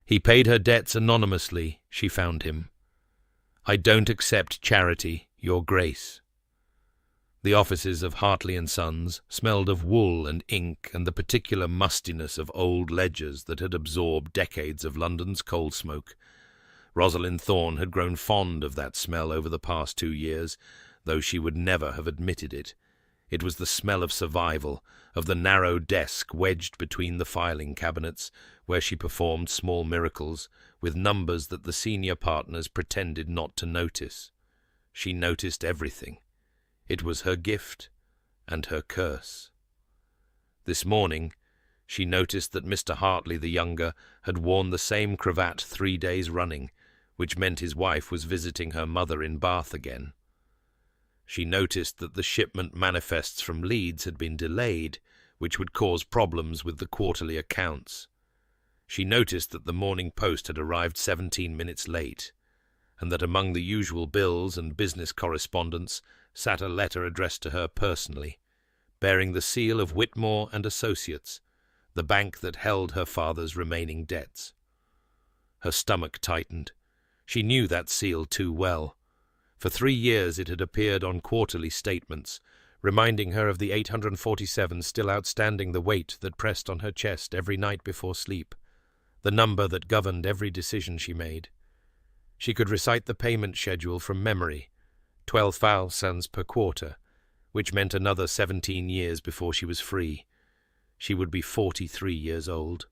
He paid her debts anonymously, she found him. I don't accept charity, Your Grace. The offices of Hartley & Sons smelled of wool and ink and the particular mustiness of old ledgers that had absorbed decades of London's coal smoke. Rosalyn Thorne had grown fond of that smell over the past 2 years, though she would never have admitted it. It was the smell of survival, of the narrow desk wedged between the filing cabinets, where she performed small miracles, with numbers that the senior partners pretended not to notice. She noticed everything. It was her gift and her curse. This morning, she noticed that Mr. Hartley the younger had worn the same cravat 3 days running, which meant his wife was visiting her mother in Bath again. She noticed that the shipment manifests from Leeds had been delayed, which would cause problems with the quarterly accounts. She noticed that the Morning Post had arrived 17 minutes late, and that among the usual bills and business correspondence sat a letter addressed to her personally, bearing the seal of Whitmore and Associates, the bank that held her father's remaining debts. Her stomach tightened. She knew that seal too well. For 3 years it had appeared on quarterly statements, reminding her of the 847 still outstanding, the weight that pressed on her chest every night before sleep, the number that governed every decision she made. She could recite the payment schedule from memory, 12,000 per quarter, which meant another 17 years before she was free. She would be 43 years old.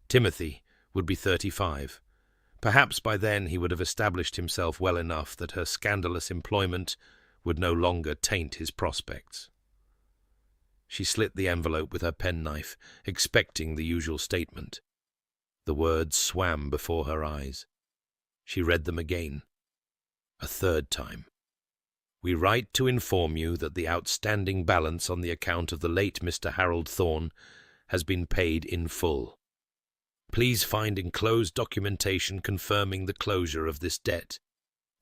Timothy would be 35. Perhaps by then he would have established himself well enough that her scandalous employment would no longer taint his prospects. She slit the envelope with her penknife, expecting the usual statement. The words swam before her eyes. She read them again, a 3rd time. We write to inform you that the outstanding balance on the account of the late Mr. Harold Thorne has been paid in full. Please find enclosed documentation confirming the closure of this debt.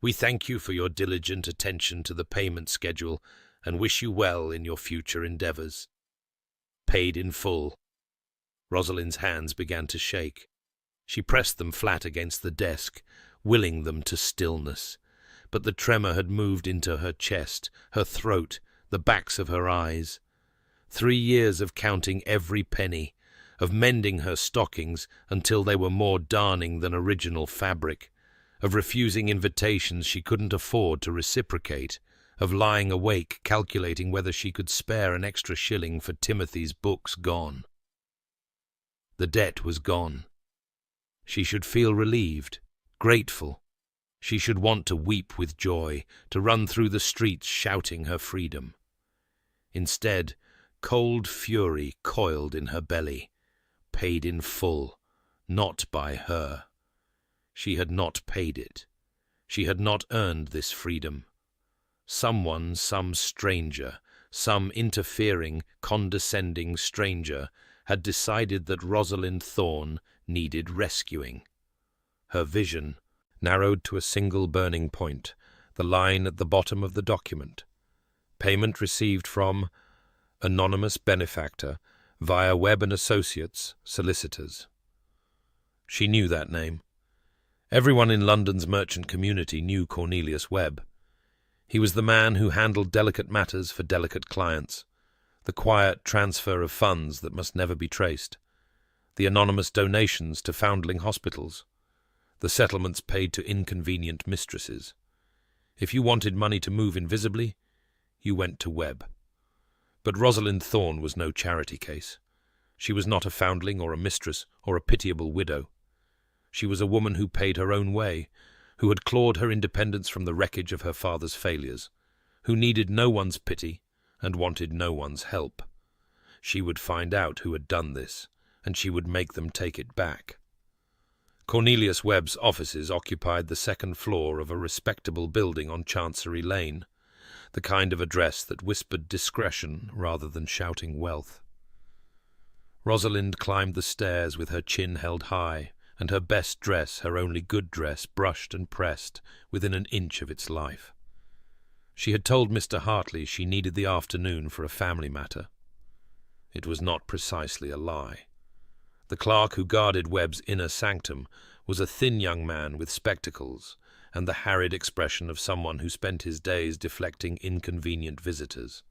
We thank you for your diligent attention to the payment schedule and wish you well in your future endeavours. Paid in full. Rosalind's hands began to shake. She pressed them flat against the desk, willing them to stillness. But the tremor had moved into her chest, her throat, the backs of her eyes. 3 years of counting every penny, of mending her stockings until they were more darning than original fabric, of refusing invitations she couldn't afford to reciprocate, of lying awake calculating whether she could spare an extra shilling for Timothy's books gone. The debt was gone. She should feel relieved, grateful. She should want to weep with joy, to run through the streets shouting her freedom. Instead, cold fury coiled in her belly, paid in full, not by her. She had not paid it. She had not earned this freedom. Someone, some stranger, some interfering, condescending stranger, had decided that Rosalyn Thorne needed rescuing. Her vision narrowed to a single burning point, the line at the bottom of the document. Payment received from anonymous benefactor via Webb and Associates, solicitors. She knew that name. Everyone in London's merchant community knew Cornelius Webb. He was the man who handled delicate matters for delicate clients, the quiet transfer of funds that must never be traced, the anonymous donations to foundling hospitals, the settlements paid to inconvenient mistresses. If you wanted money to move invisibly, you went to Webb. But Rosalyn Thorne was no charity case. She was not a foundling or a mistress or a pitiable widow. She was a woman who paid her own way, who had clawed her independence from the wreckage of her father's failures, who needed no one's pity and wanted no one's help. She would find out who had done this, and she would make them take it back. Cornelius Webb's offices occupied the 2nd floor of a respectable building on Chancery Lane, the kind of address that whispered discretion rather than shouting wealth. Rosalind climbed the stairs with her chin held high, and her best dress, her only good dress, brushed and pressed within an inch of its life. She had told Mr. Hartley she needed the afternoon for a family matter. It was not precisely a lie. The clerk who guarded Webb's inner sanctum was a thin young man with spectacles and the harried expression of someone who spent his days deflecting inconvenient visitors.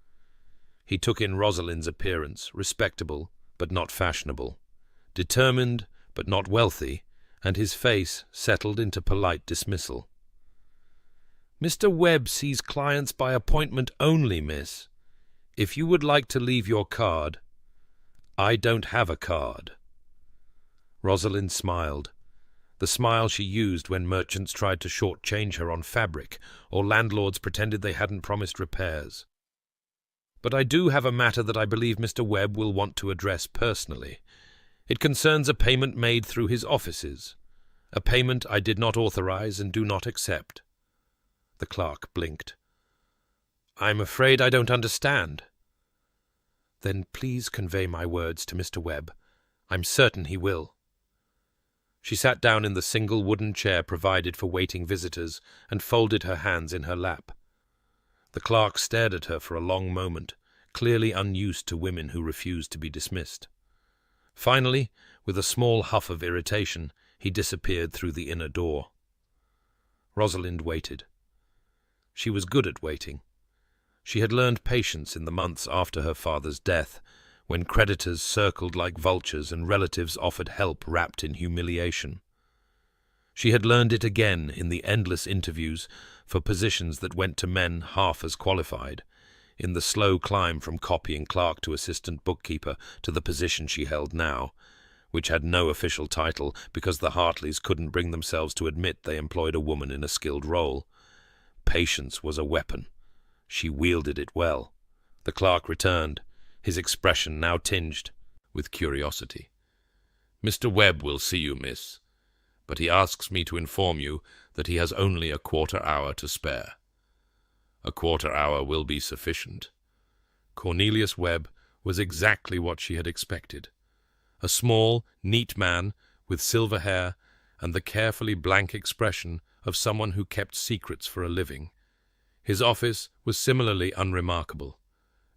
He took in Rosalind's appearance, respectable but not fashionable, determined but not wealthy, and his face settled into polite dismissal. "Mr. Webb sees clients by appointment only, miss. If you would like to leave your card—" "I don't have a card." Rosalind smiled, the smile she used when merchants tried to short-change her on fabric or landlords pretended they hadn't promised repairs. "But I do have a matter that I believe Mr. Webb will want to address personally. It concerns a payment made through his offices, a payment I did not authorize and do not accept." The clerk blinked. "I'm afraid I don't understand." "Then please convey my words to Mr. Webb. I'm certain he will." She sat down in the single wooden chair provided for waiting visitors and folded her hands in her lap. The clerk stared at her for a long moment, clearly unused to women who refused to be dismissed. Finally, with a small huff of irritation, he disappeared through the inner door. Rosalind waited. She was good at waiting. She had learned patience in the months after her father's death, when creditors circled like vultures and relatives offered help wrapped in humiliation. She had learned it again in the endless interviews for positions that went to men half as qualified, in the slow climb from copying clerk to assistant bookkeeper to the position she held now, which had no official title because the Hartleys couldn't bring themselves to admit they employed a woman in a skilled role. Patience was a weapon. She wielded it well. The clerk returned, his expression now tinged with curiosity. "Mr. Webb will see you, miss, but he asks me to inform you that he has only a quarter-hour to spare." A quarter-hour will be sufficient. Cornelius Webb was exactly what she had expected. A small, neat man with silver hair and the carefully blank expression of someone who kept secrets for a living. His office was similarly unremarkable.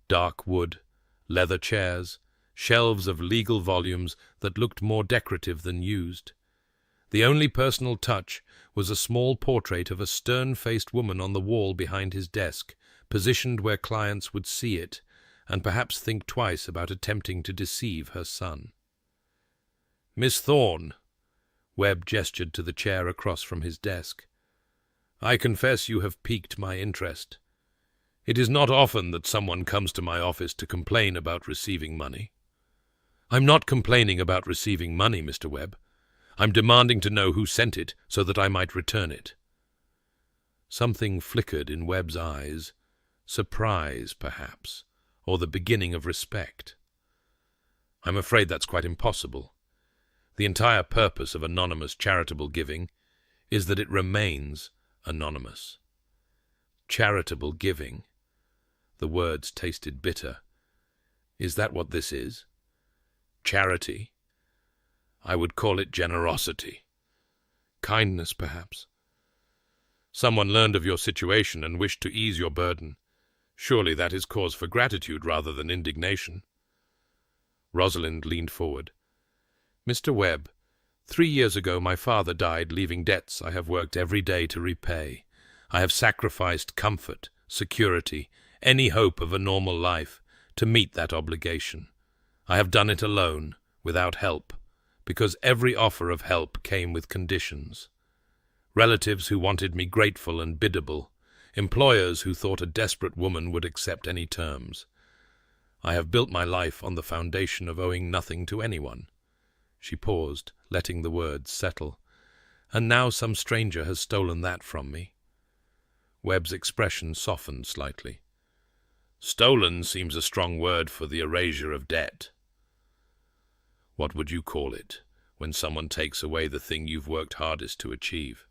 Dark wood, leather chairs, shelves of legal volumes that looked more decorative than used. The only personal touch was a small portrait of a stern-faced woman on the wall behind his desk, positioned where clients would see it, and perhaps think twice about attempting to deceive her son. "Miss Thorne," Webb gestured to the chair across from his desk, "I confess you have piqued my interest. It is not often that someone comes to my office to complain about receiving money." "I'm not complaining about receiving money, Mr. Webb. I'm demanding to know who sent it so that I might return it." Something flickered in Webb's eyes, surprise, perhaps, or the beginning of respect. "I'm afraid that's quite impossible. The entire purpose of anonymous charitable giving is that it remains anonymous." Charitable giving. The words tasted bitter. Is that what this is? Charity? I would call it generosity. Kindness, perhaps. Someone learned of your situation and wished to ease your burden. Surely that is cause for gratitude rather than indignation. Rosalind leaned forward. "Mr. Webb, 3 years ago my father died, leaving debts I have worked every day to repay. I have sacrificed comfort, security, any hope of a normal life to meet that obligation. I have done it alone, without help, because every offer of help came with conditions. Relatives who wanted me grateful and biddable, employers who thought a desperate woman would accept any terms. I have built my life on the foundation of owing nothing to anyone." She paused, letting the words settle. "And now some stranger has stolen that from me." Webb's expression softened slightly. "Stolen seems a strong word for the erasure of debt. What would you call it, when someone takes away the thing you've worked hardest to achieve?"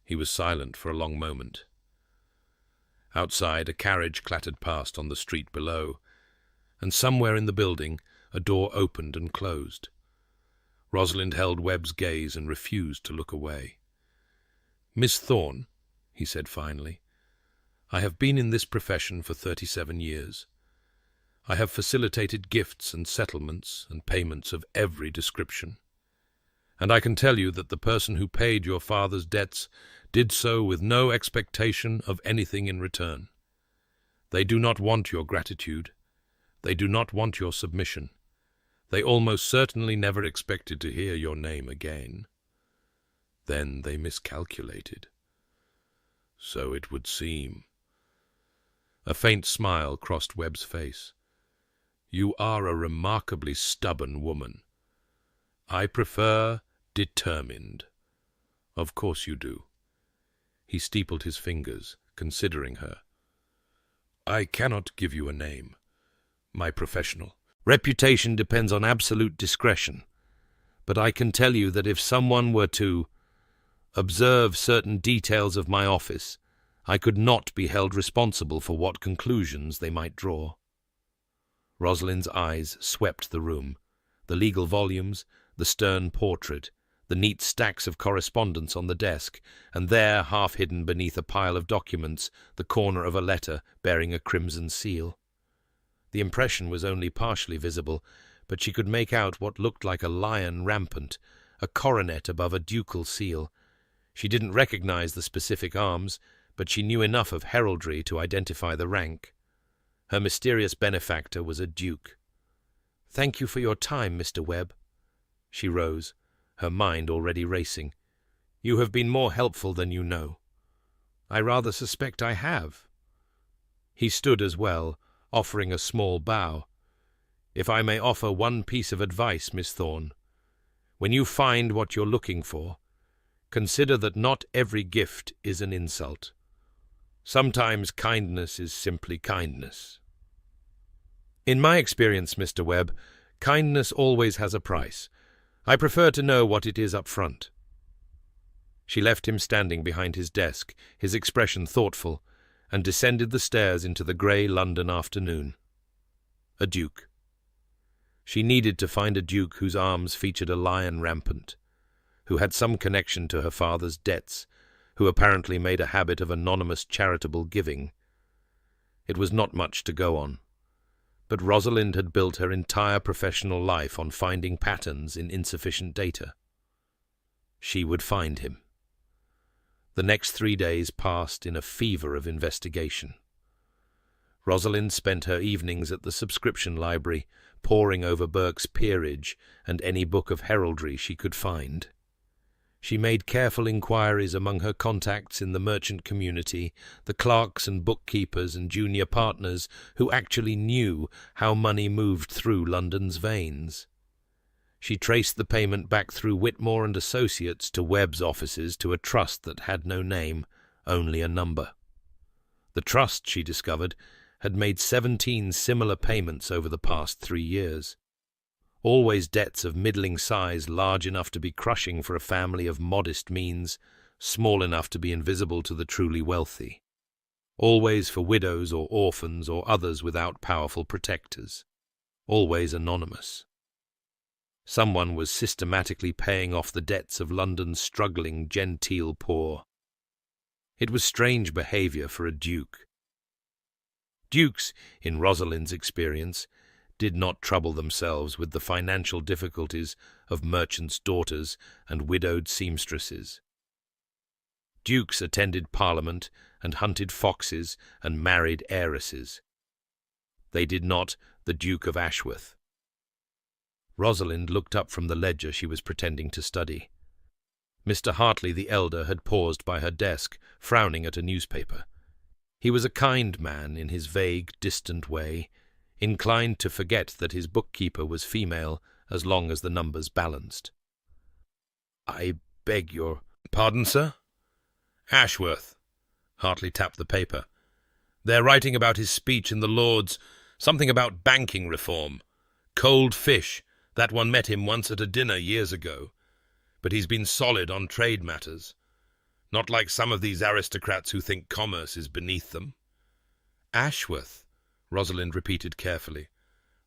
He was silent for a long moment. Outside, a carriage clattered past on the street below, and somewhere in the building a door opened and closed. Rosalind held Webb's gaze and refused to look away. "Miss Thorne," he said finally, "I have been in this profession for 37 years. I have facilitated gifts and settlements and payments of every description. And I can tell you that the person who paid your father's debts did so with no expectation of anything in return. They do not want your gratitude. They do not want your submission. They almost certainly never expected to hear your name again. Then they miscalculated. So it would seem. A faint smile crossed Webb's face. You are a remarkably stubborn woman. I prefer determined. Of course you do. He steepled his fingers, considering her. I cannot give you a name. My professional reputation depends on absolute discretion. But I can tell you that if someone were to observe certain details of my office, I could not be held responsible for what conclusions they might draw. Rosalind's eyes swept the room, the legal volumes, the stern portrait, the neat stacks of correspondence on the desk, and there, half hidden beneath a pile of documents, the corner of a letter bearing a crimson seal. The impression was only partially visible, but she could make out what looked like a lion rampant, a coronet above a ducal seal. She didn't recognize the specific arms, but she knew enough of heraldry to identify the rank. Her mysterious benefactor was a duke. "Thank you for your time, Mr. Webb." She rose, her mind already racing. "You have been more helpful than you know." "I rather suspect I have." He stood as well, offering a small bow. "If I may offer one piece of advice, Miss Thorne, when you find what you're looking for, consider that not every gift is an insult. Sometimes kindness is simply kindness." "In my experience, Mr. Webb, kindness always has a price. I prefer to know what it is up front." She left him standing behind his desk, his expression thoughtful, and descended the stairs into the grey London afternoon. A duke. She needed to find a duke whose arms featured a lion rampant, who had some connection to her father's debts, who apparently made a habit of anonymous charitable giving. It was not much to go on, but Rosalind had built her entire professional life on finding patterns in insufficient data. She would find him. The next 3 days passed in a fever of investigation. Rosalind spent her evenings at the subscription library, poring over Burke's Peerage and any book of heraldry she could find. She made careful inquiries among her contacts in the merchant community, the clerks and bookkeepers and junior partners who actually knew how money moved through London's veins. She traced the payment back through Whitmore and Associates to Webb's offices to a trust that had no name, only a number. The trust, she discovered, had made 17 similar payments over the past 3 years. Always debts of middling size, large enough to be crushing for a family of modest means, small enough to be invisible to the truly wealthy. Always for widows or orphans or others without powerful protectors. Always anonymous. Someone was systematically paying off the debts of London's struggling, genteel poor. It was strange behaviour for a duke. Dukes, in Rosalind's experience, did not trouble themselves with the financial difficulties of merchants' daughters and widowed seamstresses. Dukes attended Parliament and hunted foxes and married heiresses. They did not the Duke of Ashworth. Rosalind looked up from the ledger she was pretending to study. Mr. Hartley the elder had paused by her desk, frowning at a newspaper. He was a kind man in his vague, distant way, inclined to forget that his bookkeeper was female as long as the numbers balanced. "I beg your pardon, sir?" "Ashworth." Hartley tapped the paper. "They're writing about his speech in the Lords, something about banking reform. Cold fish. That one met him once at a dinner years ago. But he's been solid on trade matters. Not like some of these aristocrats who think commerce is beneath them." "Ashworth," Rosalind repeated carefully.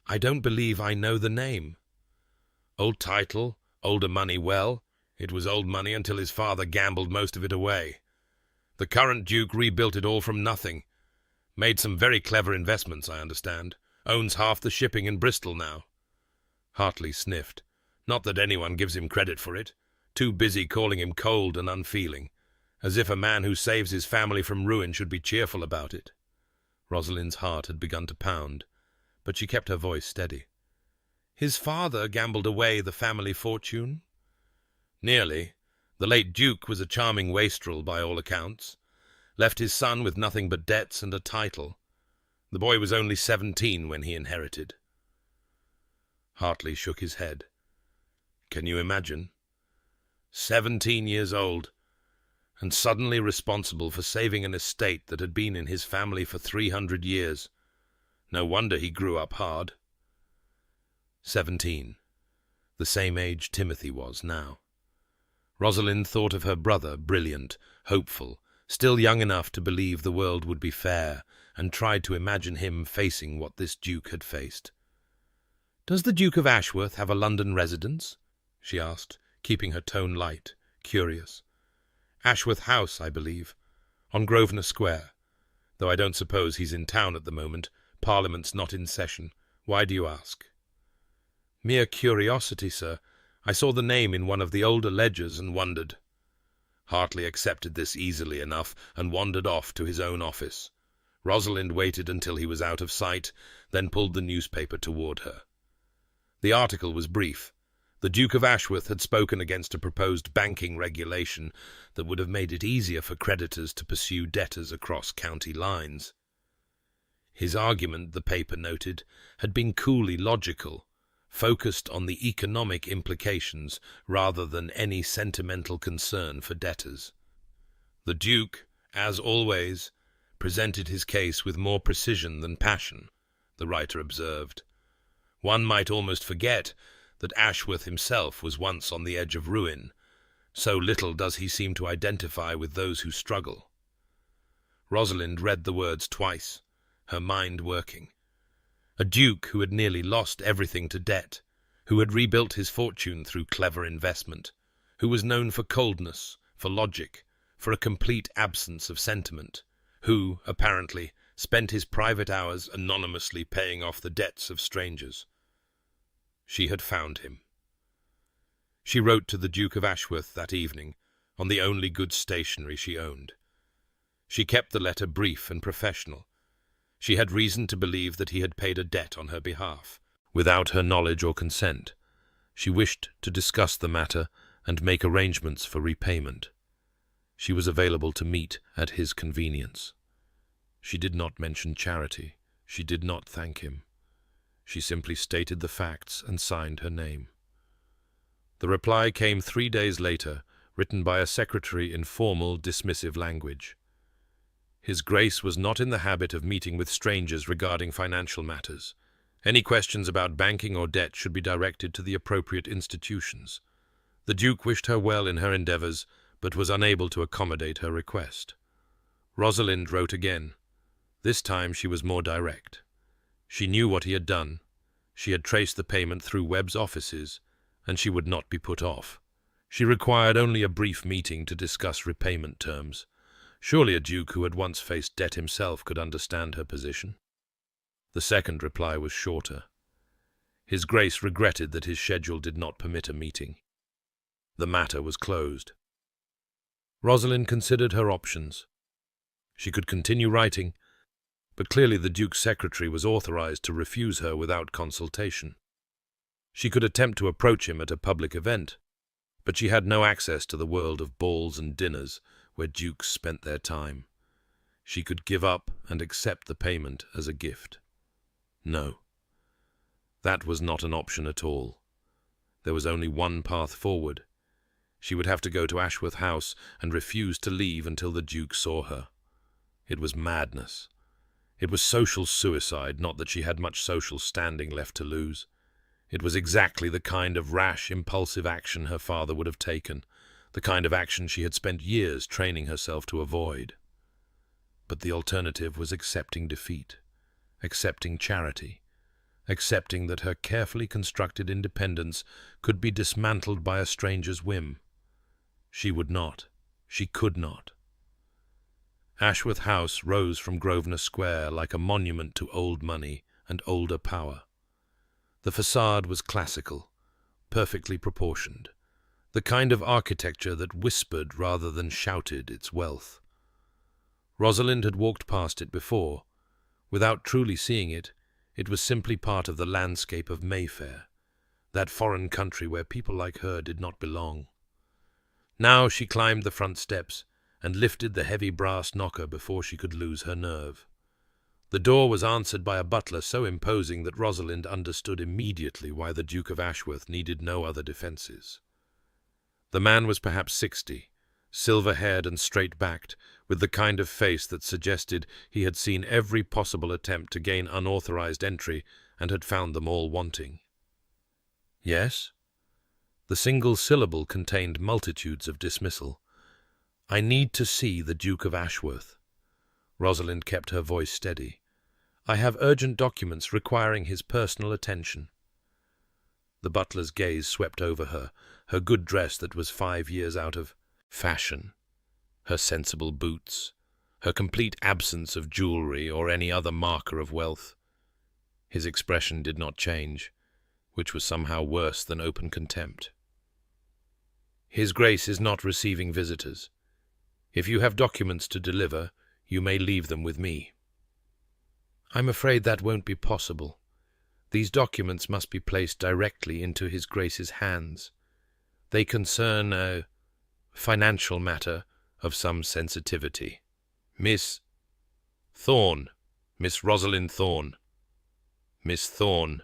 "I don't believe I know the name." "Old title, older money. Well, it was old money until his father gambled most of it away. The current Duke rebuilt it all from nothing. Made some very clever investments, I understand. Owns half the shipping in Bristol now. Hartley sniffed. Not that anyone gives him credit for it. Too busy calling him cold and unfeeling, as if a man who saves his family from ruin should be cheerful about it. Rosalind's heart had begun to pound, but she kept her voice steady. His father gambled away the family fortune? Nearly. The late Duke was a charming wastrel by all accounts. Left his son with nothing but debts and a title. The boy was only 17 when he inherited. Hartley shook his head. Can you imagine? 17 years old, and suddenly responsible for saving an estate that had been in his family for 300 years. No wonder he grew up hard. 17. The same age Timothy was now. Rosalind thought of her brother, brilliant, hopeful, still young enough to believe the world would be fair, and tried to imagine him facing what this Duke had faced. "Does the Duke of Ashworth have a London residence?" she asked, keeping her tone light, curious. "Ashworth House, I believe, on Grosvenor Square, though I don't suppose he's in town at the moment. Parliament's not in session. Why do you ask?" "Mere curiosity, sir. I saw the name in one of the older ledgers and wondered." Hartley accepted this easily enough and wandered off to his own office. Rosalind waited until he was out of sight, then pulled the newspaper toward her. The article was brief. The Duke of Ashworth had spoken against a proposed banking regulation that would have made it easier for creditors to pursue debtors across county lines. His argument, the paper noted, had been coolly logical, focused on the economic implications rather than any sentimental concern for debtors. The Duke, as always, presented his case with more precision than passion, the writer observed. One might almost forget that Ashworth himself was once on the edge of ruin. So little does he seem to identify with those who struggle. Rosalind read the words twice, her mind working. A duke who had nearly lost everything to debt, who had rebuilt his fortune through clever investment, who was known for coldness, for logic, for a complete absence of sentiment, who, apparently, spent his private hours anonymously paying off the debts of strangers. She had found him. She wrote to the Duke of Ashworth that evening, on the only good stationery she owned. She kept the letter brief and professional. She had reason to believe that he had paid a debt on her behalf, without her knowledge or consent. She wished to discuss the matter and make arrangements for repayment. She was available to meet at his convenience. She did not mention charity. She did not thank him. She simply stated the facts and signed her name. The reply came 3 days later, written by a secretary in formal, dismissive language. His Grace was not in the habit of meeting with strangers regarding financial matters. Any questions about banking or debt should be directed to the appropriate institutions. The Duke wished her well in her endeavours, but was unable to accommodate her request. Rosalind wrote again. This time she was more direct. She knew what he had done. She had traced the payment through Webb's offices, and she would not be put off. She required only a brief meeting to discuss repayment terms. Surely a duke who had once faced debt himself could understand her position. The second reply was shorter. His Grace regretted that his schedule did not permit a meeting. The matter was closed. Rosalind considered her options. She could continue writing, but clearly the Duke's secretary was authorized to refuse her without consultation. She could attempt to approach him at a public event, but she had no access to the world of balls and dinners where dukes spent their time. She could give up and accept the payment as a gift. No. That was not an option at all. There was only one path forward. She would have to go to Ashworth House and refuse to leave until the Duke saw her. It was madness. It was social suicide, not that she had much social standing left to lose. It was exactly the kind of rash, impulsive action her father would have taken, the kind of action she had spent years training herself to avoid. But the alternative was accepting defeat, accepting charity, accepting that her carefully constructed independence could be dismantled by a stranger's whim. She would not. She could not. Ashworth House rose from Grosvenor Square like a monument to old money and older power. The facade was classical, perfectly proportioned, the kind of architecture that whispered rather than shouted its wealth. Rosalind had walked past it before. Without truly seeing it, it was simply part of the landscape of Mayfair, that foreign country where people like her did not belong. Now she climbed the front steps and lifted the heavy brass knocker before she could lose her nerve. The door was answered by a butler so imposing that Rosalind understood immediately why the Duke of Ashworth needed no other defences. The man was perhaps 60, silver-haired and straight-backed, with the kind of face that suggested he had seen every possible attempt to gain unauthorized entry and had found them all wanting. "Yes?" The single syllable contained multitudes of dismissal. "I need to see the Duke of Ashworth." Rosalind kept her voice steady. "I have urgent documents requiring his personal attention." The butler's gaze swept over her, her good dress that was 5 years out of fashion, her sensible boots, her complete absence of jewellery or any other marker of wealth. His expression did not change, which was somehow worse than open contempt. "His Grace is not receiving visitors. If you have documents to deliver, you may leave them with me." "I'm afraid that won't be possible. These documents must be placed directly into His Grace's hands. They concern a financial matter of some sensitivity." "Miss Thorne. Miss Rosalyn Thorne. Miss Thorne."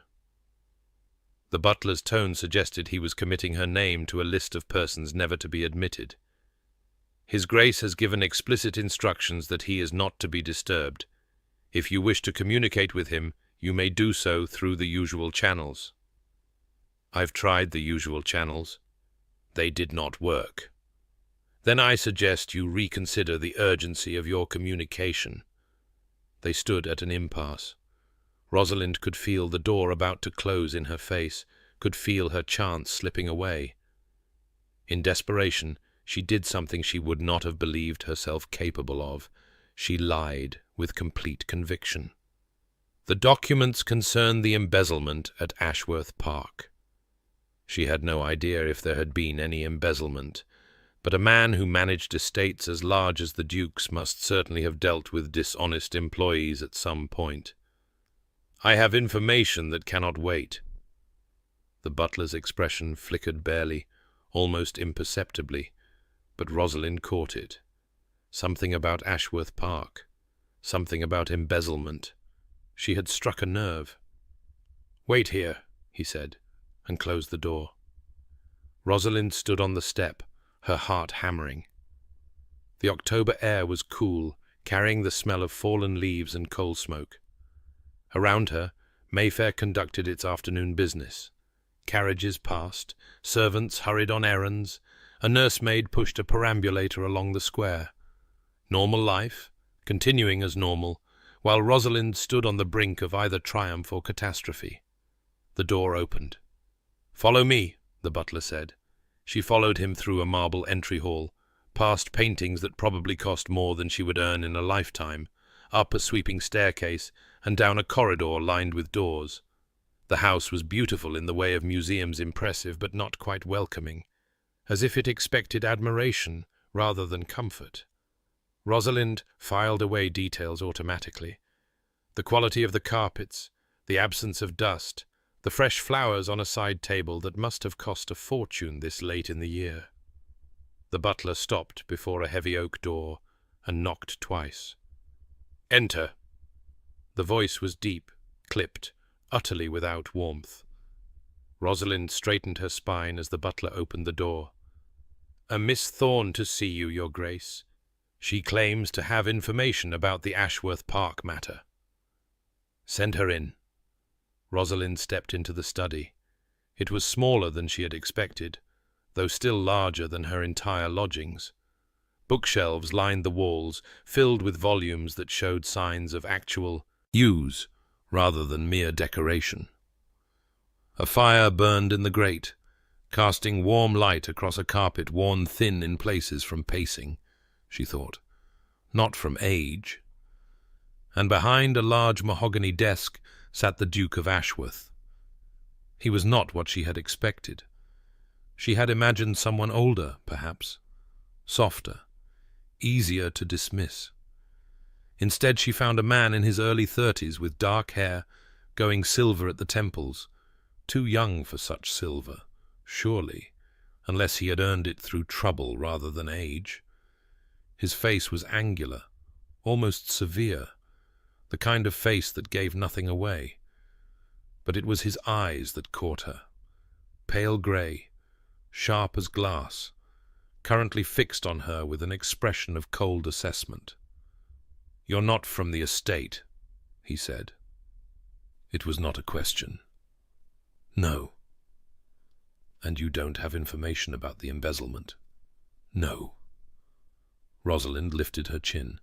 The butler's tone suggested he was committing her name to a list of persons never to be admitted. "His Grace has given explicit instructions that he is not to be disturbed. If you wish to communicate with him, you may do so through the usual channels." "I've tried the usual channels. They did not work." "Then I suggest you reconsider the urgency of your communication." They stood at an impasse. Rosalind could feel the door about to close in her face, could feel her chance slipping away. In desperation, she did something she would not have believed herself capable of. She lied with complete conviction. The documents concerned the embezzlement at Ashworth Park. She had no idea if there had been any embezzlement, but a man who managed estates as large as the Duke's must certainly have dealt with dishonest employees at some point. "I have information that cannot wait." The butler's expression flickered barely, almost imperceptibly, but Rosalind caught it. Something about Ashworth Park, something about embezzlement. She had struck a nerve. "Wait here," he said, and closed the door. Rosalind stood on the step, her heart hammering. The October air was cool, carrying the smell of fallen leaves and coal smoke. Around her, Mayfair conducted its afternoon business. Carriages passed, servants hurried on errands, a nursemaid pushed a perambulator along the square. Normal life, continuing as normal, while Rosalind stood on the brink of either triumph or catastrophe. The door opened. "Follow me," the butler said. She followed him through a marble entry hall, past paintings that probably cost more than she would earn in a lifetime, up a sweeping staircase, and down a corridor lined with doors. The house was beautiful in the way of museums, impressive but not quite welcoming, as if it expected admiration rather than comfort. Rosalind filed away details automatically. The quality of the carpets, the absence of dust, the fresh flowers on a side table that must have cost a fortune this late in the year. The butler stopped before a heavy oak door and knocked twice. "Enter." The voice was deep, clipped, utterly without warmth. Rosalind straightened her spine as the butler opened the door. "A Miss Thorne to see you, Your Grace. She claims to have information about the Ashworth Park matter." "Send her in." Rosalind stepped into the study. It was smaller than she had expected, though still larger than her entire lodgings. Bookshelves lined the walls, filled with volumes that showed signs of actual use rather than mere decoration. A fire burned in the grate, casting warm light across a carpet worn thin in places from pacing, she thought, not from age. And behind a large mahogany desk sat the Duke of Ashworth. He was not what she had expected. She had imagined someone older, perhaps, softer, easier to dismiss. Instead, she found a man in his early 30s with dark hair, going silver at the temples, too young for such silver, surely, unless he had earned it through trouble rather than age. His face was angular, almost severe, the kind of face that gave nothing away. But it was his eyes that caught her, pale grey, sharp as glass, currently fixed on her with an expression of cold assessment. "You're not from the estate," he said. It was not a question. "No." "And you don't have information about the embezzlement?" "No." Rosalind lifted her chin.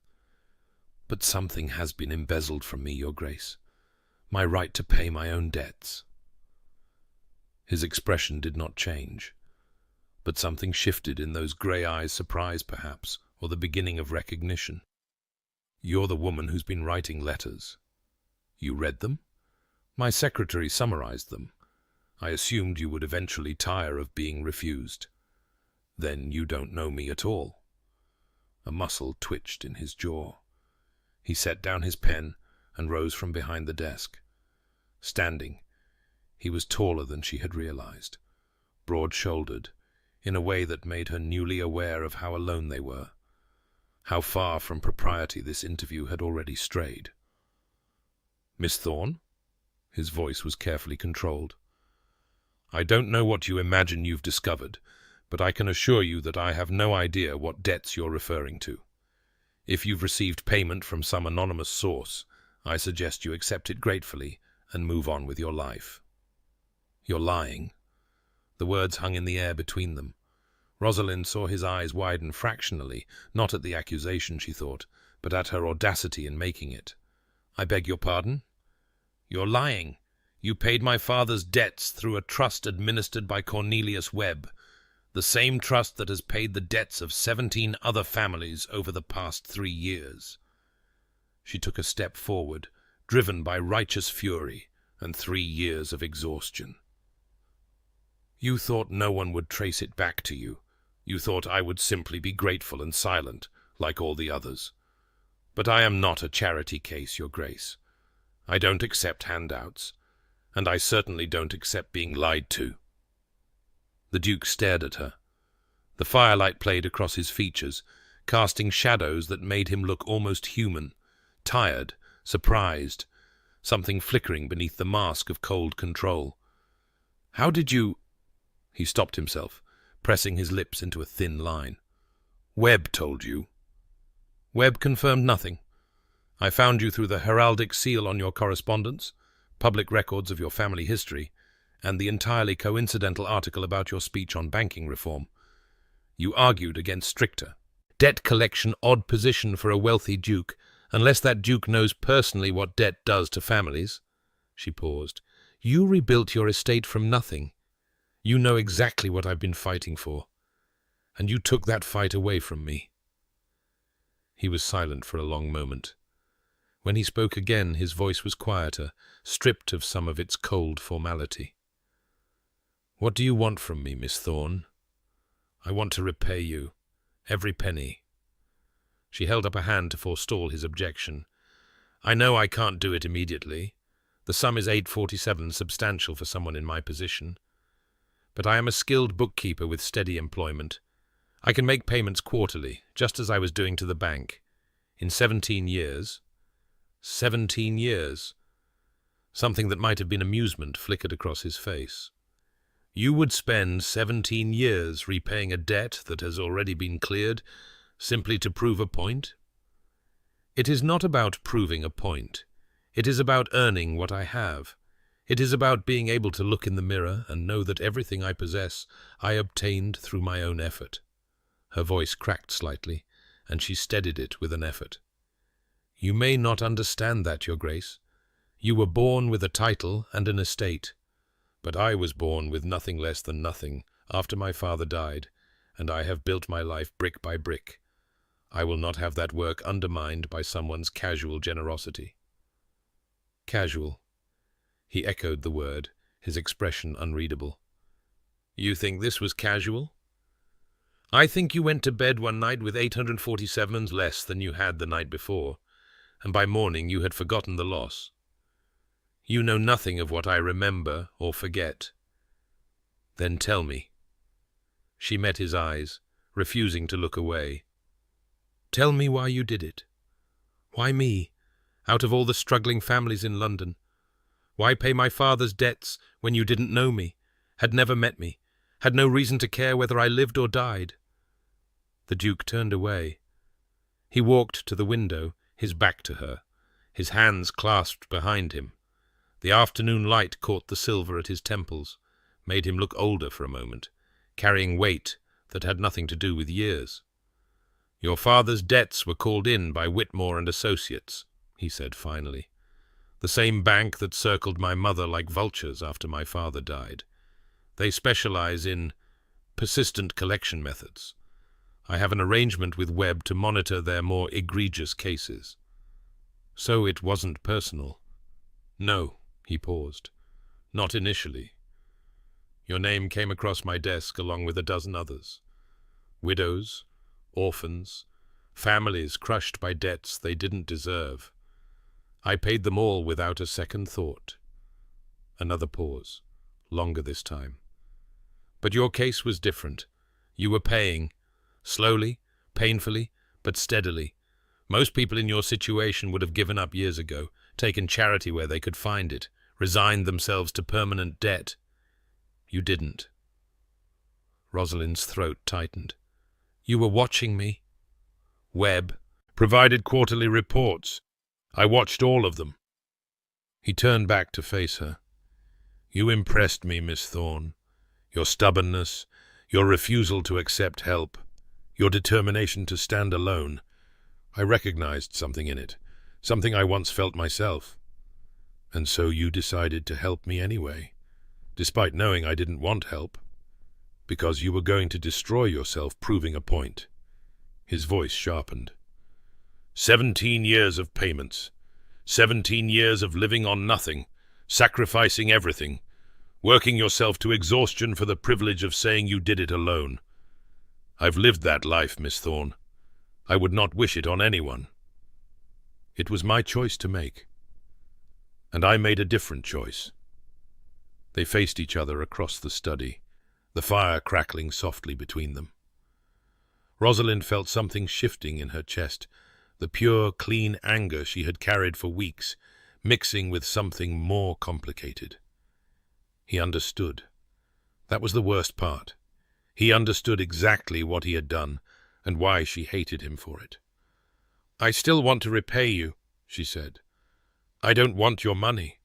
"But something has been embezzled from me, Your Grace. My right to pay my own debts." His expression did not change, but something shifted in those grey eyes, surprise perhaps, or the beginning of recognition. "You're the woman who's been writing letters. You read them?" "My secretary summarized them. I assumed you would eventually tire of being refused." "Then you don't know me at all." A muscle twitched in his jaw. He set down his pen and rose from behind the desk. Standing, he was taller than she had realized, broad-shouldered, in a way that made her newly aware of how alone they were, how far from propriety this interview had already strayed. "Miss Thorne?" His voice was carefully controlled. "I don't know what you imagine you've discovered, but I can assure you that I have no idea what debts you're referring to. If you've received payment from some anonymous source, I suggest you accept it gratefully and move on with your life." "You're lying." The words hung in the air between them. Rosalind saw his eyes widen fractionally, not at the accusation, she thought, but at her audacity in making it. "I beg your pardon?" "You're lying. You paid my father's debts through a trust administered by Cornelius Webb, the same trust that has paid the debts of 17 other families over the past 3 years. She took a step forward, driven by righteous fury and 3 years of exhaustion. "You thought no one would trace it back to you. You thought I would simply be grateful and silent, like all the others. But I am not a charity case, Your Grace. I don't accept handouts, and I certainly don't accept being lied to." The Duke stared at her. The firelight played across his features, casting shadows that made him look almost human, tired, surprised, something flickering beneath the mask of cold control. "How did you—" He stopped himself, pressing his lips into a thin line. "Webb told you." "Webb confirmed nothing. I found you through the heraldic seal on your correspondence, public records of your family history, and the entirely coincidental article about your speech on banking reform. You argued against stricter. Debt collection odd position for a wealthy duke, unless that duke knows personally what debt does to families." She paused. "You rebuilt your estate from nothing. You know exactly what I've been fighting for. And you took that fight away from me." He was silent for a long moment. When he spoke again, his voice was quieter, stripped of some of its cold formality. "What do you want from me, Miss Thorne?" "I want to repay you. Every penny." She held up a hand to forestall his objection. "I know I can't do it immediately. The sum is $847, substantial for someone in my position. But I am a skilled bookkeeper with steady employment. I can make payments quarterly, just as I was doing to the bank. In 17 years... 17 years. Something that might have been amusement flickered across his face. "You would spend 17 years repaying a debt that has already been cleared, simply to prove a point?" "It is not about proving a point. It is about earning what I have. It is about being able to look in the mirror and know that everything I possess I obtained through my own effort." Her voice cracked slightly, and she steadied it with an effort. "You may not understand that, Your Grace. You were born with a title and an estate. But I was born with nothing less than nothing after my father died, and I have built my life brick by brick. I will not have that work undermined by someone's casual generosity." "Casual. He echoed the word, his expression unreadable. You think this was casual? I think you went to bed one night with 847 less than you had the night before, and by morning you had forgotten the loss. You know nothing of what I remember or forget. Then tell me. She met his eyes, refusing to look away. Tell me why you did it. Why me, out of all the struggling families in London? Why pay my father's debts when you didn't know me, had never met me, had no reason to care whether I lived or died? The Duke turned away. He walked to the window, his back to her, his hands clasped behind him. The afternoon light caught the silver at his temples, made him look older for a moment, carrying weight that had nothing to do with years. Your father's debts were called in by Whitmore and Associates, he said finally. The same bank that circled my mother like vultures after my father died. They specialize in persistent collection methods. I have an arrangement with Webb to monitor their more egregious cases. So it wasn't personal. No, he paused. Not initially. Your name came across my desk along with a dozen others. Widows, orphans, families crushed by debts they didn't deserve. I paid them all without a second thought. Another pause, longer this time. But your case was different. You were paying, slowly, painfully, but steadily. Most people in your situation would have given up years ago, taken charity where they could find it, resigned themselves to permanent debt. You didn't. Rosalind's throat tightened. You were watching me. Webb provided quarterly reports. I watched all of them. He turned back to face her. You impressed me, Miss Thorne. Your stubbornness, your refusal to accept help, your determination to stand alone. I recognized something in it, something I once felt myself. And so you decided to help me anyway, despite knowing I didn't want help, because you were going to destroy yourself proving a point. His voice sharpened. 17 years of payments, 17 years of living on nothing, sacrificing everything, working yourself to exhaustion for the privilege of saying you did it alone. I've lived that life, Miss Thorne. I would not wish it on anyone. It was my choice to make. And I made a different choice. They faced each other across the study, the fire crackling softly between them. Rosalind felt something shifting in her chest, the pure, clean anger she had carried for weeks, mixing with something more complicated. He understood. That was the worst part. He understood exactly what he had done and why she hated him for it. I still want to repay you, she said. I don't want your money.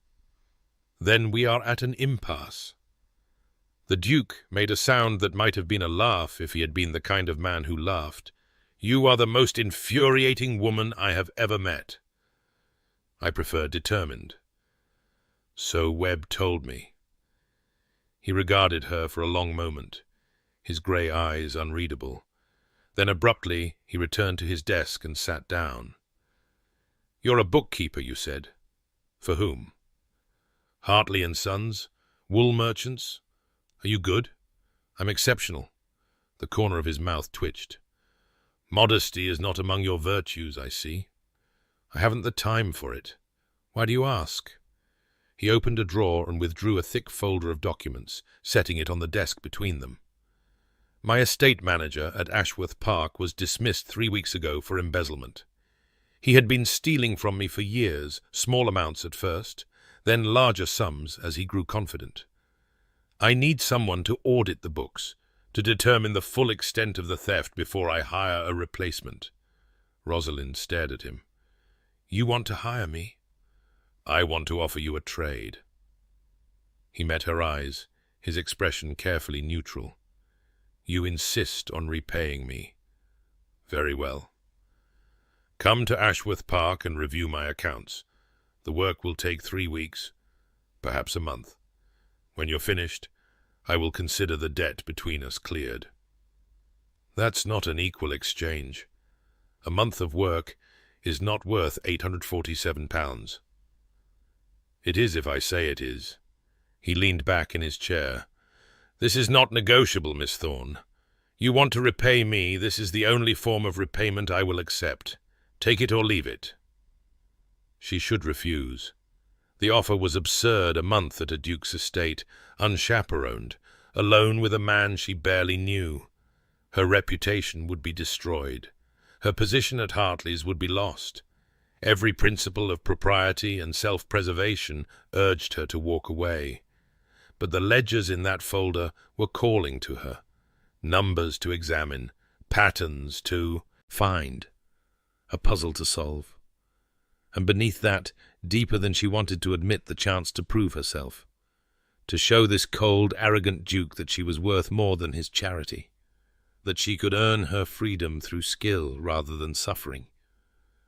Then we are at an impasse. The Duke made a sound that might have been a laugh if he had been the kind of man who laughed. You are the most infuriating woman I have ever met. I prefer determined. So Webb told me. He regarded her for a long moment, his grey eyes unreadable. Then abruptly he returned to his desk and sat down. You're a bookkeeper, you said. For whom? Hartley and Sons? Wool merchants? Are you good? I'm exceptional. The corner of his mouth twitched. Modesty is not among your virtues, I see. I haven't the time for it. Why do you ask? He opened a drawer and withdrew a thick folder of documents, setting it on the desk between them. My estate manager at Ashworth Park was dismissed 3 weeks ago for embezzlement. He had been stealing from me for years, small amounts at first, then larger sums as he grew confident. I need someone to audit the books, to determine the full extent of the theft before I hire a replacement. Rosalind stared at him. You want to hire me? I want to offer you a trade. He met her eyes, his expression carefully neutral. You insist on repaying me. Very well. Come to Ashworth Park and review my accounts. The work will take 3 weeks, perhaps a month. When you're finished, I will consider the debt between us cleared. That's not an equal exchange. A month of work is not worth £847. It is if I say it is. He leaned back in his chair. This is not negotiable, Miss Thorne. You want to repay me, this is the only form of repayment I will accept. Take it or leave it. She should refuse. The offer was absurd, a month at a duke's estate, unchaperoned, alone with a man she barely knew. Her reputation would be destroyed. Her position at Hartley's would be lost. Every principle of propriety and self-preservation urged her to walk away. But the ledgers in that folder were calling to her. Numbers to examine, patterns to find, a puzzle to solve. And beneath that, deeper than she wanted to admit, the chance to prove herself. To show this cold, arrogant duke that she was worth more than his charity. That she could earn her freedom through skill rather than suffering.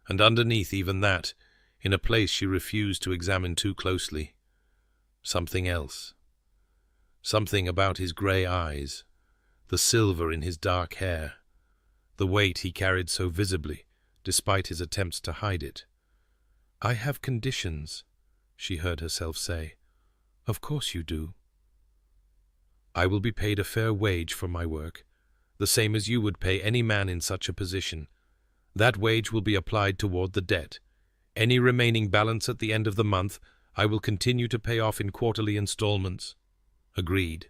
And underneath even that, in a place she refused to examine too closely, something else. Something about his grey eyes, the silver in his dark hair, the weight he carried so visibly, despite his attempts to hide it. "I have conditions," she heard herself say. "Of course you do. I will be paid a fair wage for my work, the same as you would pay any man in such a position. That wage will be applied toward the debt. Any remaining balance at the end of the month I will continue to pay off in quarterly installments." Agreed.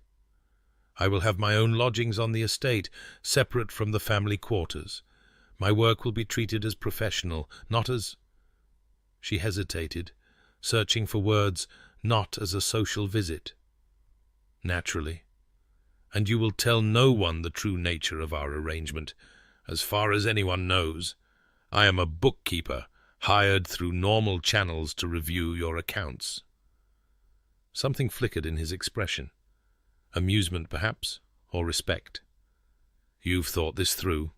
"I will have my own lodgings on the estate, separate from the family quarters. My work will be treated as professional, not as—" She hesitated, searching for words, "not as a social visit." "Naturally. And you will tell no one the true nature of our arrangement. As far as anyone knows, I am a bookkeeper, hired through normal channels to review your accounts." Something flickered in his expression. Amusement, perhaps, or respect. "You've thought this through?"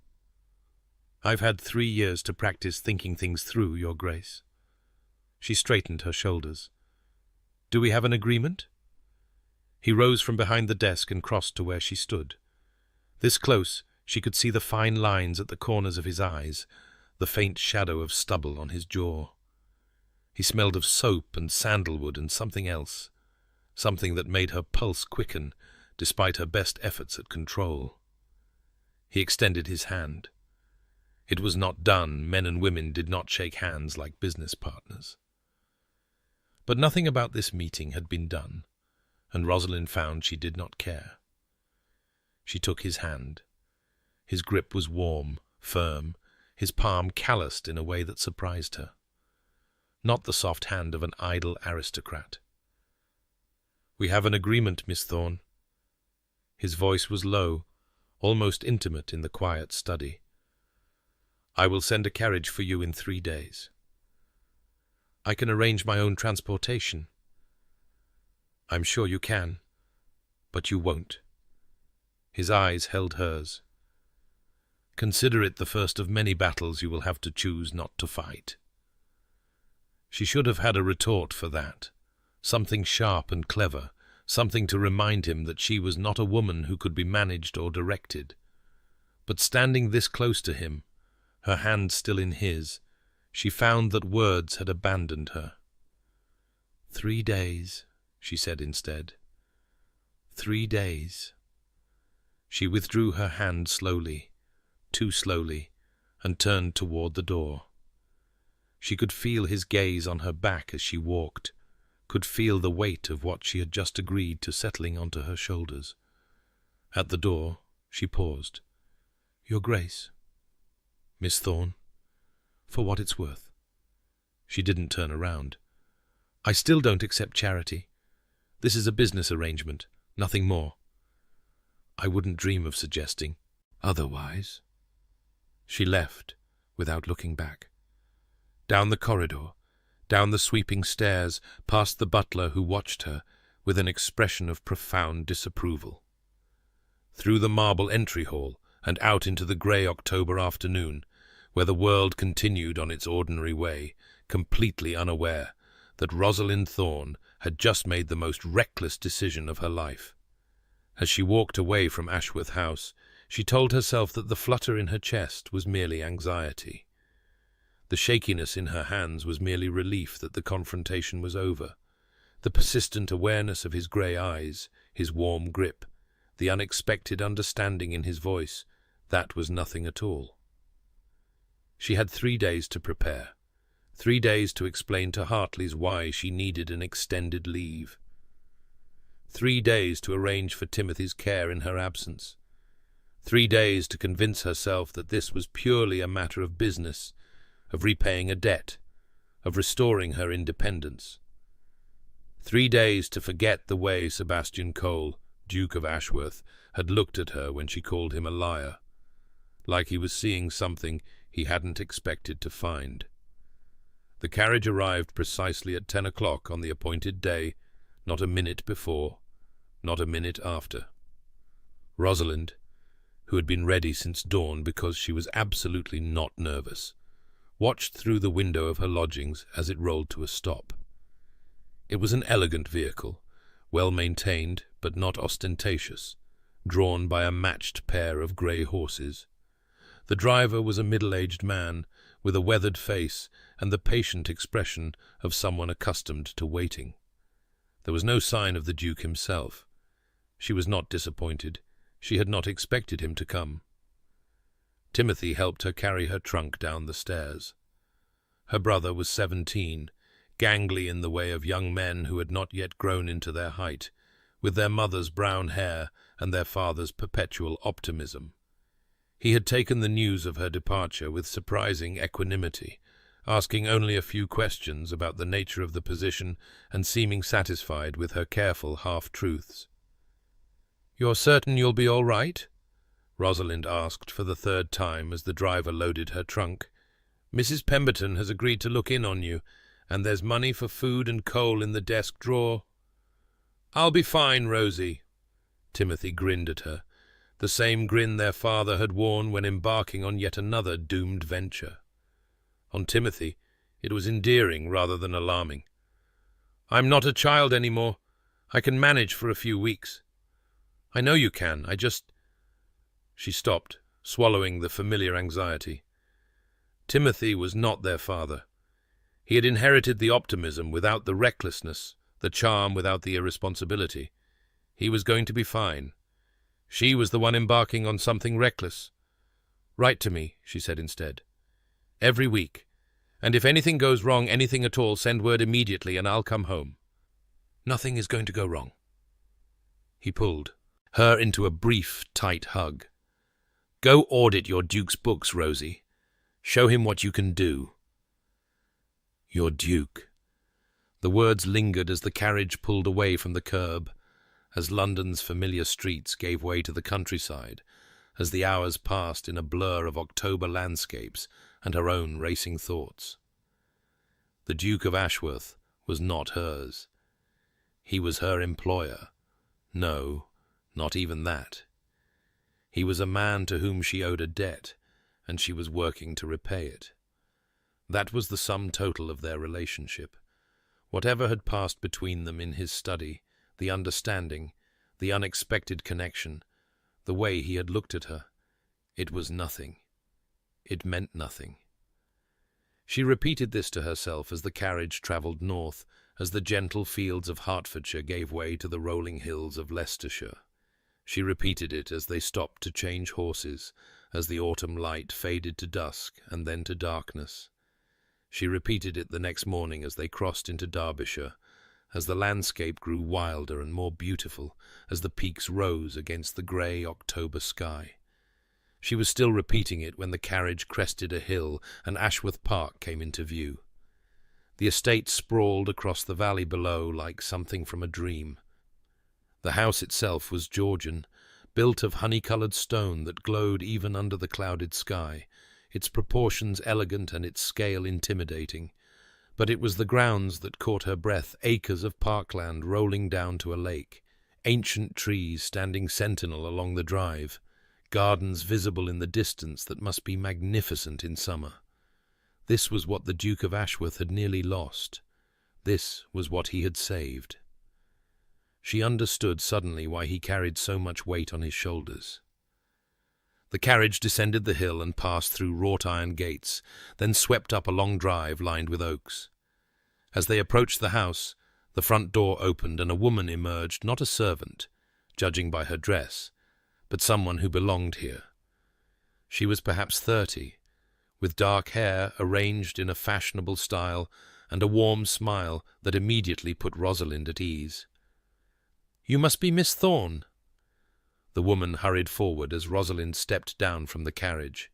"I've had 3 years to practice thinking things through, Your Grace." She straightened her shoulders. "Do we have an agreement?" He rose from behind the desk and crossed to where she stood. This close, she could see the fine lines at the corners of his eyes, the faint shadow of stubble on his jaw. He smelled of soap and sandalwood and something else, something that made her pulse quicken, despite her best efforts at control. He extended his hand. It was not done. Men and women did not shake hands like business partners. But nothing about this meeting had been done, and Rosalyn found she did not care. She took his hand. His grip was warm, firm, his palm calloused in a way that surprised her. Not the soft hand of an idle aristocrat. "We have an agreement, Miss Thorne." His voice was low, almost intimate in the quiet study. "I will send a carriage for you in 3 days. I can arrange my own transportation." "I'm sure you can, but you won't." His eyes held hers. "Consider it the first of many battles you will have to choose not to fight." She should have had a retort for that, something sharp and clever, something to remind him that she was not a woman who could be managed or directed. But standing this close to him, her hand still in his, she found that words had abandoned her. 3 days, she said instead. 3 days. She withdrew her hand slowly, too slowly, and turned toward the door. She could feel his gaze on her back as she walked, could feel the weight of what she had just agreed to settling onto her shoulders. At the door, she paused. "Your Grace." "Miss Thorne." "For what it's worth." She didn't turn around. "I still don't accept charity. This is a business arrangement, nothing more." "I wouldn't dream of suggesting otherwise." She left, without looking back. Down the corridor, down the sweeping stairs, past the butler who watched her with an expression of profound disapproval. Through the marble entry hall and out into the grey October afternoon, where the world continued on its ordinary way, completely unaware that Rosalyn Thorne had just made the most reckless decision of her life. As she walked away from Ashworth House, she told herself that the flutter in her chest was merely anxiety. The shakiness in her hands was merely relief that the confrontation was over. The persistent awareness of his grey eyes, his warm grip, the unexpected understanding in his voice, that was nothing at all. She had 3 days to prepare, 3 days to explain to Hartley's why she needed an extended leave, 3 days to arrange for Timothy's care in her absence, 3 days to convince herself that this was purely a matter of business, of repaying a debt, of restoring her independence. 3 days to forget the way Sebastian Cole, Duke of Ashworth, had looked at her when she called him a liar, like he was seeing something he hadn't expected to find. The carriage arrived precisely at 10 o'clock on the appointed day, not a minute before, not a minute after. Rosalind, who had been ready since dawn because she was absolutely not nervous, watched through the window of her lodgings as it rolled to a stop. It was an elegant vehicle, well maintained but not ostentatious, drawn by a matched pair of grey horses. The driver was a middle-aged man, with a weathered face and the patient expression of someone accustomed to waiting. There was no sign of the Duke himself. She was not disappointed. She had not expected him to come. Timothy helped her carry her trunk down the stairs. Her brother was 17, gangly in the way of young men who had not yet grown into their height, with their mother's brown hair and their father's perpetual optimism. He had taken the news of her departure with surprising equanimity, asking only a few questions about the nature of the position and seeming satisfied with her careful half-truths. "You're certain you'll be all right?" Rosalind asked for the 3rd time as the driver loaded her trunk. "Mrs. Pemberton has agreed to look in on you, and there's money for food and coal in the desk drawer." "I'll be fine, Rosie." Timothy grinned at her, the same grin their father had worn when embarking on yet another doomed venture. On Timothy, it was endearing rather than alarming. "I'm not a child any more. I can manage for a few weeks." "I know you can. She stopped, swallowing the familiar anxiety. Timothy was not their father. He had inherited the optimism without the recklessness, the charm without the irresponsibility. He was going to be fine. She was the one embarking on something reckless. "Write to me," she said instead. "Every week. And if anything goes wrong, anything at all, send word immediately and I'll come home." "Nothing is going to go wrong." He pulled her into a brief, tight hug. "Go audit your Duke's books, Rosie. Show him what you can do." "Your Duke." The words lingered as the carriage pulled away from the curb, as London's familiar streets gave way to the countryside, as the hours passed in a blur of October landscapes and her own racing thoughts. The Duke of Ashworth was not hers. He was her employer. No, not even that. He was a man to whom she owed a debt, and she was working to repay it. That was the sum total of their relationship. Whatever had passed between them in his study, the understanding, the unexpected connection, the way he had looked at her, it was nothing. It meant nothing. She repeated this to herself as the carriage travelled north, as the gentle fields of Hertfordshire gave way to the rolling hills of Leicestershire. She repeated it as they stopped to change horses, as the autumn light faded to dusk and then to darkness. She repeated it the next morning as they crossed into Derbyshire, as the landscape grew wilder and more beautiful, as the peaks rose against the grey October sky. She was still repeating it when the carriage crested a hill and Ashworth Park came into view. The estate sprawled across the valley below like something from a dream. The house itself was Georgian, built of honey-coloured stone that glowed even under the clouded sky, its proportions elegant and its scale intimidating. But it was the grounds that caught her breath, acres of parkland rolling down to a lake, ancient trees standing sentinel along the drive, gardens visible in the distance that must be magnificent in summer. This was what the Duke of Ashworth had nearly lost. This was what he had saved. She understood suddenly why he carried so much weight on his shoulders. The carriage descended the hill and passed through wrought-iron gates, then swept up a long drive lined with oaks. As they approached the house, The front door opened and a woman emerged, not a servant, judging by her dress, but someone who belonged here. She was perhaps 30, with dark hair arranged in a fashionable style and a warm smile that immediately put Rosalind at ease. "You must be Miss Thorne." The woman hurried forward as Rosalind stepped down from the carriage.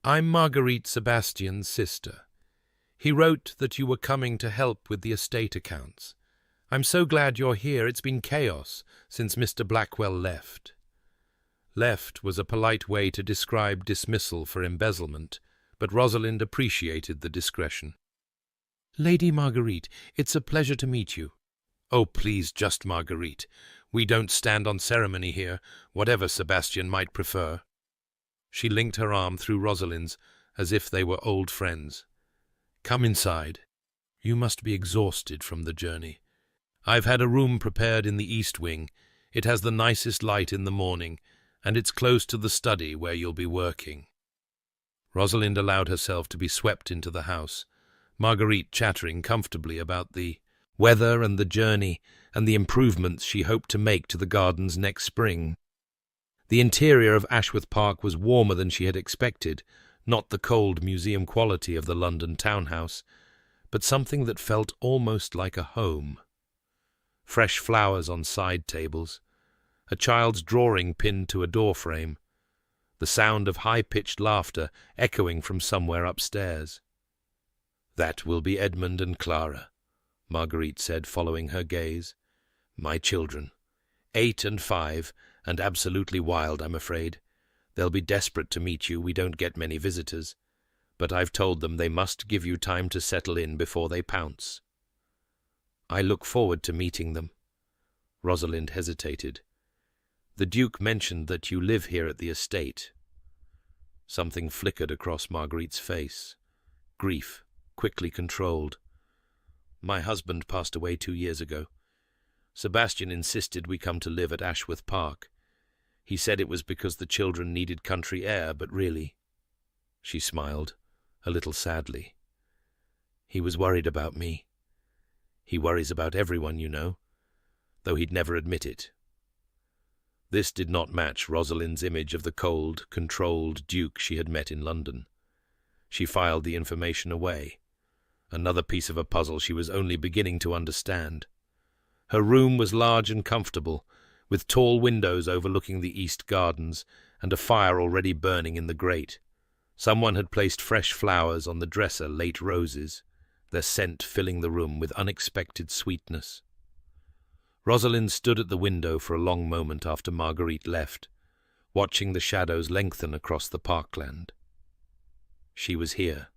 "I'm Marguerite Sebastian's sister. He wrote that you were coming to help with the estate accounts. I'm so glad you're here. It's been chaos since Mr. Blackwell left." Left was a polite way to describe dismissal for embezzlement, but Rosalind appreciated the discretion. "Lady Marguerite, it's a pleasure to meet you." "Oh, please, just Marguerite. We don't stand on ceremony here, whatever Sebastian might prefer." She linked her arm through Rosalind's as if they were old friends. "Come inside. You must be exhausted from the journey. I've had a room prepared in the east wing. It has the nicest light in the morning, and it's close to the study where you'll be working." Rosalind allowed herself to be swept into the house, Marguerite chattering comfortably about the weather and the journey and the improvements she hoped to make to the gardens next spring. The interior of Ashworth Park was warmer than she had expected, not the cold museum quality of the London townhouse, but something that felt almost like a home. Fresh flowers on side tables, a child's drawing pinned to a door frame, the sound of high-pitched laughter echoing from somewhere upstairs. "That will be Edmund and Clara," Marguerite said, following her gaze. "My children. 8 and 5, and absolutely wild, I'm afraid. They'll be desperate to meet you. We don't get many visitors. But I've told them they must give you time to settle in before they pounce." "I look forward to meeting them." Rosalind hesitated. "The Duke mentioned that you live here at the estate." Something flickered across Marguerite's face. Grief, quickly controlled. "My husband passed away 2 years ago. Sebastian insisted we come to live at Ashworth Park. He said it was because the children needed country air, but really—" She smiled, a little sadly. "He was worried about me. He worries about everyone, you know, though he'd never admit it." This did not match Rosalind's image of the cold, controlled Duke she had met in London. She filed the information away. Another piece of a puzzle she was only beginning to understand. Her room was large and comfortable, with tall windows overlooking the east gardens and a fire already burning in the grate. Someone had placed fresh flowers on the dresser, late roses, their scent filling the room with unexpected sweetness. Rosalind stood at the window for a long moment after Marguerite left, watching the shadows lengthen across the parkland. She was here.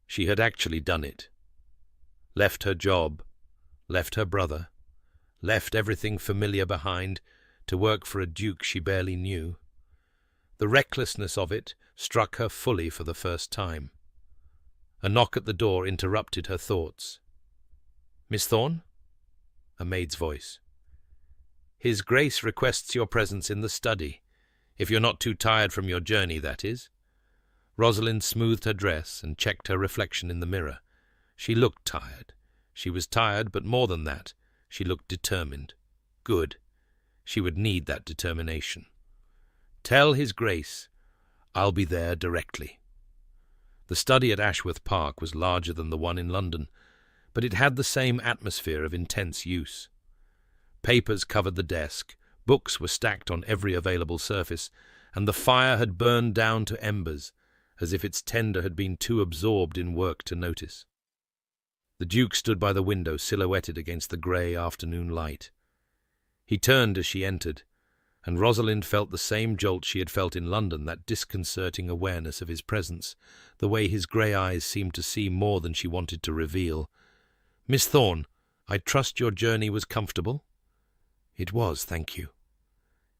She had actually done it. Left her job, left her brother, left everything familiar behind to work for a duke she barely knew. The recklessness of it struck her fully for the first time. A knock at the door interrupted her thoughts. "Miss Thorne?" A maid's voice. "His Grace requests your presence in the study, if you're not too tired from your journey, that is." Rosalind smoothed her dress and checked her reflection in the mirror. She looked tired. She was tired, but more than that, she looked determined. Good. She would need that determination. "Tell His Grace I'll be there directly." The study at Ashworth Park was larger than the one in London, but it had the same atmosphere of intense use. Papers covered the desk, books were stacked on every available surface, and the fire had burned down to embers, as if its tender had been too absorbed in work to notice. The Duke stood by the window, silhouetted against the grey afternoon light. He turned as she entered, and Rosalind felt the same jolt she had felt in London, that disconcerting awareness of his presence, the way his grey eyes seemed to see more than she wanted to reveal. "Miss Thorne, I trust your journey was comfortable?" "It was, thank you."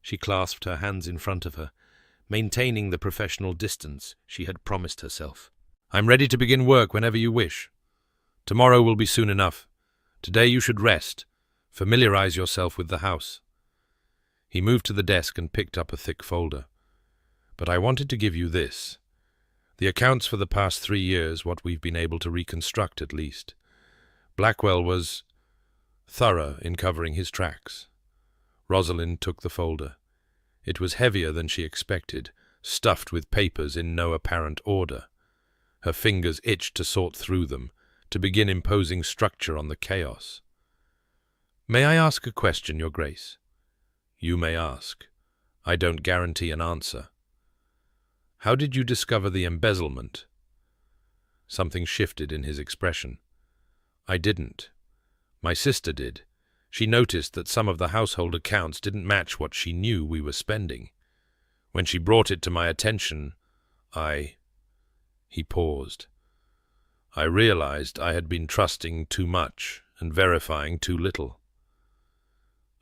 She clasped her hands in front of her, maintaining the professional distance she had promised herself. "I'm ready to begin work whenever you wish. Tomorrow will be soon enough. Today you should rest. Familiarize yourself with the house." He moved to the desk and picked up a thick folder. "But I wanted to give you this. The accounts for the past 3 years, what we've been able to reconstruct at least. Blackwell was thorough in covering his tracks. Rosalyn took the folder. It was heavier than she expected, stuffed with papers in no apparent order. Her fingers itched to sort through them, to begin imposing structure on the chaos. "May I ask a question, Your Grace?" "You may ask. I don't guarantee an answer." "How did you discover the embezzlement?" Something shifted in his expression. "I didn't. My sister did. She noticed that some of the household accounts didn't match what she knew we were spending. When she brought it to my attention, He paused. I realized I had been trusting too much and verifying too little.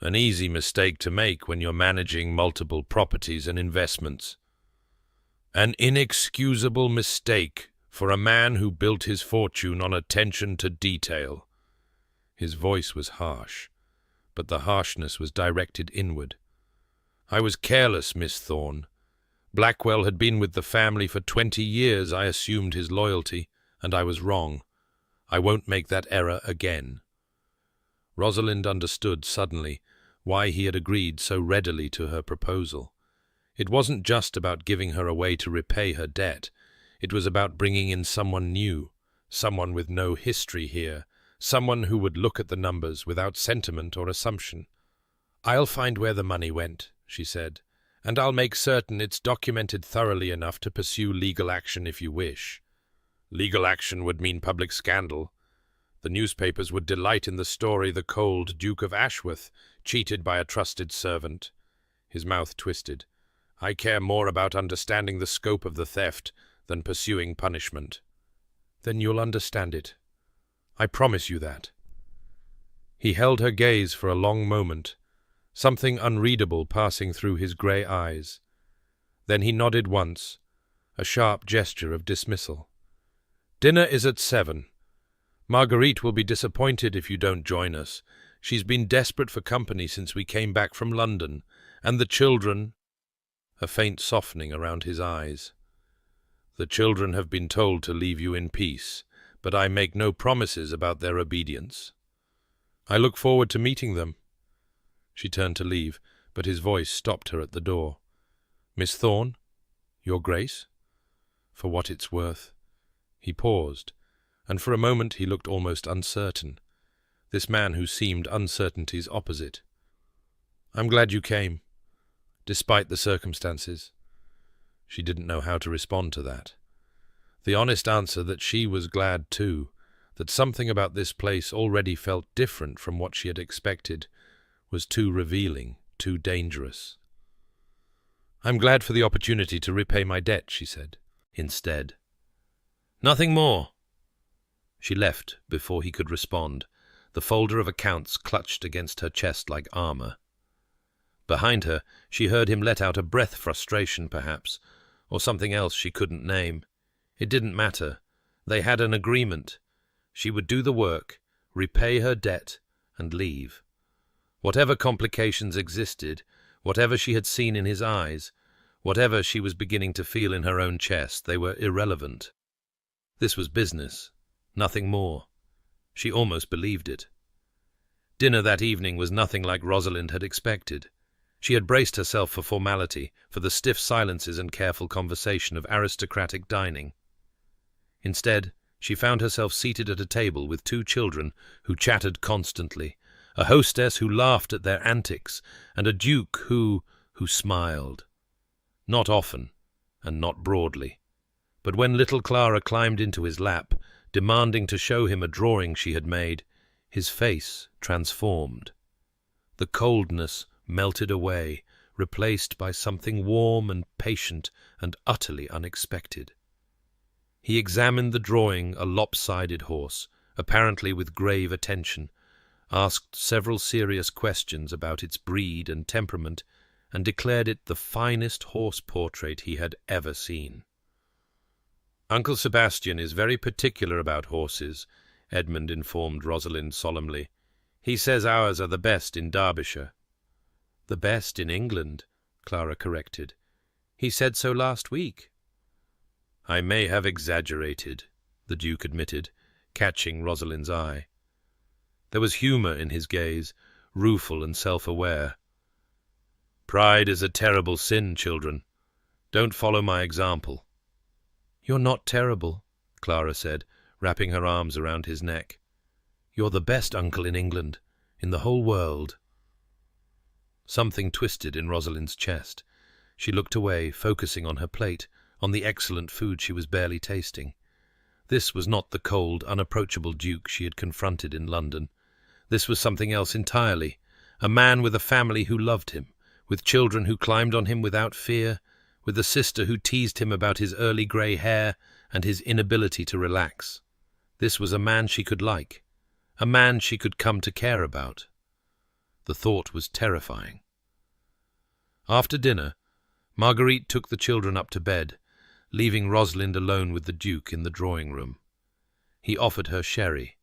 An easy mistake to make when you're managing multiple properties and investments. An inexcusable mistake for a man who built his fortune on attention to detail." His voice was harsh, but the harshness was directed inward. "I was careless, Miss Thorne. Blackwell had been with the family for 20 years. I assumed his loyalty, and I was wrong. I won't make that error again." Rosalind understood suddenly why he had agreed so readily to her proposal. It wasn't just about giving her a way to repay her debt. It was about bringing in someone new, someone with no history here, someone who would look at the numbers without sentiment or assumption. "I'll find where the money went," she said, "and I'll make certain it's documented thoroughly enough to pursue legal action if you wish." "Legal action would mean public scandal. The newspapers would delight in the story the cold Duke of Ashworth cheated by a trusted servant." His mouth twisted. "I care more about understanding the scope of the theft than pursuing punishment." "Then you'll understand it. I promise you that." He held her gaze for a long moment, something unreadable passing through his grey eyes. Then he nodded once, a sharp gesture of dismissal. "Dinner is at 7. Marguerite will be disappointed if you don't join us. She's been desperate for company since we came back from London, and the children—" a faint softening around his eyes. "The children have been told to leave you in peace, but I make no promises about their obedience." "I look forward to meeting them." She turned to leave, but his voice stopped her at the door. "Miss Thorne? Your Grace?" "For what it's worth." He paused, and for a moment he looked almost uncertain, this man who seemed uncertainty's opposite. "I'm glad you came, despite the circumstances." She didn't know how to respond to that. The honest answer that she was glad too, that something about this place already felt different from what she had expected, was too revealing, too dangerous. "I'm glad for the opportunity to repay my debt," she said, instead. "Nothing more." She left before he could respond, the folder of accounts clutched against her chest like armor. Behind her, she heard him let out a breath, frustration perhaps, or something else she couldn't name. It didn't matter. They had an agreement. She would do the work, repay her debt, and leave. Whatever complications existed, whatever she had seen in his eyes, whatever she was beginning to feel in her own chest, they were irrelevant. This was business, nothing more. She almost believed it. Dinner that evening was nothing like Rosalind had expected. She had braced herself for formality, for the stiff silences and careful conversation of aristocratic dining. Instead, she found herself seated at a table with 2 children who chattered constantly, a hostess who laughed at their antics, and a duke who smiled. Not often, and not broadly. But when little Clara climbed into his lap, demanding to show him a drawing she had made, his face transformed. The coldness melted away, replaced by something warm and patient and utterly unexpected. He examined the drawing, a lopsided horse, apparently with grave attention, asked several serious questions about its breed and temperament, and declared it the finest horse portrait he had ever seen. "Uncle Sebastian is very particular about horses," Edmund informed Rosalind solemnly. "He says ours are the best in Derbyshire." "The best in England," Clara corrected. "He said so last week." "I may have exaggerated," the Duke admitted, catching Rosalind's eye. There was humour in his gaze, rueful and self-aware. "Pride is a terrible sin, children. Don't follow my example." "You're not terrible," Clara said, wrapping her arms around his neck. "You're the best uncle in England, in the whole world." Something twisted in Rosalind's chest. She looked away, focusing on her plate, on the excellent food she was barely tasting. This was not the cold, unapproachable Duke she had confronted in London. This was something else entirely, a man with a family who loved him, with children who climbed on him without fear, with a sister who teased him about his early grey hair and his inability to relax. This was a man she could like, a man she could come to care about. The thought was terrifying. After dinner, Marguerite took the children up to bed, leaving Rosalind alone with the Duke in the drawing-room. He offered her sherry.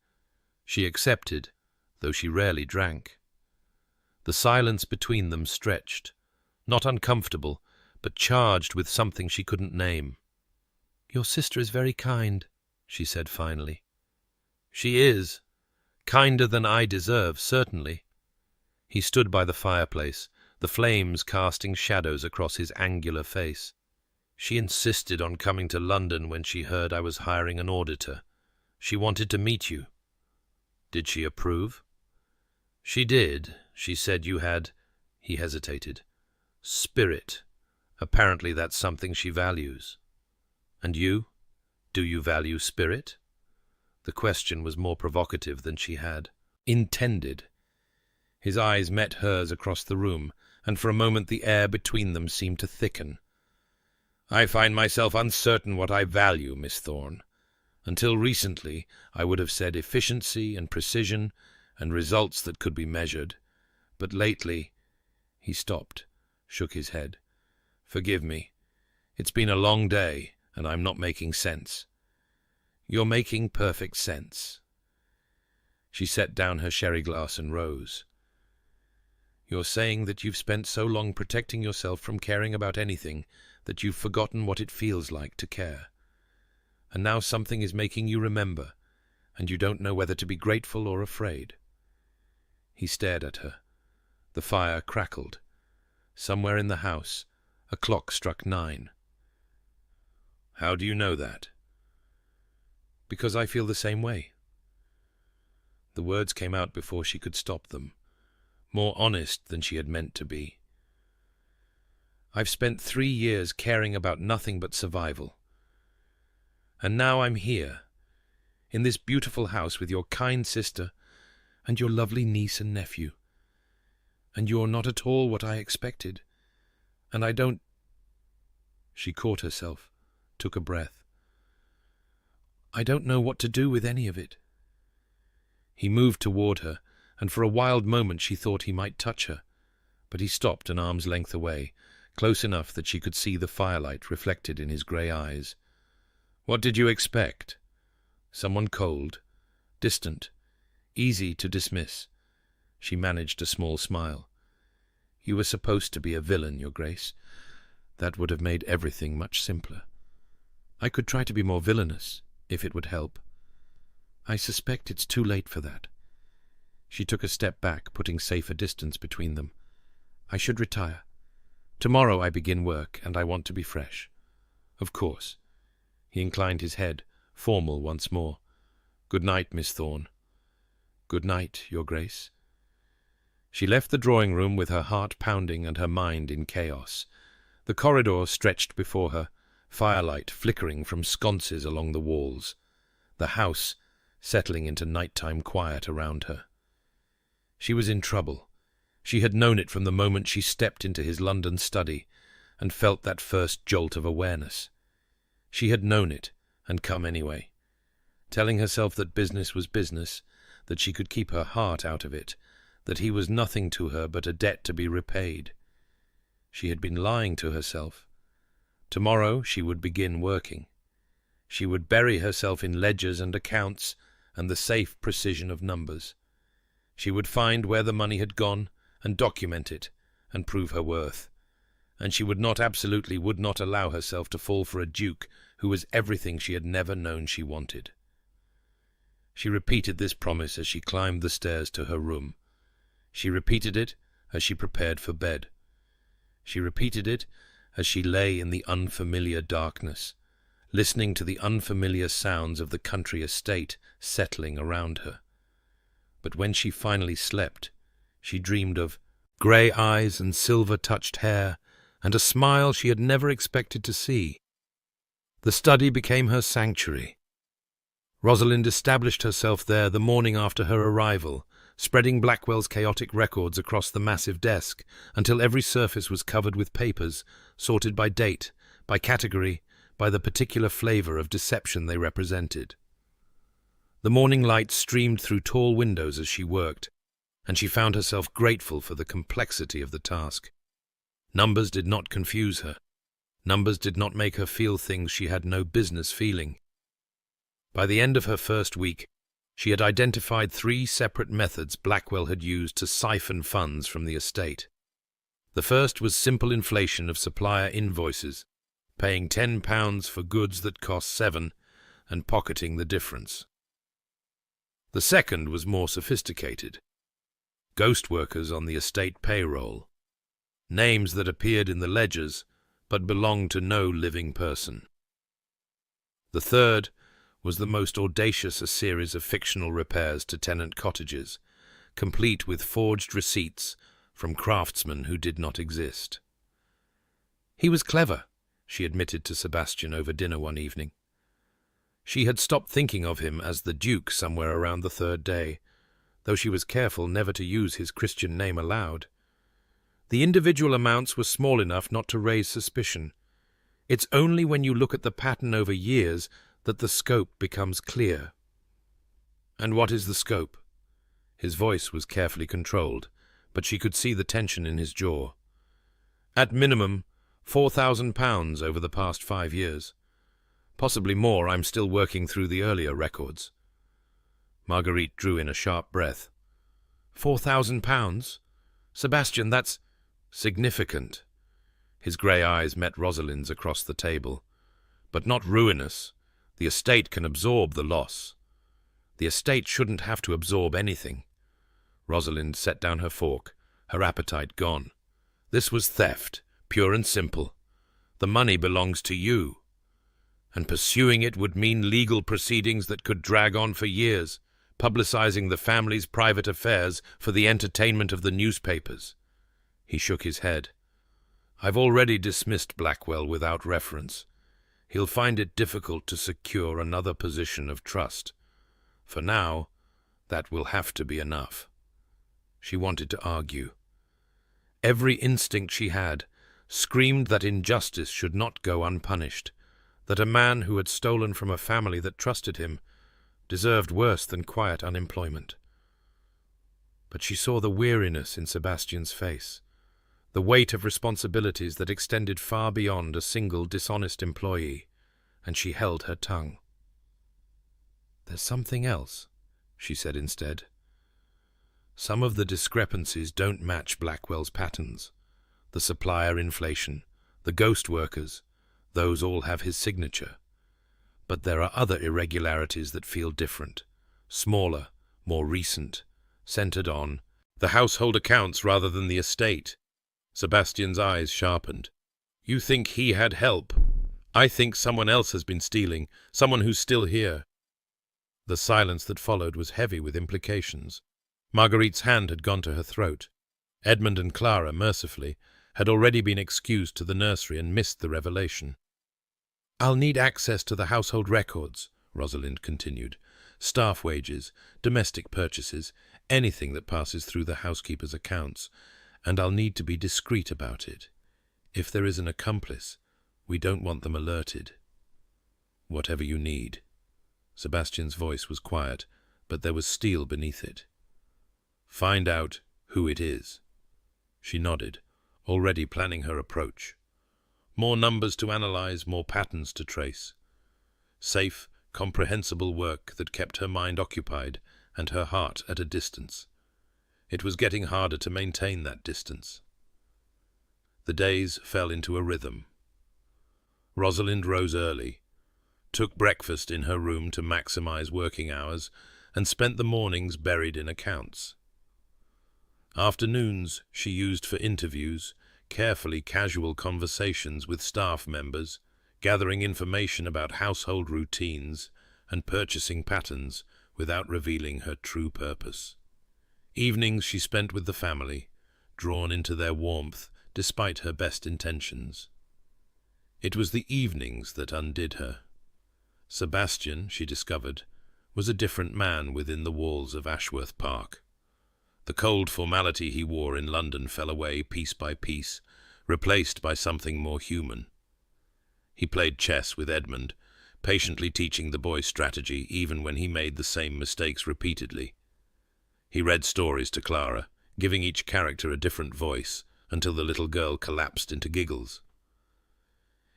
She accepted, though she rarely drank. The silence between them stretched, not uncomfortable, but charged with something she couldn't name. "Your sister is very kind," she said finally. "She is. Kinder than I deserve, certainly." He stood by the fireplace, the flames casting shadows across his angular face. "She insisted on coming to London when she heard I was hiring an auditor. She wanted to meet you." "Did she approve?" "She did. She said you had—" He hesitated. "Spirit. Apparently that's something she values." "And you? Do you value spirit?" The question was more provocative than she had intended. His eyes met hers across the room, and for a moment the air between them seemed to thicken. "I find myself uncertain what I value, Miss Thorne. Until recently I would have said efficiency and precision and results that could be measured. But lately—" He stopped, shook his head. "Forgive me. It's been a long day, and I'm not making sense." "You're making perfect sense." She set down her sherry glass and rose. "You're saying that you've spent so long protecting yourself from caring about anything that you've forgotten what it feels like to care. And now something is making you remember, and you don't know whether to be grateful or afraid." He stared at her. The fire crackled. Somewhere in the house, a clock struck 9. "How do you know that?" "Because I feel the same way." The words came out before she could stop them, more honest than she had meant to be. "I've spent 3 years caring about nothing but survival. And now I'm here, in this beautiful house with your kind sister and your lovely niece and nephew. And you're not at all what I expected. And I don't—" She caught herself, took a breath. "I don't know what to do with any of it." He moved toward her, and for a wild moment she thought he might touch her, but he stopped an arm's length away, close enough that she could see the firelight reflected in his grey eyes. "What did you expect? Someone cold, distant, easy to dismiss?" She managed a small smile. "You were supposed to be a villain, Your Grace. That would have made everything much simpler. I could try to be more villainous, if it would help. I suspect it's too late for that." She took a step back, putting safer distance between them. "I should retire. Tomorrow I begin work, and I want to be fresh." "Of course." He inclined his head, formal once more. "Good night, Miss Thorne." "Good night, Your Grace." She left the drawing-room with her heart pounding and her mind in chaos. The corridor stretched before her, firelight flickering from sconces along the walls. The house settling into nighttime quiet around her. She was in trouble. She had known it from the moment she stepped into his London study and felt that first jolt of awareness. She had known it and come anyway, telling herself that business was business, that she could keep her heart out of it, that he was nothing to her but a debt to be repaid. She had been lying to herself. Tomorrow she would begin working. She would bury herself in ledgers and accounts and the safe precision of numbers. She would find where the money had gone and document it and prove her worth. And she would not allow herself to fall for a duke who was everything she had never known she wanted. She repeated this promise as she climbed the stairs to her room. She repeated it as she prepared for bed. She repeated it as she lay in the unfamiliar darkness, listening to the unfamiliar sounds of the country estate settling around her. But when she finally slept, she dreamed of grey eyes and silver-touched hair, and a smile she had never expected to see. The study became her sanctuary. Rosalind established herself there the morning after her arrival, spreading Blackwell's chaotic records across the massive desk until every surface was covered with papers, sorted by date, by category, by the particular flavor of deception they represented. The morning light streamed through tall windows as she worked, and she found herself grateful for the complexity of the task. Numbers did not confuse her. Numbers did not make her feel things she had no business feeling. By the end of her first week, she had identified 3 separate methods Blackwell had used to siphon funds from the estate. The first was simple inflation of supplier invoices, paying £10 for goods that cost £7 and pocketing the difference. The second was more sophisticated. Ghost workers on the estate payroll. Names that appeared in the ledgers but belonged to no living person. The third was the most audacious a series of fictional repairs to tenant cottages, complete with forged receipts from craftsmen who did not exist. He was clever, she admitted to Sebastian over dinner one evening. She had stopped thinking of him as the Duke somewhere around the 3rd day, though she was careful never to use his Christian name aloud. The individual amounts were small enough not to raise suspicion. It's only when you look at the pattern over years that the scope becomes clear. And what is the scope? His voice was carefully controlled, but she could see the tension in his jaw. At minimum, £4,000 over the past 5 years. Possibly more. I'm still working through the earlier records. Marguerite drew in a sharp breath. £4,000? Sebastian, that's significant. His grey eyes met Rosalind's across the table. But not ruinous. The estate can absorb the loss. The estate shouldn't have to absorb anything. Rosalind set down her fork, her appetite gone. This was theft, pure and simple. The money belongs to you. And pursuing it would mean legal proceedings that could drag on for years, publicizing the family's private affairs for the entertainment of the newspapers. He shook his head. I've already dismissed Blackwell without reference. He'll find it difficult to secure another position of trust. For now, that will have to be enough. She wanted to argue. Every instinct she had screamed that injustice should not go unpunished, that a man who had stolen from a family that trusted him deserved worse than quiet unemployment. But she saw the weariness in Sebastian's face, the weight of responsibilities that extended far beyond a single dishonest employee, and she held her tongue. There's something else, she said instead. Some of the discrepancies don't match Blackwell's patterns. The supplier inflation, the ghost workers, those all have his signature. But there are other irregularities that feel different, smaller, more recent, centered on the household accounts rather than the estate. Sebastian's eyes sharpened. You think he had help? I think someone else has been stealing, someone who's still here. The silence that followed was heavy with implications. Marguerite's hand had gone to her throat. Edmund and Clara, mercifully, had already been excused to the nursery and missed the revelation. I'll need access to the household records, Rosalind continued. Staff wages, domestic purchases, anything that passes through the housekeeper's accounts, and I'll need to be discreet about it. If there is an accomplice, we don't want them alerted. Whatever you need. Sebastian's voice was quiet, but there was steel beneath it. Find out who it is. She nodded, already planning her approach. More numbers to analyze, more patterns to trace. Safe, comprehensible work that kept her mind occupied and her heart at a distance. It was getting harder to maintain that distance. The days fell into a rhythm. Rosalind rose early, took breakfast in her room to maximize working hours, and spent the mornings buried in accounts. Afternoons she used for interviews, carefully casual conversations with staff members, gathering information about household routines and purchasing patterns without revealing her true purpose. Evenings she spent with the family, drawn into their warmth despite her best intentions. It was the evenings that undid her. Sebastian, she discovered, was a different man within the walls of Ashworth Park. The cold formality he wore in London fell away piece by piece, replaced by something more human. He played chess with Edmund, patiently teaching the boy strategy even when he made the same mistakes repeatedly. He read stories to Clara, giving each character a different voice, until the little girl collapsed into giggles.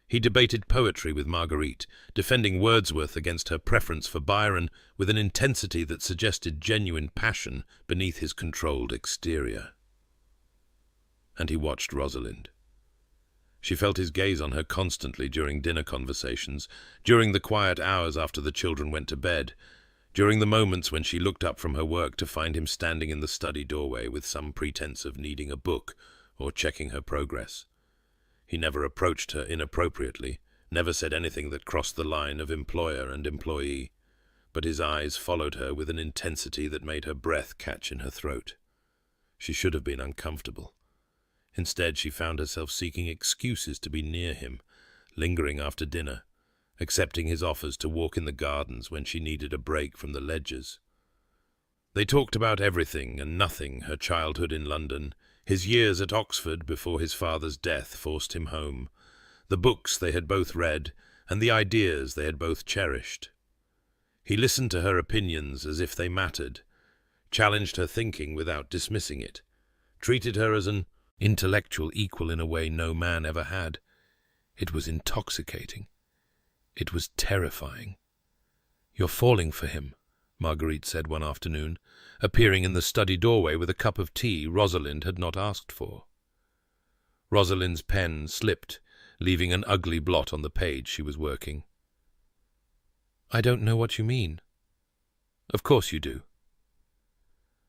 He debated poetry with Marguerite, defending Wordsworth against her preference for Byron with an intensity that suggested genuine passion beneath his controlled exterior. And he watched Rosalind. She felt his gaze on her constantly during dinner conversations, during the quiet hours after the children went to bed, during the moments when she looked up from her work to find him standing in the study doorway with some pretense of needing a book or checking her progress. He never approached her inappropriately, never said anything that crossed the line of employer and employee, but his eyes followed her with an intensity that made her breath catch in her throat. She should have been uncomfortable. Instead, she found herself seeking excuses to be near him, lingering after dinner, accepting his offers to walk in the gardens when she needed a break from the ledgers. They talked about everything and nothing, her childhood in London, his years at Oxford before his father's death forced him home, the books they had both read, and the ideas they had both cherished. He listened to her opinions as if they mattered, challenged her thinking without dismissing it, treated her as an intellectual equal in a way no man ever had. It was intoxicating. It was terrifying. "You're falling for him," Marguerite said one afternoon, appearing in the study doorway with a cup of tea Rosalind had not asked for. Rosalind's pen slipped, leaving an ugly blot on the page she was working. "I don't know what you mean." "Of course you do."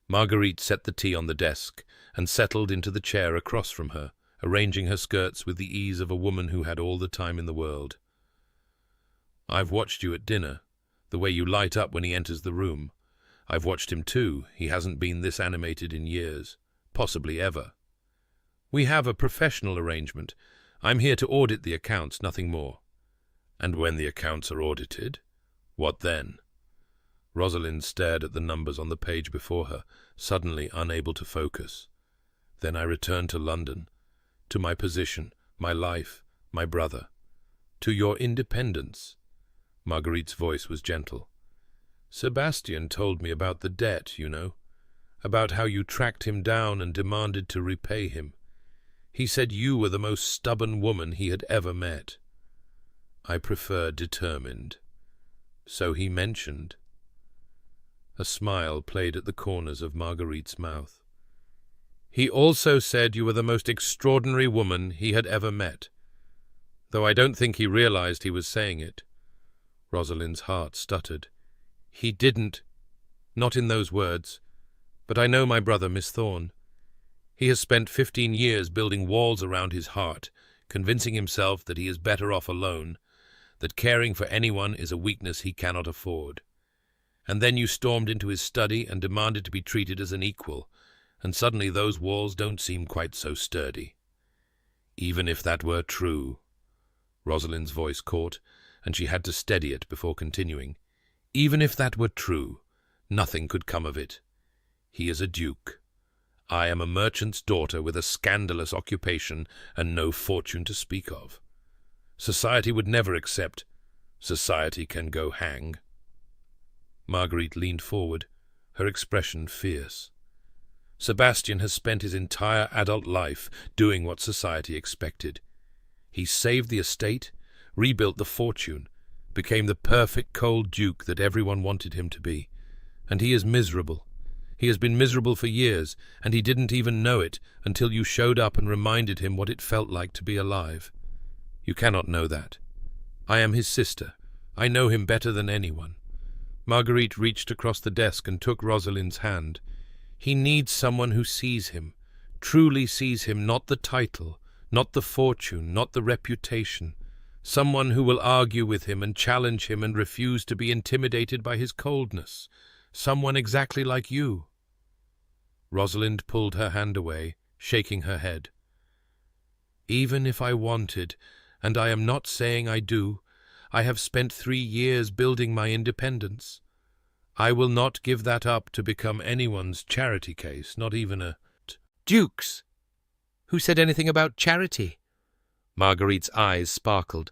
Marguerite set the tea on the desk and settled into the chair across from her, arranging her skirts with the ease of a woman who had all the time in the world. "I've watched you at dinner, the way you light up when he enters the room. I've watched him too. He hasn't been this animated in years, possibly ever. We have a professional arrangement. I'm here to audit the accounts, nothing more." "And when the accounts are audited, what then?" Rosalind stared at the numbers on the page before her, suddenly unable to focus. "Then I return to London, to my position, my life, my brother, to your independence." Marguerite's voice was gentle. "Sebastian told me about the debt, you know, about how you tracked him down and demanded to repay him. He said you were the most stubborn woman he had ever met." "I prefer determined." "So he mentioned." A smile played at the corners of Marguerite's mouth. "He also said you were the most extraordinary woman he had ever met, though I don't think he realized he was saying it." Rosalind's heart stuttered. "He didn't. Not in those words. But I know my brother, Miss Thorne. He has spent 15 years building walls around his heart, convincing himself that he is better off alone, that caring for anyone is a weakness he cannot afford. And then you stormed into his study and demanded to be treated as an equal, and suddenly those walls don't seem quite so sturdy." "Even if that were true," Rosalind's voice caught, and she had to steady it before continuing. "Even if that were true, nothing could come of it. He is a duke. I am a merchant's daughter with a scandalous occupation and no fortune to speak of. Society would never accept. Society can go hang." Marguerite leaned forward, her expression fierce. "Sebastian has spent his entire adult life doing what society expected. He saved the estate, rebuilt the fortune, became the perfect cold duke that everyone wanted him to be. And he is miserable. He has been miserable for years, and he didn't even know it until you showed up and reminded him what it felt like to be alive. You cannot know that. I am his sister. I know him better than anyone. Marguerite reached across the desk and took Rosalind's hand. He needs someone who sees him, truly sees him, not the title, not the fortune, not the reputation. Someone who will argue with him and challenge him and refuse to be intimidated by his coldness. Someone exactly like you. Rosalind pulled her hand away, shaking her head. Even if I wanted, and I am not saying I do, I have spent 3 years building my independence. I will not give that up to become anyone's charity case, not even a... Dukes! Who said anything about charity? Marguerite's eyes sparkled.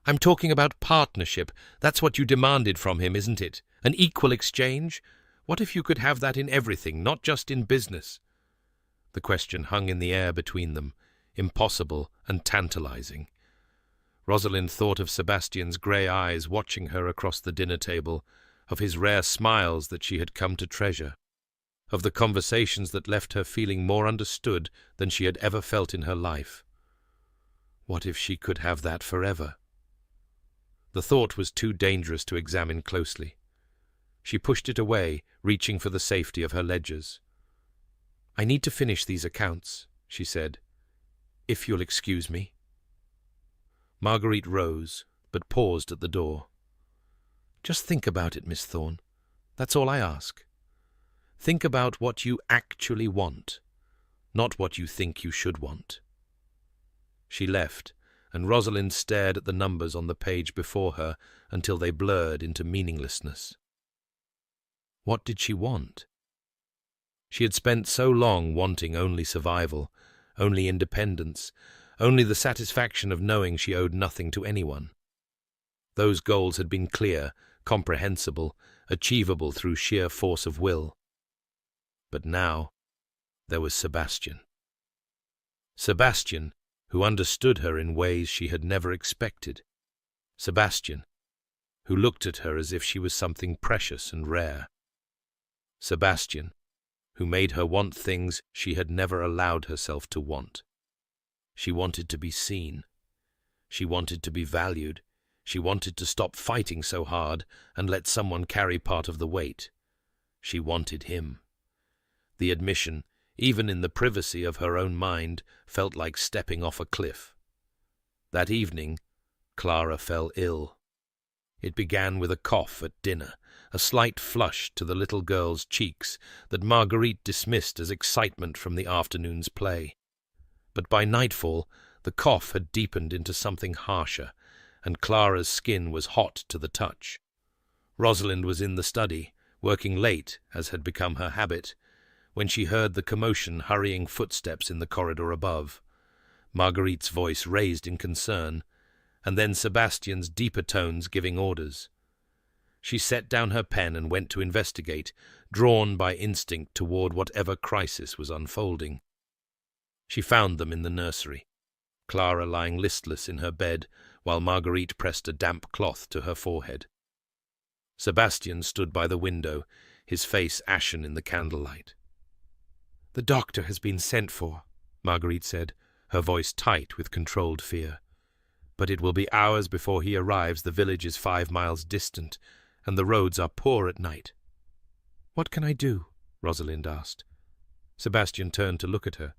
I'm talking about partnership. That's what you demanded from him, isn't it? An equal exchange? What if you could have that in everything, not just in business? The question hung in the air between them, impossible and tantalizing. Rosalind thought of Sebastian's grey eyes watching her across the dinner table, of his rare smiles that she had come to treasure, of the conversations that left her feeling more understood than she had ever felt in her life. What if she could have that forever? The thought was too dangerous to examine closely. She pushed it away, reaching for the safety of her ledgers. I need to finish these accounts, she said, if you'll excuse me. Marguerite rose, but paused at the door. Just think about it, Miss Thorne. That's all I ask. Think about what you actually want, not what you think you should want. She left, and Rosalind stared at the numbers on the page before her until they blurred into meaninglessness. What did she want? She had spent so long wanting only survival, only independence, only the satisfaction of knowing she owed nothing to anyone. Those goals had been clear, comprehensible, achievable through sheer force of will. But now there was Sebastian. Sebastian, who understood her in ways she had never expected. Sebastian, who looked at her as if she was something precious and rare. Sebastian, who made her want things she had never allowed herself to want. She wanted to be seen. She wanted to be valued. She wanted to stop fighting so hard and let someone carry part of the weight. She wanted him. The admission, even in the privacy of her own mind, felt like stepping off a cliff. That evening, Clara fell ill. It began with a cough at dinner, a slight flush to the little girl's cheeks that Marguerite dismissed as excitement from the afternoon's play. But by nightfall, the cough had deepened into something harsher, and Clara's skin was hot to the touch. Rosalind was in the study, working late, as had become her habit, when she heard the commotion, hurrying footsteps in the corridor above. Marguerite's voice raised in concern, and then Sebastian's deeper tones giving orders. She set down her pen and went to investigate, drawn by instinct toward whatever crisis was unfolding. She found them in the nursery, Clara lying listless in her bed, while Marguerite pressed a damp cloth to her forehead. Sebastian stood by the window, his face ashen in the candlelight. "The doctor has been sent for," Marguerite said, her voice tight with controlled fear. "But it will be hours before he arrives. The village is 5 miles distant, and the roads are poor at night." "What can I do?" Rosalind asked. Sebastian turned to look at her,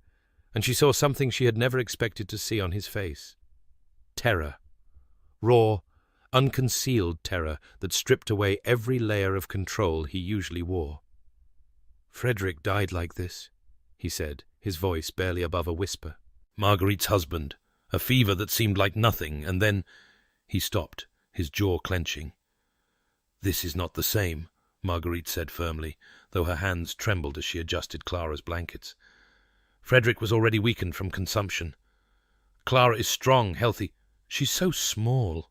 and she saw something she had never expected to see on his face. Terror. Raw, unconcealed terror that stripped away every layer of control he usually wore. "Frederick died like this," he said, his voice barely above a whisper. "Marguerite's husband. A fever that seemed like nothing, and then—" He stopped, his jaw clenching. "This is not the same," Marguerite said firmly, though her hands trembled as she adjusted Clara's blankets. "Frederick was already weakened from consumption. Clara is strong, healthy. She's so small."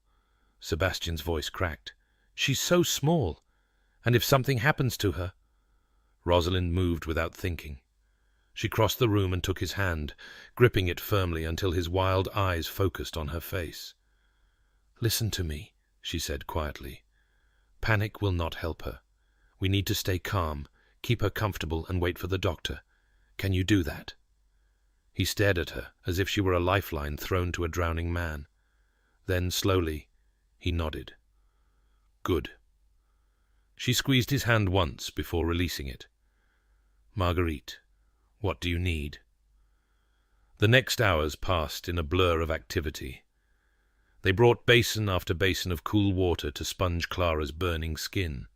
Sebastian's voice cracked. "She's so small. And if something happens to her—" Rosalind moved without thinking. She crossed the room and took his hand, gripping it firmly until his wild eyes focused on her face. "Listen to me," she said quietly. "Panic will not help her. We need to stay calm, keep her comfortable, and wait for the doctor. Can you do that?" He stared at her as if she were a lifeline thrown to a drowning man. Then, slowly, he nodded. "Good." She squeezed his hand once before releasing it. "Marguerite, what do you need?" The next hours passed in a blur of activity. They brought basin after basin of cool water to sponge Clara's burning skin.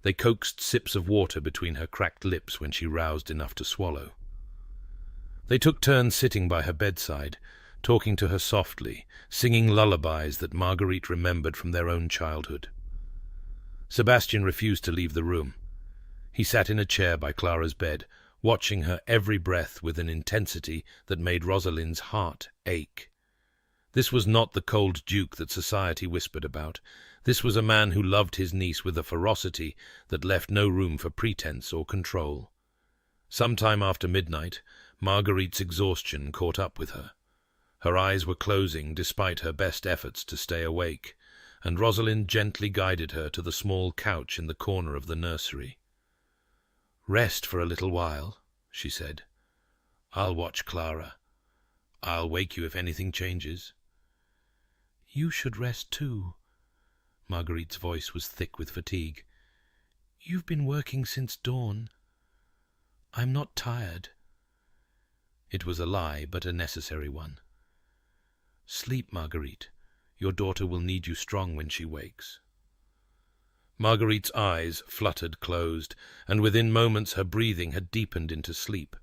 They coaxed sips of water between her cracked lips when she roused enough to swallow. They took turns sitting by her bedside, talking to her softly, singing lullabies that Marguerite remembered from their own childhood. Sebastian refused to leave the room. He sat in a chair by Clara's bed, watching her every breath with an intensity that made Rosalind's heart ache. This was not the cold duke that society whispered about. This was a man who loved his niece with a ferocity that left no room for pretense or control. Sometime after midnight, Marguerite's exhaustion caught up with her. Her eyes were closing despite her best efforts to stay awake, and Rosalind gently guided her to the small couch in the corner of the nursery. "Rest for a little while," she said. "I'll watch Clara. I'll wake you if anything changes." "You should rest too." Marguerite's voice was thick with fatigue. "You've been working since dawn. I'm not tired." It was a lie, but a necessary one. "Sleep, Marguerite. Your daughter will need you strong when she wakes." Marguerite's eyes fluttered closed, and within moments her breathing had deepened into sleep.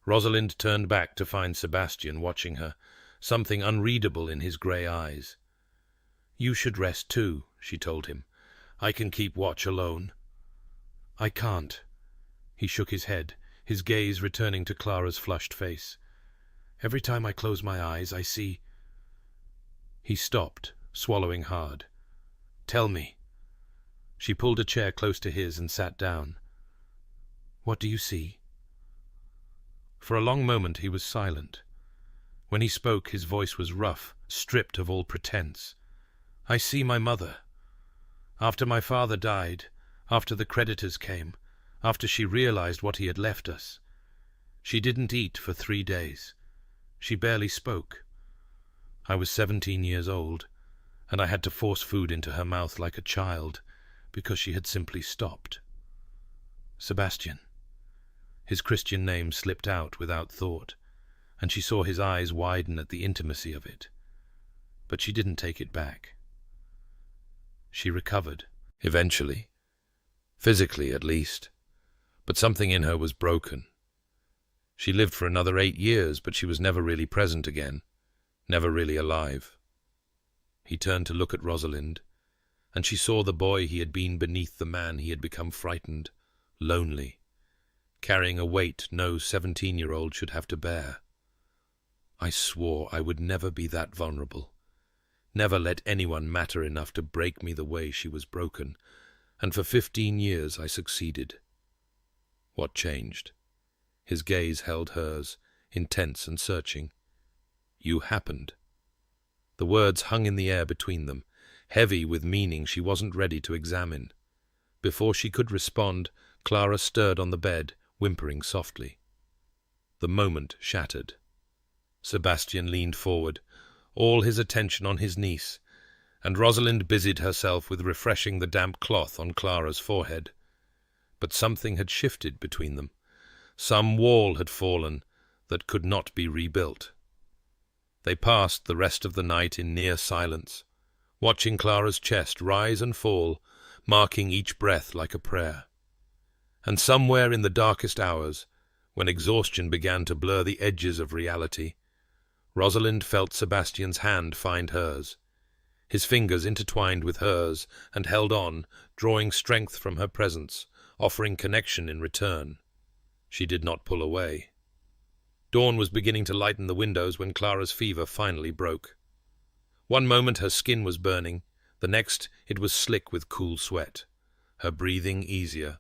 Rosalind turned back to find Sebastian watching her, something unreadable in his grey eyes. "You should rest too," she told him. "I can keep watch alone." "I can't." He shook his head, his gaze returning to Clara's flushed face. "Every time I close my eyes, I see—" He stopped, swallowing hard. "Tell me." She pulled a chair close to his and sat down. "What do you see?" For a long moment he was silent. When he spoke, his voice was rough, stripped of all pretense. "I see my mother. After my father died, after the creditors came, after she realized what he had left us, she didn't eat for 3 days. She barely spoke. I was 17 years old, and I had to force food into her mouth like a child, because she had simply stopped. Sebastian." His Christian name slipped out without thought, and she saw his eyes widen at the intimacy of it. But she didn't take it back. She recovered, eventually. Physically, at least. But something in her was broken. She lived for another 8 years, but she was never really present again, never really alive. He turned to look at Rosalind, and she saw the boy he had been beneath the man he had become frightened, lonely, carrying a weight no 17-year-old should have to bear. I swore I would never be that vulnerable, never let anyone matter enough to break me the way she was broken, and for 15 years I succeeded. What changed? His gaze held hers, intense and searching. "You happened." The words hung in the air between them, heavy with meaning she wasn't ready to examine. Before she could respond, Clara stirred on the bed, whimpering softly. The moment shattered. Sebastian leaned forward, all his attention on his niece, and Rosalind busied herself with refreshing the damp cloth on Clara's forehead. But something had shifted between them. Some wall had fallen that could not be rebuilt. They passed the rest of the night in near silence, watching Clara's chest rise and fall, marking each breath like a prayer. And somewhere in the darkest hours, when exhaustion began to blur the edges of reality, Rosalind felt Sebastian's hand find hers. His fingers intertwined with hers and held on, drawing strength from her presence, offering connection in return. She did not pull away. Dawn was beginning to lighten the windows when Clara's fever finally broke. One moment her skin was burning, the next it was slick with cool sweat, her breathing easier,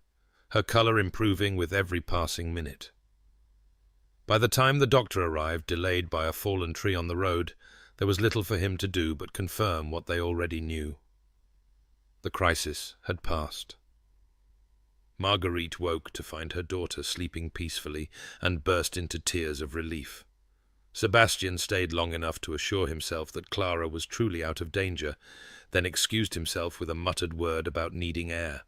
her color improving with every passing minute. By the time the doctor arrived, delayed by a fallen tree on the road, there was little for him to do but confirm what they already knew. The crisis had passed. Marguerite woke to find her daughter sleeping peacefully and burst into tears of relief. Sebastian stayed long enough to assure himself that Clara was truly out of danger, then excused himself with a muttered word about needing air.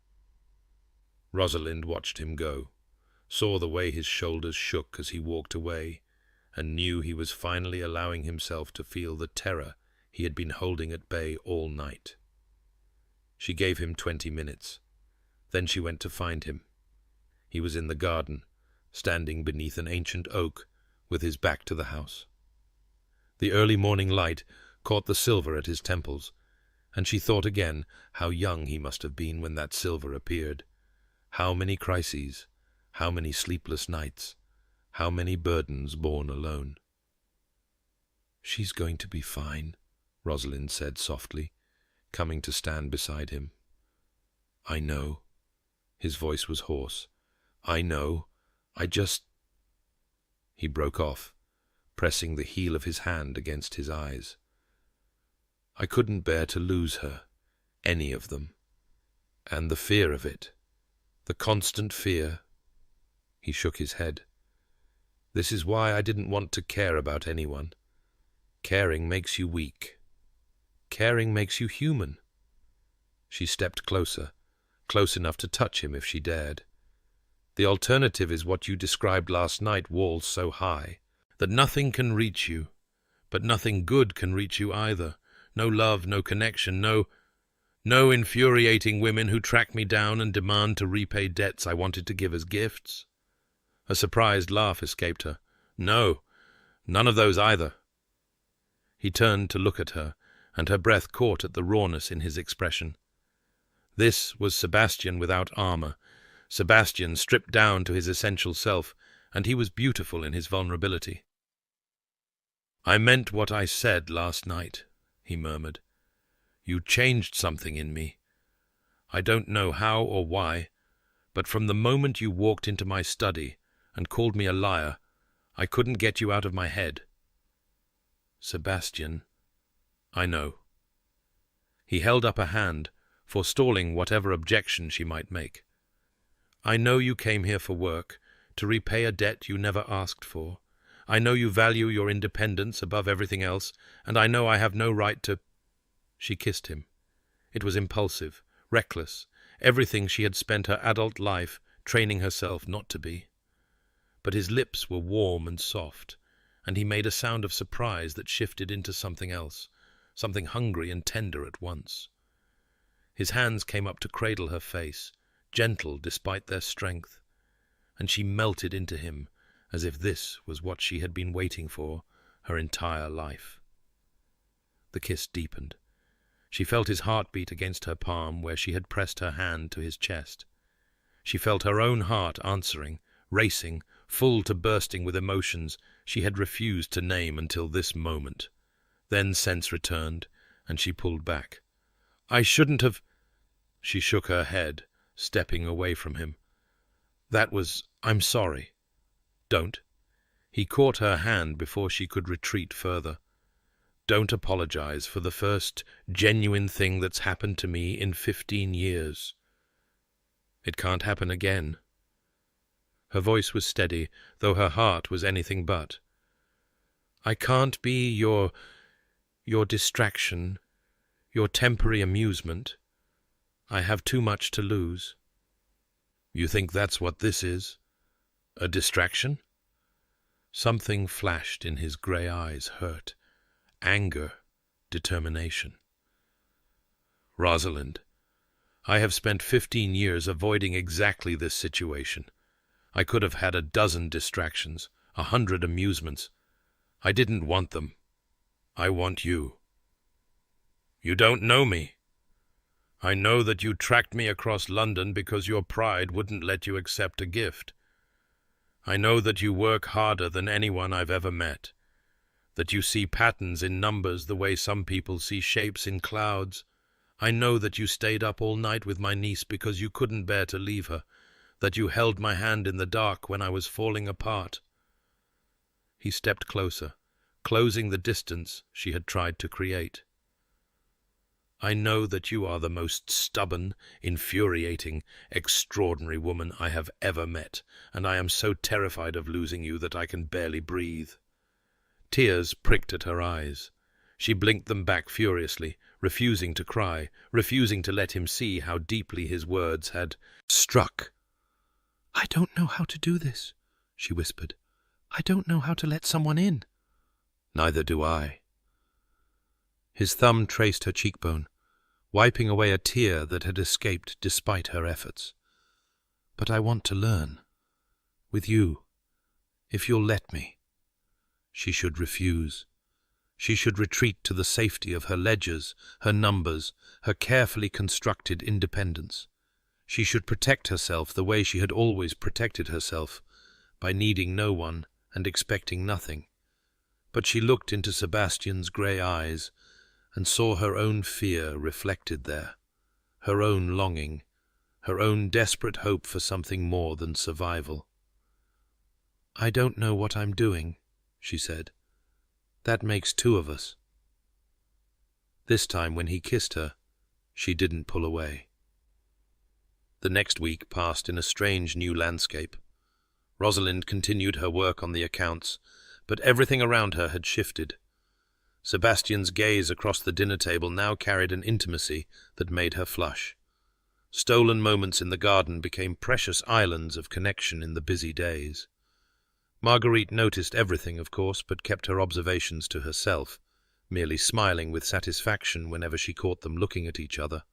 Rosalind watched him go, saw the way his shoulders shook as he walked away, and knew he was finally allowing himself to feel the terror he had been holding at bay all night. She gave him 20 minutes. Then she went to find him. He was in the garden, standing beneath an ancient oak, with his back to the house. The early morning light caught the silver at his temples, and she thought again how young he must have been when that silver appeared. How many crises, how many sleepless nights, how many burdens borne alone. "She's going to be fine," Rosalind said softly, coming to stand beside him. "I know." His voice was hoarse. "I know. I just—" He broke off, pressing the heel of his hand against his eyes. "I couldn't bear to lose her, any of them. And the fear of it, the constant fear." He shook his head. "This is why I didn't want to care about anyone. Caring makes you weak. Caring makes you human." She stepped closer, close enough to touch him if she dared. "The alternative is what you described last night, walls so high that nothing can reach you, but nothing good can reach you either. No love, no connection, no infuriating women who track me down and demand to repay debts I wanted to give as gifts." A surprised laugh escaped her. "No, none of those either." He turned to look at her, and her breath caught at the rawness in his expression. This was Sebastian without armor, Sebastian stripped down to his essential self, and he was beautiful in his vulnerability. "I meant what I said last night," he murmured. "You changed something in me. I don't know how or why, but from the moment you walked into my study and called me a liar, I couldn't get you out of my head." "Sebastian, I know." He held up a hand, forestalling whatever objection she might make. "I know you came here for work, to repay a debt you never asked for. I know you value your independence above everything else, and I know I have no right to—" She kissed him. It was impulsive, reckless, everything she had spent her adult life training herself not to be. But his lips were warm and soft, and he made a sound of surprise that shifted into something else, something hungry and tender at once. His hands came up to cradle her face, gentle despite their strength, and she melted into him as if this was what she had been waiting for her entire life. The kiss deepened. She felt his heartbeat against her palm where she had pressed her hand to his chest. She felt her own heart answering, racing, full to bursting with emotions she had refused to name until this moment. Then sense returned, and she pulled back. "I shouldn't have—" She shook her head, stepping away from him. "I'm sorry." "Don't." He caught her hand before she could retreat further. "Don't apologize for the first genuine thing that's happened to me in 15 years. It can't happen again." Her voice was steady, though her heart was anything but. "I can't be your distraction, your temporary amusement. I have too much to lose." "You think that's what this is? A distraction?" Something flashed in his grey eyes, hurt, anger, determination. "Rosalind, I have spent 15 years avoiding exactly this situation. I could have had a dozen distractions, 100 amusements. I didn't want them. I want you. You don't know me. I know that you tracked me across London because your pride wouldn't let you accept a gift. I know that you work harder than anyone I've ever met, that you see patterns in numbers the way some people see shapes in clouds. I know that you stayed up all night with my niece because you couldn't bear to leave her, that you held my hand in the dark when I was falling apart." He stepped closer, closing the distance she had tried to create. "I know that you are the most stubborn, infuriating, extraordinary woman I have ever met, and I am so terrified of losing you that I can barely breathe. Tears pricked at her eyes. She blinked them back furiously, refusing to cry, refusing to let him see how deeply his words had struck. "I don't know how to do this," she whispered. "I don't know how to let someone in." "Neither do I." His thumb traced her cheekbone, wiping away a tear that had escaped despite her efforts. "But I want to learn. With you. If you'll let me." She should refuse. She should retreat to the safety of her ledgers, her numbers, her carefully constructed independence. She should protect herself the way she had always protected herself, by needing no one and expecting nothing. But she looked into Sebastian's grey eyes and saw her own fear reflected there, her own longing, her own desperate hope for something more than survival. "I don't know what I'm doing," she said. "That makes two of us." This time when he kissed her, she didn't pull away. The next week passed in a strange new landscape. Rosalind continued her work on the accounts, but everything around her had shifted. Sebastian's gaze across the dinner table now carried an intimacy that made her flush. Stolen moments in the garden became precious islands of connection in the busy days. Marguerite noticed everything, of course, but kept her observations to herself, merely smiling with satisfaction whenever she caught them looking at each other.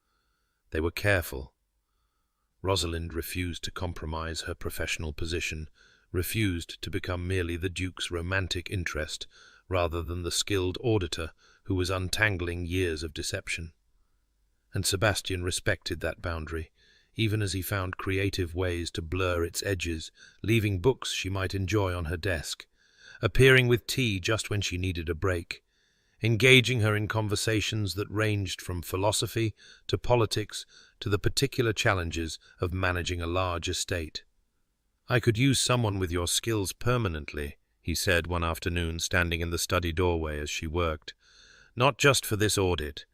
They were careful. Rosalind refused to compromise her professional position, refused to become merely the Duke's romantic interest, rather than the skilled auditor who was untangling years of deception. And Sebastian respected that boundary, even as he found creative ways to blur its edges, leaving books she might enjoy on her desk, appearing with tea just when she needed a break, engaging her in conversations that ranged from philosophy to politics to the particular challenges of managing a large estate. "I could use someone with your skills permanently," he said one afternoon, standing in the study doorway as she worked. "Not just for this audit.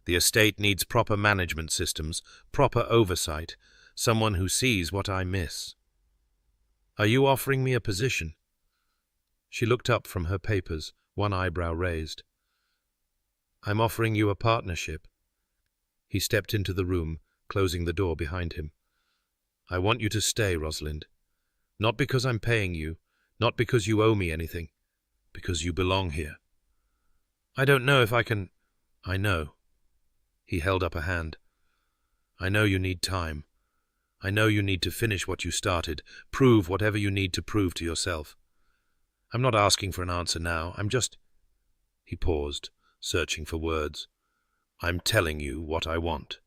The estate needs proper management systems, proper oversight, someone who sees what I miss." "Are you offering me a position?" She looked up from her papers, one eyebrow raised. "I'm offering you a partnership." He stepped into the room, closing the door behind him. "I want you to stay, Rosalind. Not because I'm paying you, not because you owe me anything, because you belong here." "I don't know if I can—" "I know." He held up a hand. "I know you need time. I know you need to finish what you started, prove whatever you need to prove to yourself. I'm not asking for an answer now, I'm just—" He paused, searching for words. "I'm telling you what I want.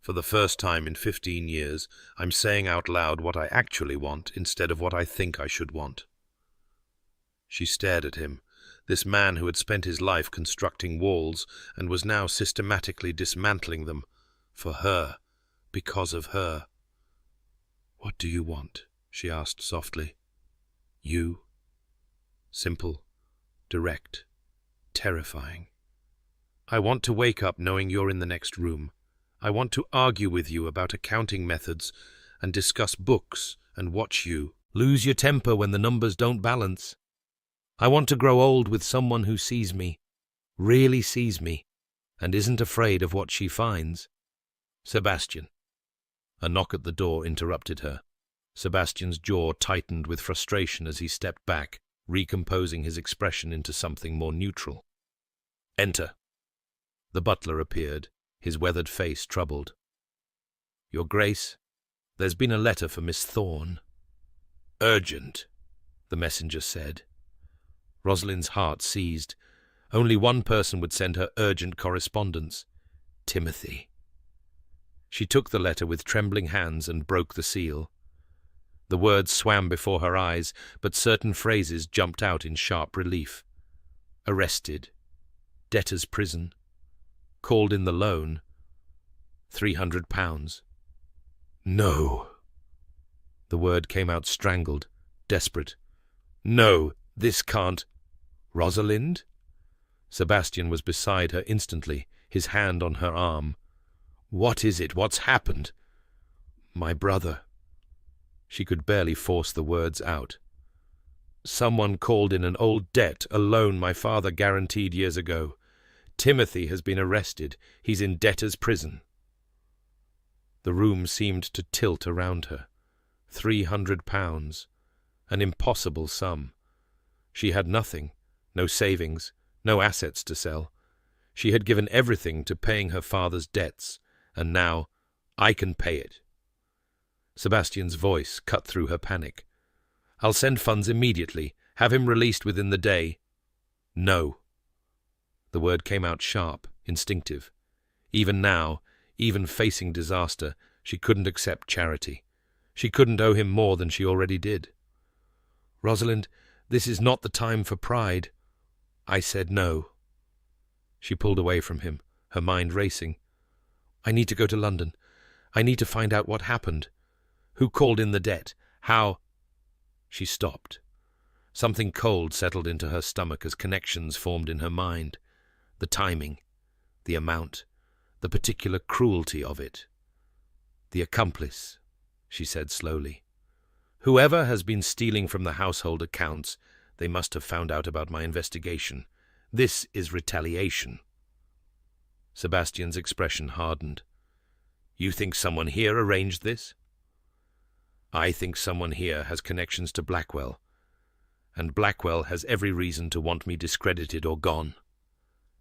For the first time in 15 years, I'm saying out loud what I actually want instead of what I think I should want." She stared at him, this man who had spent his life constructing walls and was now systematically dismantling them, for her, because of her. "What do you want?" she asked softly. "You?" Simple, direct, terrifying. "I want to wake up knowing you're in the next room. I want to argue with you about accounting methods and discuss books and watch you lose your temper when the numbers don't balance. I want to grow old with someone who sees me, really sees me, and isn't afraid of what she finds." "Sebastian." A knock at the door interrupted her. Sebastian's jaw tightened with frustration as he stepped back, recomposing his expression into something more neutral. "Enter." The butler appeared, his weathered face troubled. "Your Grace, there's been a letter for Miss Thorne." "Urgent," the messenger said. Rosalind's heart seized. Only one person would send her urgent correspondence. Timothy. She took the letter with trembling hands and broke the seal. The words swam before her eyes, but certain phrases jumped out in sharp relief. Arrested. Debtor's prison. Called in the loan. £300. "No." The word came out strangled, desperate. "No, this can't—" "Rosalind?" Sebastian was beside her instantly, his hand on her arm. "What is it? What's happened?" "My brother." She could barely force the words out. Someone called in an old debt, a loan my father guaranteed years ago. Timothy has been arrested. He's in debtor's prison. The room seemed to tilt around her. £300. An impossible sum. She had nothing, no savings, no assets to sell. She had given everything to paying her father's debts, and now, I can pay it. Sebastian's voice cut through her panic. I'll send funds immediately. Have him released within the day. No. The word came out sharp, instinctive. Even now, even facing disaster, she couldn't accept charity. She couldn't owe him more than she already did. Rosalind, this is not the time for pride. I said no. She pulled away from him, her mind racing. I need to go to London. I need to find out what happened. Who called in the debt? How? She stopped. Something cold settled into her stomach as connections formed in her mind. The timing, the amount, the particular cruelty of it. The accomplice, she said slowly. Whoever has been stealing from the household accounts, they must have found out about my investigation. This is retaliation. Sebastian's expression hardened. You think someone here arranged this? I think someone here has connections to Blackwell, and Blackwell has every reason to want me discredited or gone.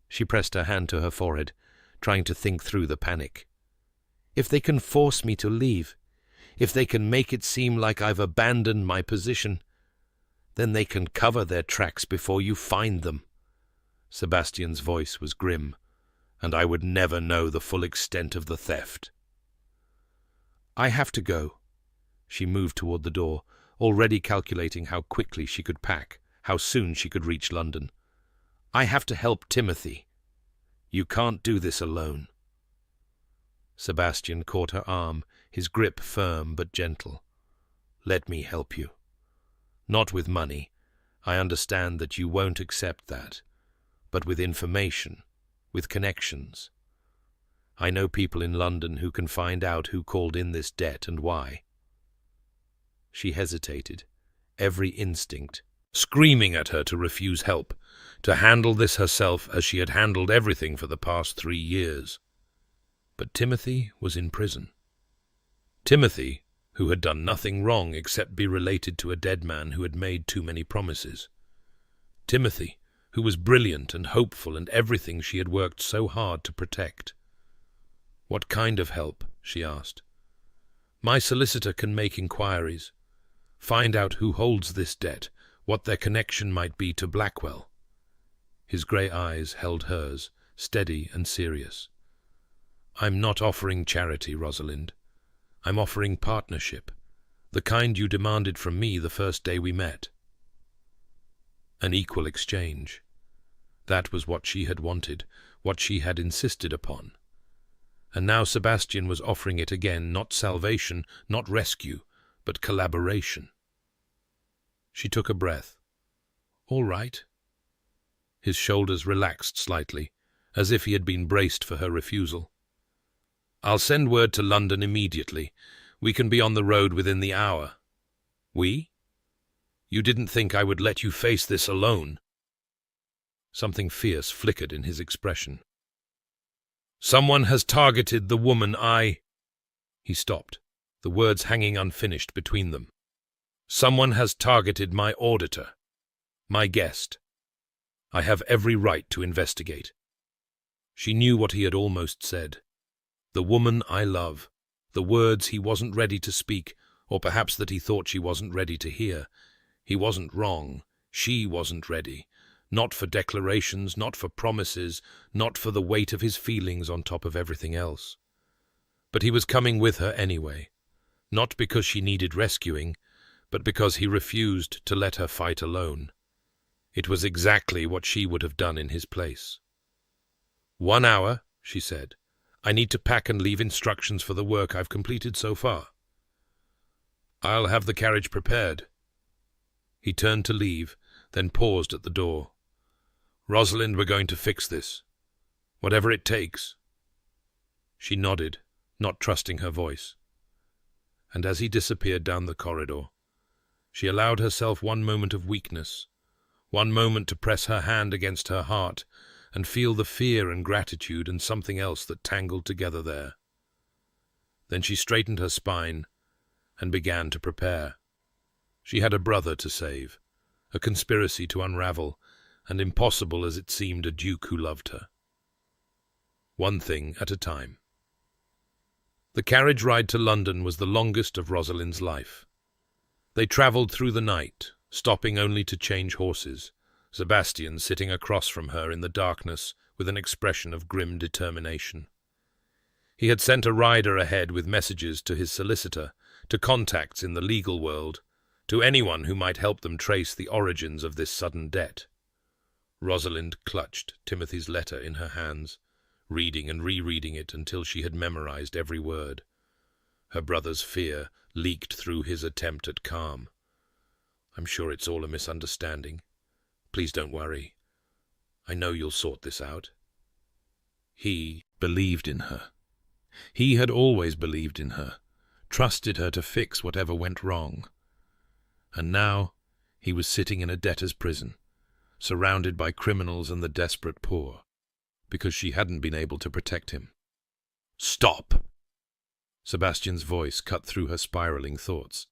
She pressed her hand to her forehead, trying to think through the panic. If they can force me to leave, if they can make it seem like I've abandoned my position, then they can cover their tracks before you find them. Sebastian's voice was grim, and I would never know the full extent of the theft. I have to go. She moved toward the door, already calculating how quickly she could pack, how soon she could reach London. I have to help Timothy. You can't do this alone. Sebastian caught her arm, his grip firm but gentle. Let me help you. Not with money. I understand that you won't accept that. But with information, with connections. I know people in London who can find out who called in this debt and why. She hesitated, every instinct screaming at her to refuse help, to handle this herself as she had handled everything for the past 3 years. But Timothy was in prison. Timothy, who had done nothing wrong except be related to a dead man who had made too many promises. Timothy, who was brilliant and hopeful and everything she had worked so hard to protect. What kind of help? She asked. My solicitor can make inquiries. Find out who holds this debt, what their connection might be to Blackwell. His grey eyes held hers, steady and serious. I'm not offering charity, Rosalind. I'm offering partnership, the kind you demanded from me the first day we met. An equal exchange. That was what she had wanted, what she had insisted upon. And now Sebastian was offering it again, not salvation, not rescue, but collaboration. She took a breath. All right. His shoulders relaxed slightly, as if he had been braced for her refusal. I'll send word to London immediately. We can be on the road within the hour. We? You didn't think I would let you face this alone? Something fierce flickered in his expression. Someone has targeted the woman I... He stopped, the words hanging unfinished between them. Someone has targeted my auditor, my guest. I have every right to investigate. She knew what he had almost said. The woman I love, the words he wasn't ready to speak, or perhaps that he thought she wasn't ready to hear. He wasn't wrong. She wasn't ready. Not for declarations, not for promises, not for the weight of his feelings on top of everything else. But he was coming with her anyway, not because she needed rescuing, but because he refused to let her fight alone. It was exactly what she would have done in his place. 1 hour, she said. I need to pack and leave instructions for the work I've completed so far. I'll have the carriage prepared. He turned to leave, then paused at the door. Rosalind, we're going to fix this. Whatever it takes. She nodded, not trusting her voice. And as he disappeared down the corridor, She allowed herself one moment of weakness, one moment to press her hand against her heart and feel the fear and gratitude and something else that tangled together there. Then she straightened her spine and began to prepare. She had a brother to save, a conspiracy to unravel, and impossible as it seemed, a duke who loved her. One thing at a time. The carriage ride to London was the longest of Rosalind's life. They travelled through the night, stopping only to change horses, Sebastian sitting across from her in the darkness with an expression of grim determination. He had sent a rider ahead with messages to his solicitor, to contacts in the legal world, to anyone who might help them trace the origins of this sudden debt. Rosalind clutched Timothy's letter in her hands, reading and rereading it until she had memorized every word. Her brother's fear leaked through his attempt at calm. "I'm sure it's all a misunderstanding. Please don't worry. I know you'll sort this out." He believed in her. He had always believed in her, trusted her to fix whatever went wrong. And now he was sitting in a debtor's prison, surrounded by criminals and the desperate poor, because she hadn't been able to protect him. "Stop!" Sebastian's voice cut through her spiraling thoughts.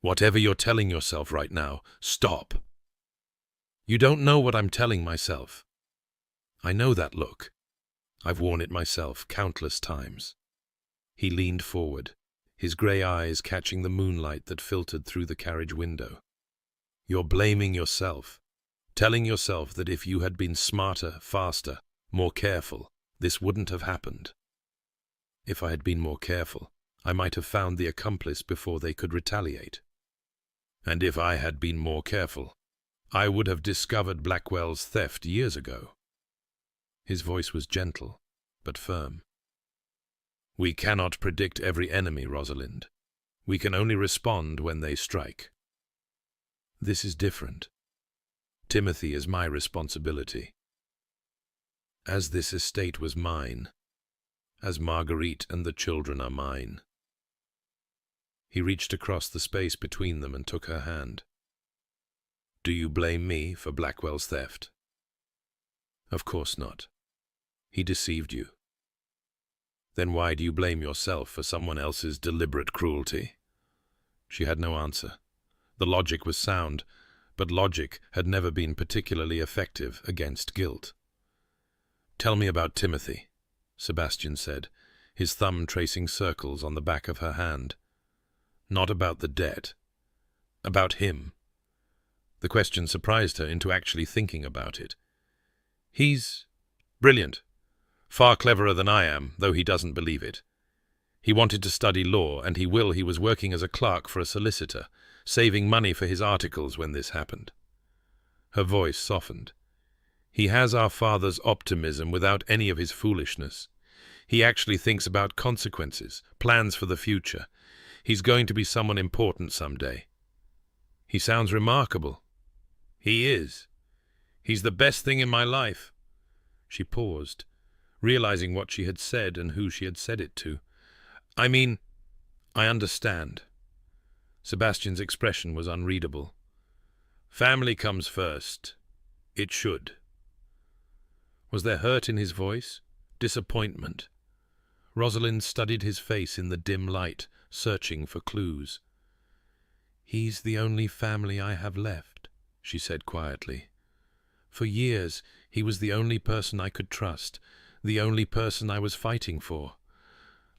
"Whatever you're telling yourself right now, stop. You don't know what I'm telling myself. I know that look. I've worn it myself countless times." He leaned forward, his grey eyes catching the moonlight that filtered through the carriage window. "You're blaming yourself, telling yourself that if you had been smarter, faster, more careful, this wouldn't have happened. If I had been more careful, I might have found the accomplice before they could retaliate. And if I had been more careful, I would have discovered Blackwell's theft years ago." His voice was gentle, but firm. "We cannot predict every enemy, Rosalind. We can only respond when they strike. This is different. Timothy is my responsibility. As this estate was mine, as Marguerite and the children are mine." He reached across the space between them and took her hand. "Do you blame me for Blackwell's theft?" "Of course not. He deceived you." "Then why do you blame yourself for someone else's deliberate cruelty?" She had no answer. The logic was sound, but logic had never been particularly effective against guilt. "Tell me about Timothy," Sebastian said, his thumb tracing circles on the back of her hand. "Not about the debt. About him." The question surprised her into actually thinking about it. "He's brilliant. Far cleverer than I am, though he doesn't believe it. He wanted to study law, and he was working as a clerk for a solicitor, saving money for his articles when this happened." Her voice softened. "He has our father's optimism without any of his foolishness. He actually thinks about consequences, plans for the future. He's going to be someone important someday. He sounds remarkable." "He is. He's the best thing in my life." She paused, realizing what she had said and who she had said it to. "I mean, I understand." Sebastian's expression was unreadable. "Family comes first. It should." Was there hurt in his voice? Disappointment? Rosalind studied his face in the dim light, searching for clues. "He's the only family I have left," she said quietly. "For years he was the only person I could trust, the only person I was fighting for.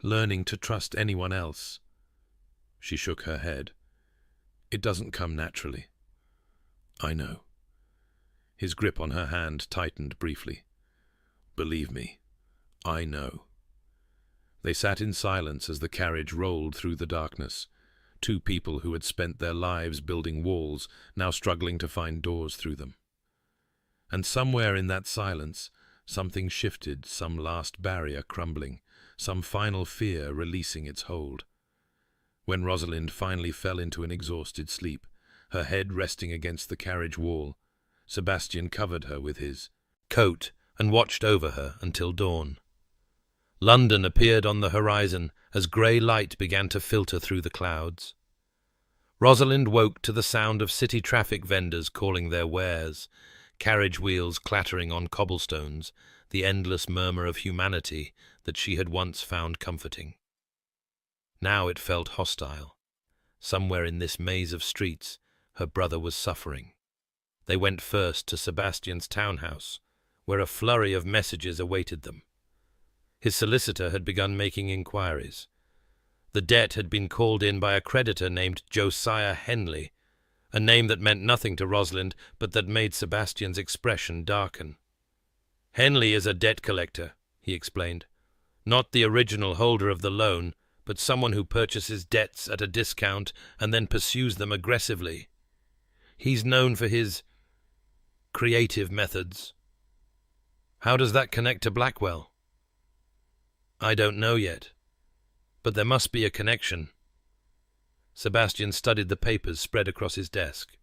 Learning to trust anyone else." She shook her head. "It doesn't come naturally." "I know." His grip on her hand tightened briefly. "Believe me, I know." They sat in silence as the carriage rolled through the darkness. Two people who had spent their lives building walls, now struggling to find doors through them. And somewhere in that silence, something shifted, some last barrier crumbling, some final fear releasing its hold. When Rosalind finally fell into an exhausted sleep, her head resting against the carriage wall, Sebastian covered her with his coat and watched over her until dawn. London appeared on the horizon as grey light began to filter through the clouds. Rosalind woke to the sound of city traffic vendors calling their wares, carriage wheels clattering on cobblestones, the endless murmur of humanity that she had once found comforting. Now it felt hostile. Somewhere in this maze of streets, her brother was suffering. They went first to Sebastian's townhouse, where a flurry of messages awaited them. His solicitor had begun making inquiries. The debt had been called in by a creditor named Josiah Henley, a name that meant nothing to Rosalind, but that made Sebastian's expression darken. "Henley is a debt collector," he explained. "Not the original holder of the loan, but someone who purchases debts at a discount and then pursues them aggressively. He's known for his creative methods." "How does that connect to Blackwell?" "I don't know yet, but there must be a connection." Sebastian studied the papers spread across his desk.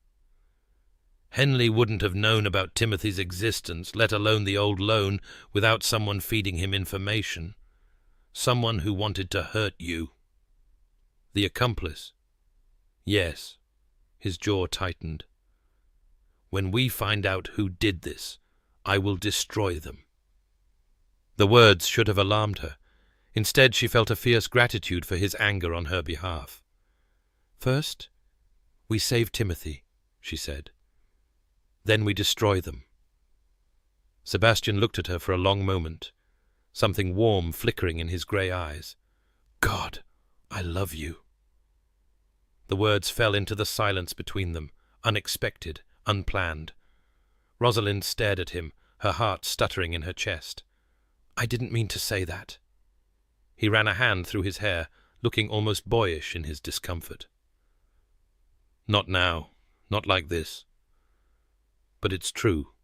Henley wouldn't have known about Timothy's existence, let alone the old loan, without someone feeding him information. Someone who wanted to hurt you. The accomplice? Yes. His jaw tightened. "When we find out who did this, I will destroy them." The words should have alarmed her. Instead, she felt a fierce gratitude for his anger on her behalf. "First, we save Timothy," she said. "Then we destroy them." Sebastian looked at her for a long moment, something warm flickering in his grey eyes. "God, I love you." The words fell into the silence between them, unexpected, unplanned. Rosalind stared at him, her heart stuttering in her chest. "I didn't mean to say that." He ran a hand through his hair, looking almost boyish in his discomfort. "Not now, not like this. But it's true,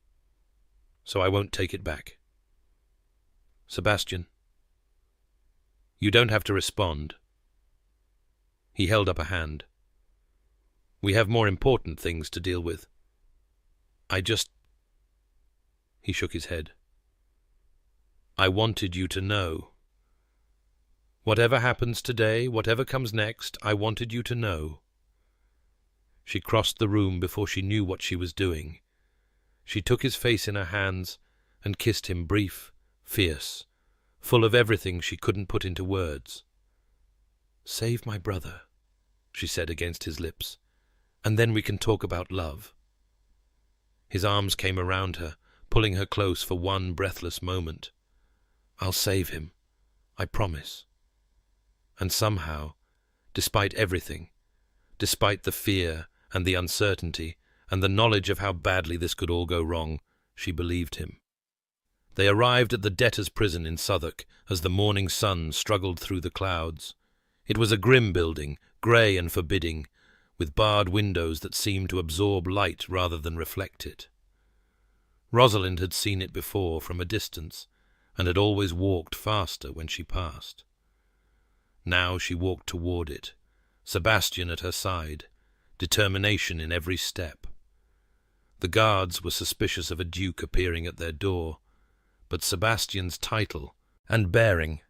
so I won't take it back." "Sebastian, you don't have to respond." He held up a hand. "We have more important things to deal with. He shook his head. "I wanted you to know. Whatever happens today, whatever comes next, I wanted you to know." She crossed the room before she knew what she was doing. She took his face in her hands and kissed him, brief, fierce, full of everything she couldn't put into words. "Save my brother," she said against his lips, "and then we can talk about love." His arms came around her, pulling her close for one breathless moment. "I'll save him, I promise." And somehow, despite everything, despite the fear and the uncertainty and the knowledge of how badly this could all go wrong, she believed him. They arrived at the debtor's prison in Southwark as the morning sun struggled through the clouds. It was a grim building, grey and forbidding, with barred windows that seemed to absorb light rather than reflect it. Rosalind had seen it before from a distance, and had always walked faster when she passed. Now she walked toward it, Sebastian at her side, determination in every step. The guards were suspicious of a duke appearing at their door, but Sebastian's title and bearing,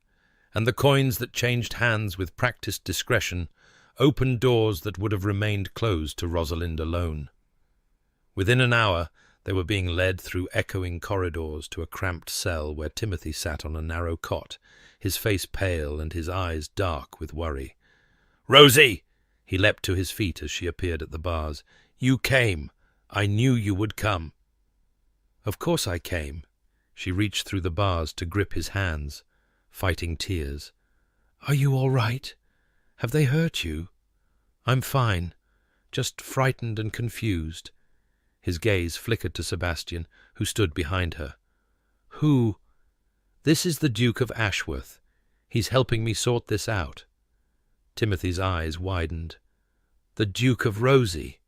and the coins that changed hands with practised discretion, opened doors that would have remained closed to Rosalind alone. Within an hour they were being led through echoing corridors to a cramped cell where Timothy sat on a narrow cot, his face pale and his eyes dark with worry. "Rosie!" He leapt to his feet as she appeared at the bars. "You came. I knew you would come." "Of course I came." She reached through the bars to grip his hands, fighting tears. "Are you all right? Have they hurt you?" "I'm fine. Just frightened and confused." His gaze flickered to Sebastian, who stood behind her. "Who?" "This is the Duke of Ashworth. He's helping me sort this out." Timothy's eyes widened. "The Duke of Rosie?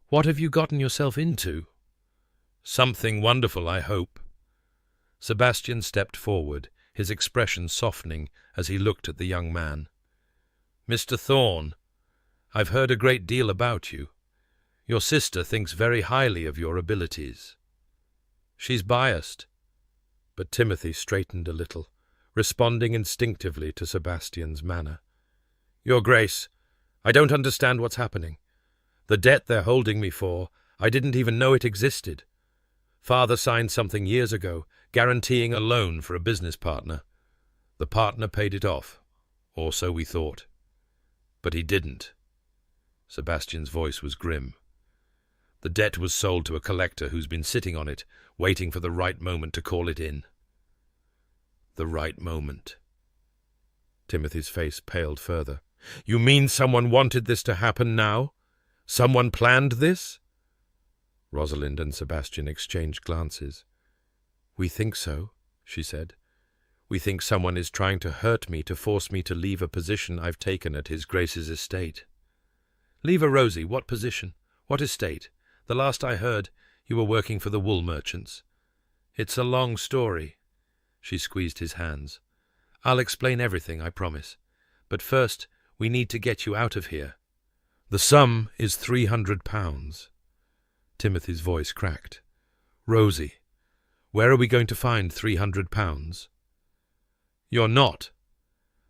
What have you gotten yourself into?" "Something wonderful, I hope." Sebastian stepped forward, his expression softening as he looked at the young man. "Mr. Thorne, I've heard a great deal about you. Your sister thinks very highly of your abilities." "She's biased." But Timothy straightened a little, responding instinctively to Sebastian's manner. "Your Grace, I don't understand what's happening. The debt they're holding me for, I didn't even know it existed. Father signed something years ago, guaranteeing a loan for a business partner. The partner paid it off, or so we thought. But he didn't. Sebastian's voice was grim. The debt was sold to a collector who's been sitting on it, waiting for the right moment to call it in. The right moment. Timothy's face paled further. You mean someone wanted this to happen now? Someone planned this? Rosalind and Sebastian exchanged glances. We think so, she said. We think someone is trying to hurt me to force me to leave a position I've taken at His Grace's estate. Leave a Rosie, what position? What estate? The last I heard, you were working for the wool merchants. It's a long story. She squeezed his hands. I'll explain everything, I promise. But first, we need to get you out of here. The sum is £300. Timothy's voice cracked. Rosie, where are we going to find £300? You're not.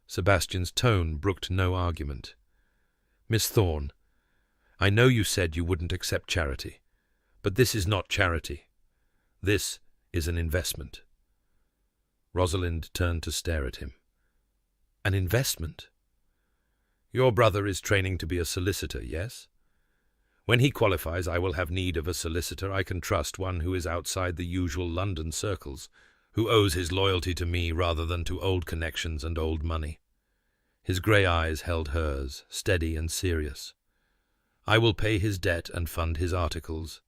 Sebastian's tone brooked no argument. Miss Thorne, I know you said you wouldn't accept charity, but this is not charity. This is an investment. Rosalind turned to stare at him. An investment? Your brother is training to be a solicitor, yes? When he qualifies, I will have need of a solicitor I can trust, one who is outside the usual London circles, who owes his loyalty to me rather than to old connections and old money. His grey eyes held hers, steady and serious. I will pay his debt and fund his articles,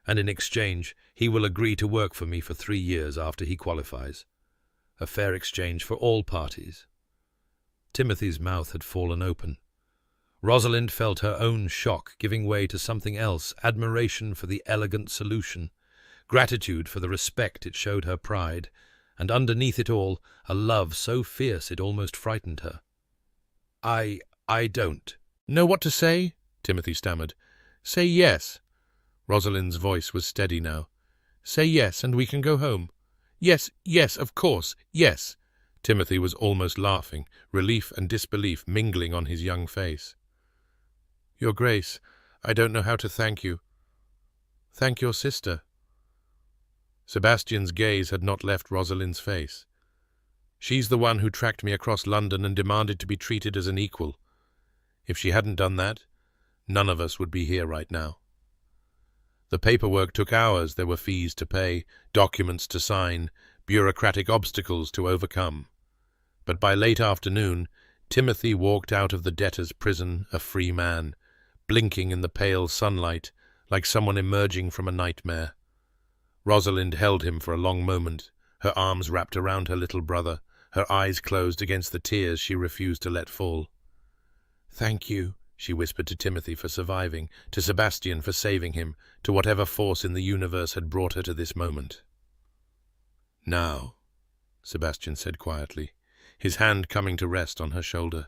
and in exchange he will agree to work for me for 3 years after he qualifies. A fair exchange for all parties. Timothy's mouth had fallen open. Rosalind felt her own shock giving way to something else, admiration for the elegant solution, gratitude for the respect it showed her pride, and underneath it all, a love so fierce it almost frightened her. I don't know what to say, Timothy stammered. Say yes. Rosalind's voice was steady now. Say yes, and we can go home. Yes, yes, of course, yes. Timothy was almost laughing, relief and disbelief mingling on his young face. Your Grace, I don't know how to thank you. Thank your sister. Sebastian's gaze had not left Rosalind's face. She's the one who tracked me across London and demanded to be treated as an equal. If she hadn't done that, none of us would be here right now. The paperwork took hours. There were fees to pay, documents to sign, bureaucratic obstacles to overcome. But by late afternoon, Timothy walked out of the debtor's prison a free man, blinking in the pale sunlight like someone emerging from a nightmare. Rosalind held him for a long moment, her arms wrapped around her little brother, her eyes closed against the tears she refused to let fall. Thank you, she whispered to Timothy for surviving, to Sebastian for saving him, to whatever force in the universe had brought her to this moment. Now, Sebastian said quietly, his hand coming to rest on her shoulder.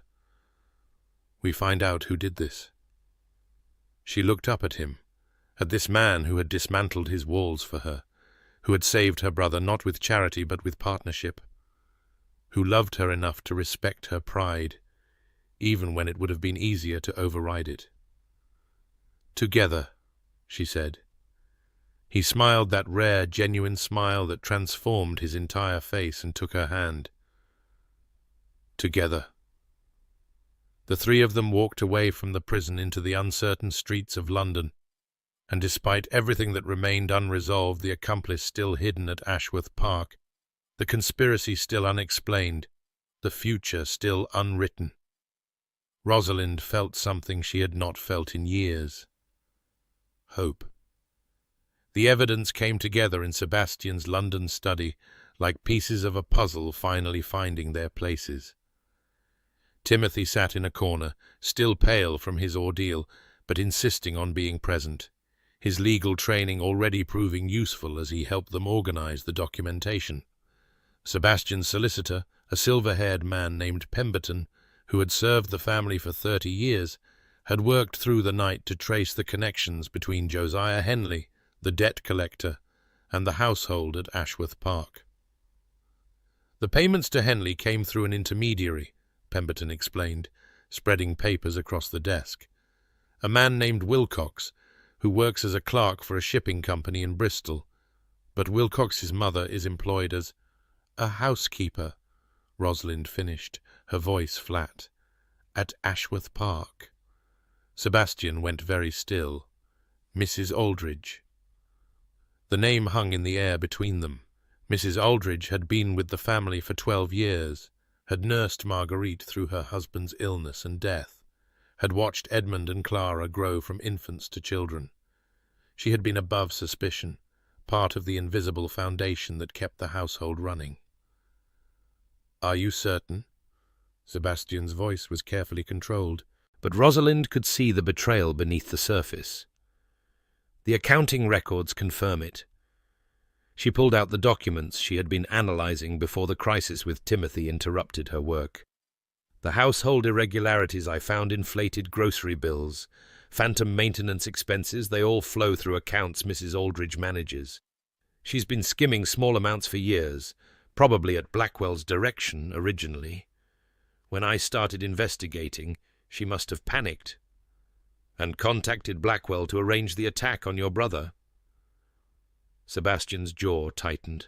We find out who did this. She looked up at him, at this man who had dismantled his walls for her, who had saved her brother not with charity but with partnership, who loved her enough to respect her pride, even when it would have been easier to override it. Together, she said. He smiled that rare, genuine smile that transformed his entire face and took her hand. Together. The 3 of them walked away from the prison into the uncertain streets of London, and despite everything that remained unresolved, the accomplice still hidden at Ashworth Park, the conspiracy still unexplained, the future still unwritten, Rosalind felt something she had not felt in years. Hope. The evidence came together in Sebastian's London study, like pieces of a puzzle finally finding their places. Timothy sat in a corner, still pale from his ordeal, but insisting on being present, his legal training already proving useful as he helped them organize the documentation. Sebastian's solicitor, a silver-haired man named Pemberton, who had served the family for 30 years, had worked through the night to trace the connections between Josiah Henley, the debt collector, and the household at Ashworth Park. The payments to Henley came through an intermediary, Pemberton explained, spreading papers across the desk. A man named Wilcox, who works as a clerk for a shipping company in Bristol. But Wilcox's mother is employed as a housekeeper, Rosalind finished, her voice flat, at Ashworth Park. Sebastian went very still. Mrs. Aldridge. The name hung in the air between them. Mrs. Aldridge had been with the family for 12 years, had nursed Marguerite through her husband's illness and death, had watched Edmund and Clara grow from infants to children. She had been above suspicion, part of the invisible foundation that kept the household running. "Are you certain?" Sebastian's voice was carefully controlled, but Rosalind could see the betrayal beneath the surface. The accounting records confirm it. She pulled out the documents she had been analyzing before the crisis with Timothy interrupted her work. "The household irregularities I found: inflated grocery bills, phantom maintenance expenses, they all flow through accounts Mrs. Aldridge manages. She's been skimming small amounts for years, probably at Blackwell's direction originally. When I started investigating, she must have panicked and contacted Blackwell to arrange the attack on your brother." Sebastian's jaw tightened.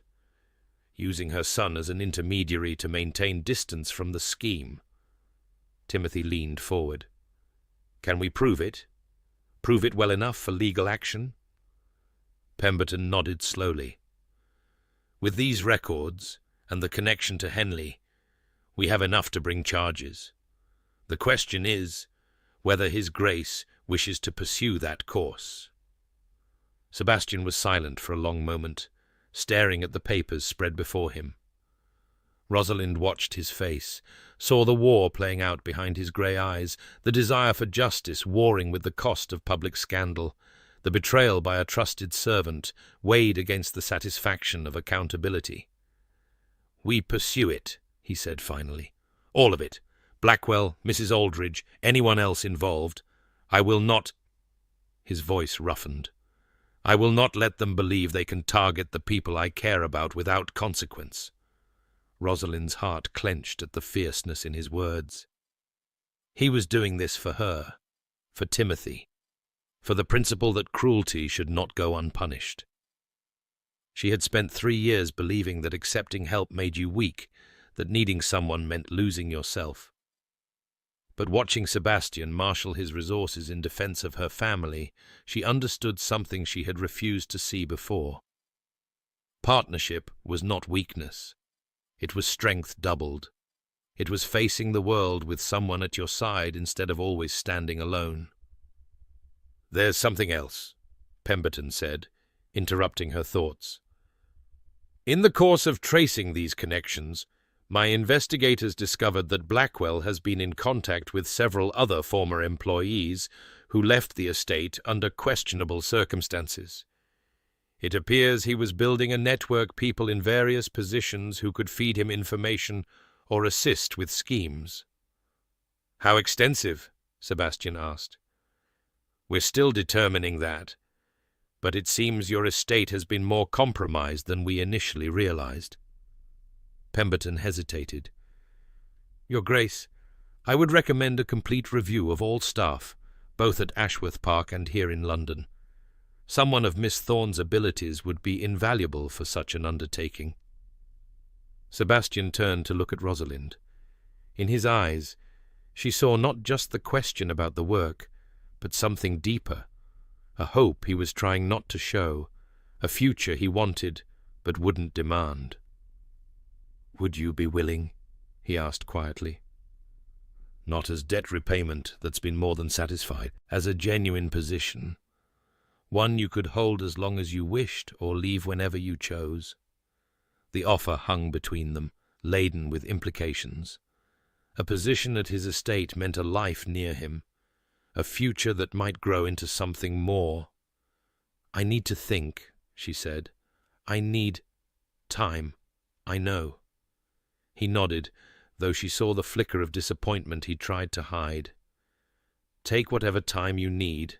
Using her son as an intermediary to maintain distance from the scheme. Timothy leaned forward. "Can we prove it? Prove it well enough for legal action?" Pemberton nodded slowly. "With these records, and the connection to Henley, we have enough to bring charges. The question is whether His Grace wishes to pursue that course." Sebastian was silent for a long moment, staring at the papers spread before him. Rosalind watched his face, saw the war playing out behind his grey eyes, the desire for justice warring with the cost of public scandal, the betrayal by a trusted servant weighed against the satisfaction of accountability. "We pursue it," he said finally. "All of it. Blackwell, Mrs. Aldridge, anyone else involved. I will not—" His voice roughened. "I will not let them believe they can target the people I care about without consequence." Rosalind's heart clenched at the fierceness in his words. He was doing this for her, for Timothy, for the principle that cruelty should not go unpunished. She had spent 3 years believing that accepting help made you weak, that needing someone meant losing yourself. But watching Sebastian marshal his resources in defense of her family, she understood something she had refused to see before. Partnership was not weakness. It was strength doubled. It was facing the world with someone at your side instead of always standing alone. "There's something else," Pemberton said, interrupting her thoughts. "In the course of tracing these connections, my investigators discovered that Blackwell has been in contact with several other former employees who left the estate under questionable circumstances. It appears he was building a network, people in various positions who could feed him information or assist with schemes." "How extensive?" Sebastian asked. "We're still determining that, but it seems your estate has been more compromised than we initially realized." Pemberton hesitated. "Your Grace, I would recommend a complete review of all staff, both at Ashworth Park and here in London. Someone of Miss Thorne's abilities would be invaluable for such an undertaking." Sebastian turned to look at Rosalind. In his eyes, she saw not just the question about the work, but something deeper, a hope he was trying not to show, a future he wanted but wouldn't demand. "Would you be willing?" he asked quietly. "Not as debt repayment that's been more than satisfied, as a genuine position. One you could hold as long as you wished or leave whenever you chose." The offer hung between them, laden with implications. A position at his estate meant a life near him, a future that might grow into something more. "I need to think," she said. "I need time, I know." He nodded, though she saw the flicker of disappointment he tried to hide. "Take whatever time you need.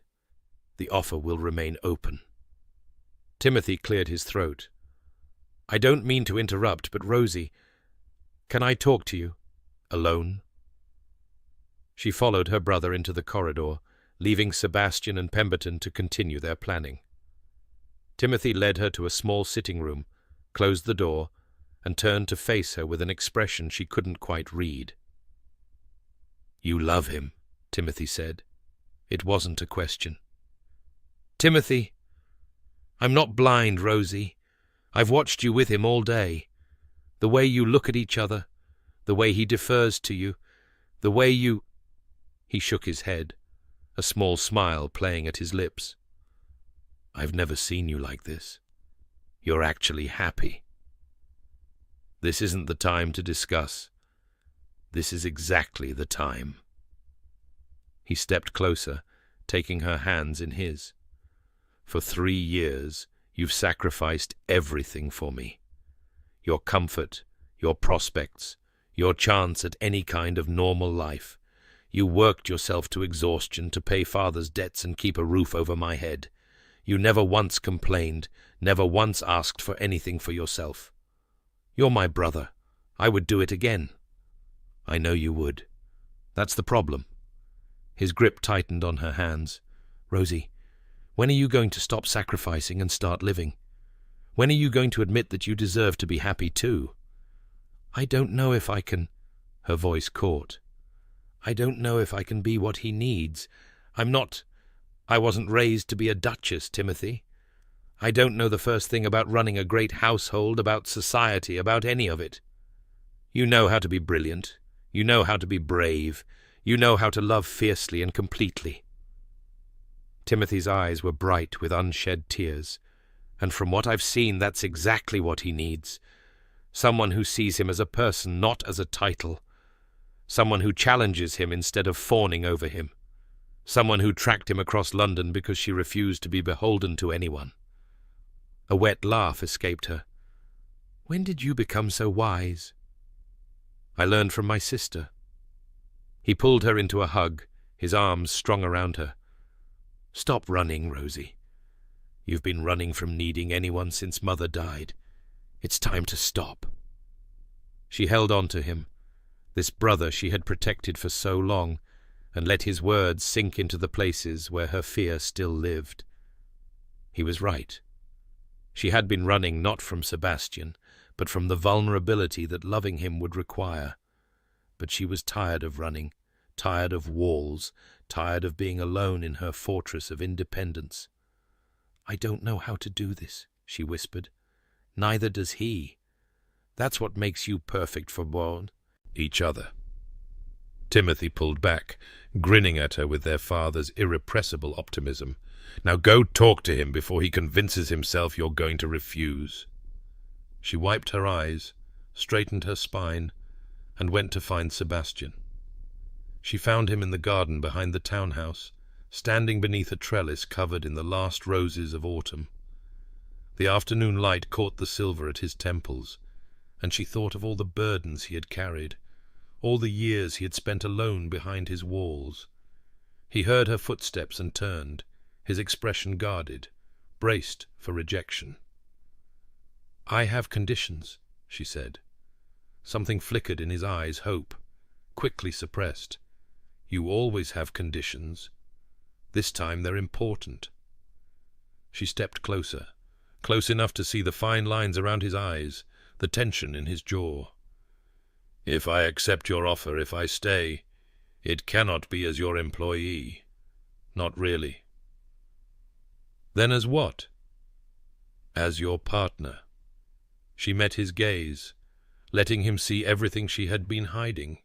The offer will remain open." Timothy cleared his throat. "I don't mean to interrupt, but Rosie, can I talk to you? Alone?" She followed her brother into the corridor, leaving Sebastian and Pemberton to continue their planning. Timothy led her to a small sitting room, closed the door, and turned to face her with an expression she couldn't quite read. "You love him," Timothy said. It wasn't a question. "Timothy, I'm not blind, Rosie. I've watched you with him all day. The way you look at each other, the way he defers to you, the way you—" He shook his head, a small smile playing at his lips. "I've never seen you like this. You're actually happy. This isn't the time to discuss. This is exactly the time." He stepped closer, taking her hands in his. "For 3 years, you've sacrificed everything for me. Your comfort, your prospects, your chance at any kind of normal life. You worked yourself to exhaustion to pay father's debts and keep a roof over my head. You never once complained, never once asked for anything for yourself. You're my brother. I would do it again. I know you would. That's the problem." His grip tightened on her hands. "Rosie, when are you going to stop sacrificing and start living? When are you going to admit that you deserve to be happy too?" "I don't know if I can—" Her voice caught. "I don't know if I can be what he needs. I wasn't raised to be a duchess, Timothy. I don't know the first thing about running a great household, about society, about any of it. You know how to be brilliant. You know how to be brave. You know how to love fiercely and completely." Timothy's eyes were bright with unshed tears, and from what I've seen, that's exactly what he needs. Someone who sees him as a person, not as a title. Someone who challenges him instead of fawning over him. Someone who tracked him across London because she refused to be beholden to anyone. A wet laugh escaped her. "When did you become so wise?" "I learned from my sister." He pulled her into a hug, his arms strung around her. "Stop running, Rosie. You've been running from needing anyone since Mother died. It's time to stop." She held on to him, this brother she had protected for so long, and let his words sink into the places where her fear still lived. He was right. She had been running not from Sebastian, but from the vulnerability that loving him would require. But she was tired of running, tired of walls, tired of being alone in her fortress of independence. "I don't know how to do this," she whispered. "Neither does he. That's what makes you perfect for each other." Timothy pulled back, grinning at her with their father's irrepressible optimism. "Now go talk to him before he convinces himself you're going to refuse." She wiped her eyes, straightened her spine, and went to find Sebastian. She found him in the garden behind the townhouse, standing beneath a trellis covered in the last roses of autumn. The afternoon light caught the silver at his temples, and she thought of all the burdens he had carried, all the years he had spent alone behind his walls. He heard her footsteps and turned, his expression guarded, braced for rejection. "I have conditions," she said. Something flickered in his eyes, hope, quickly suppressed. "You always have conditions. This time they're important." She stepped closer, close enough to see the fine lines around his eyes, the tension in his jaw. "If I accept your offer, if I stay, it cannot be as your employee. Not really." "Then as what?" "As your partner." She met his gaze, letting him see everything she had been hiding.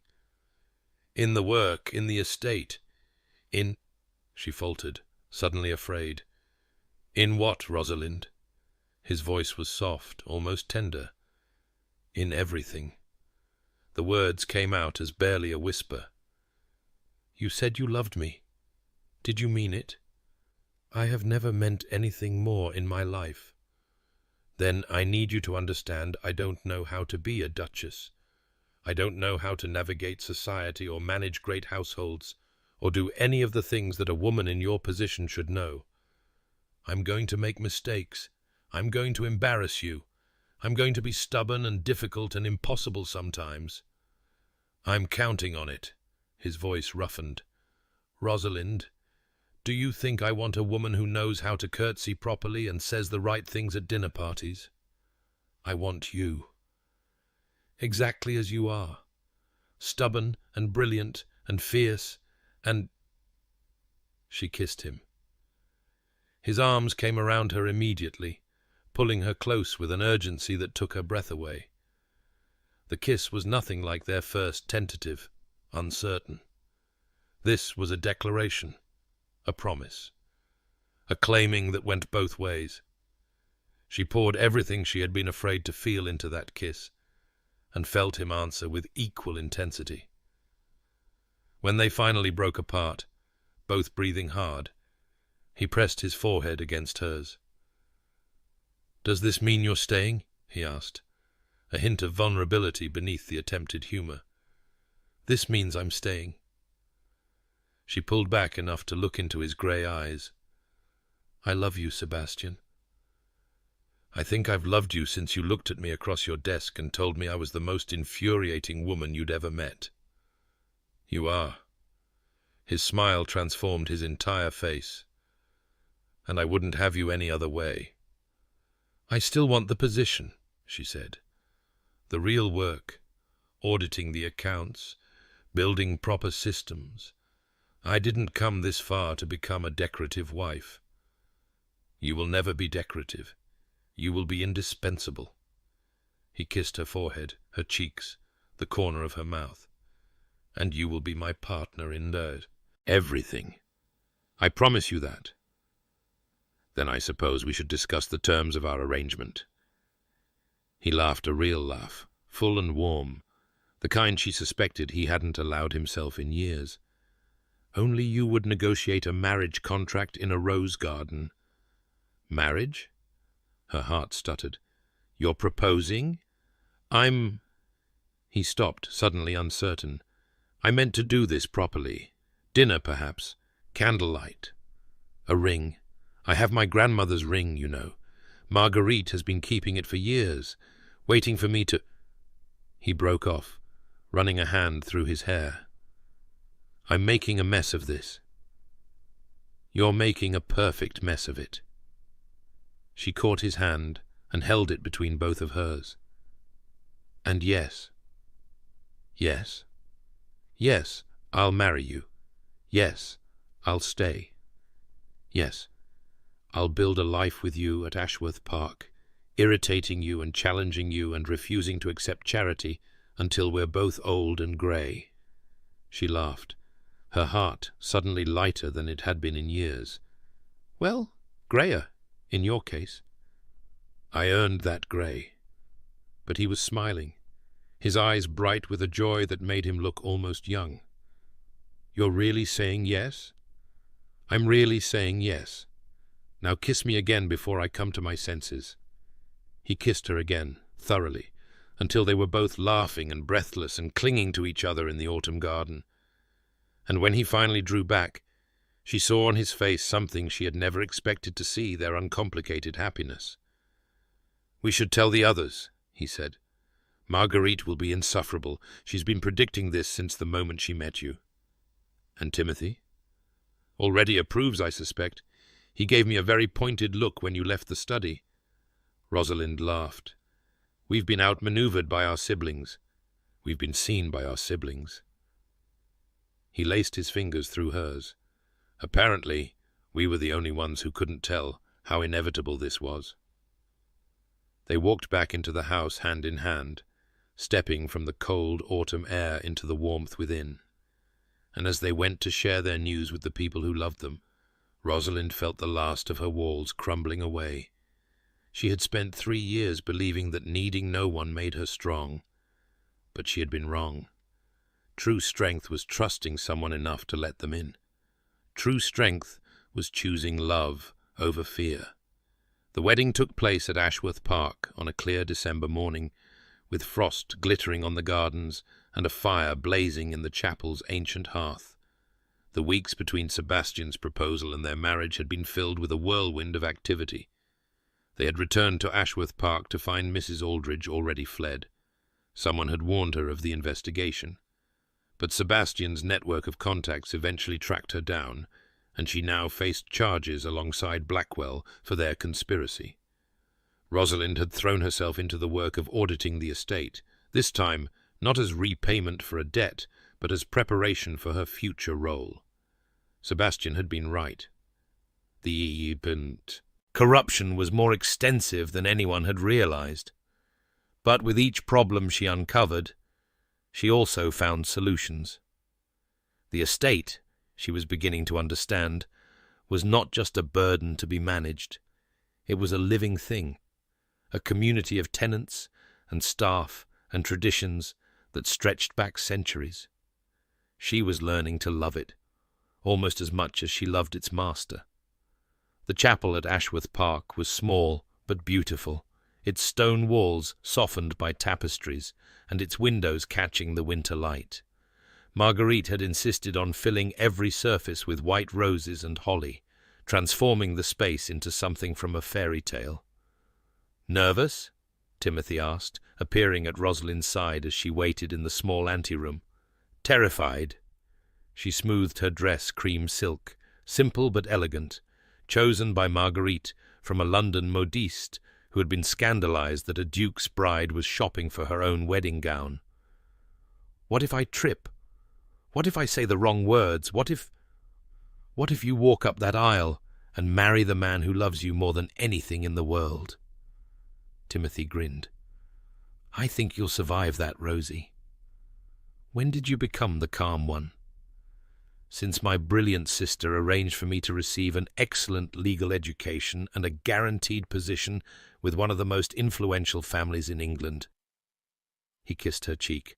"In the work, in the estate, in—" She faltered, suddenly afraid. "In what, Rosalind?" His voice was soft, almost tender. "In everything." The words came out as barely a whisper. "You said you loved me. Did you mean it?" "I have never meant anything more in my life." "Then I need you to understand I don't know how to be a duchess. I don't know how to navigate society or manage great households, or do any of the things that a woman in your position should know. I'm going to make mistakes. I'm going to embarrass you. I'm going to be stubborn and difficult and impossible sometimes. I'm counting on it." His voice roughened. "Rosalind, Do you think I want a woman who knows how to curtsy properly and says the right things at dinner parties? I want you. Exactly as you are. Stubborn and brilliant and fierce and... She kissed him. His arms came around her immediately, pulling her close with an urgency that took her breath away. The kiss was nothing like their first, tentative, uncertain. This was a declaration, a promise, a claiming that went both ways. She poured everything she had been afraid to feel into that kiss, and felt him answer with equal intensity. When they finally broke apart, both breathing hard, he pressed his forehead against hers. "Does this mean you're staying?" he asked, a hint of vulnerability beneath the attempted humor. "This means I'm staying." She pulled back enough to look into his grey eyes. "I love you, Sebastian. I think I've loved you since you looked at me across your desk and told me I was the most infuriating woman you'd ever met." "You are." His smile transformed his entire face. "And I wouldn't have you any other way." "I still want the position," she said. "The real work, auditing the accounts, building proper systems. I didn't come this far to become a decorative wife." "You will never be decorative. You will be indispensable." He kissed her forehead, her cheeks, the corner of her mouth. "And you will be my partner in everything. I promise you that." "Then I suppose we should discuss the terms of our arrangement." He laughed a real laugh, full and warm, the kind she suspected he hadn't allowed himself in years. "Only you would negotiate a marriage contract in a rose garden." "Marriage?" Her heart stuttered. "You're proposing?" "I'm—" He stopped, suddenly uncertain. "I meant to do this properly. Dinner, perhaps. Candlelight. A ring. I have my grandmother's ring, you know. Marguerite has been keeping it for years, waiting for me to—" He broke off, running a hand through his hair. "I'm making a mess of this." "You're making a perfect mess of it." She caught his hand and held it between both of hers. "And yes." "Yes." "Yes, I'll marry you. Yes, I'll stay. Yes, I'll build a life with you at Ashworth Park, irritating you and challenging you and refusing to accept charity until we're both old and grey." She laughed, her heart suddenly lighter than it had been in years. "Well, greyer, in your case." "I earned that grey." But he was smiling, his eyes bright with a joy that made him look almost young. "You're really saying yes?" "I'm really saying yes. Now kiss me again before I come to my senses." He kissed her again, thoroughly, until they were both laughing and breathless and clinging to each other in the autumn garden. And when he finally drew back, she saw on his face something she had never expected to see, their uncomplicated happiness. "We should tell the others," he said. "Marguerite will be insufferable. She's been predicting this since the moment she met you." "And Timothy?" "Already approves, I suspect. He gave me a very pointed look when you left the study." Rosalind laughed. "We've been outmaneuvered by our siblings. We've been seen by our siblings." He laced his fingers through hers. "Apparently, we were the only ones who couldn't tell how inevitable this was." They walked back into the house hand in hand, stepping from the cold autumn air into the warmth within. And as they went to share their news with the people who loved them, Rosalind felt the last of her walls crumbling away. She had spent 3 years believing that needing no one made her strong. But she had been wrong. True strength was trusting someone enough to let them in. True strength was choosing love over fear. The wedding took place at Ashworth Park on a clear December morning, with frost glittering on the gardens and a fire blazing in the chapel's ancient hearth. The weeks between Sebastian's proposal and their marriage had been filled with a whirlwind of activity. They had returned to Ashworth Park to find Mrs. Aldridge already fled. Someone had warned her of the investigation. But Sebastian's network of contacts eventually tracked her down, and she now faced charges alongside Blackwell for their conspiracy. Rosalind had thrown herself into the work of auditing the estate, this time not as repayment for a debt, but as preparation for her future role. Sebastian had been right. The corruption was more extensive than anyone had realized. But with each problem she uncovered, she also found solutions. The estate, she was beginning to understand, was not just a burden to be managed. It was a living thing, a community of tenants and staff and traditions that stretched back centuries. She was learning to love it, almost as much as she loved its master. The chapel at Ashworth Park was small but beautiful, its stone walls softened by tapestries and its windows catching the winter light. Marguerite had insisted on filling every surface with white roses and holly, transforming the space into something from a fairy tale. "Nervous?" Timothy asked, appearing at Rosalind's side as she waited in the small anteroom. "Terrified?" She smoothed her dress cream silk, simple but elegant, chosen by Marguerite from a London modiste who had been scandalized that a duke's bride was shopping for her own wedding gown. "What if I trip? What if I say the wrong words? What if you walk up that aisle and marry the man who loves you more than anything in the world?" Timothy grinned. "I think you'll survive that, Rosie. When did you become the calm one?" "Since my brilliant sister arranged for me to receive an excellent legal education and a guaranteed position with one of the most influential families in England." He kissed her cheek.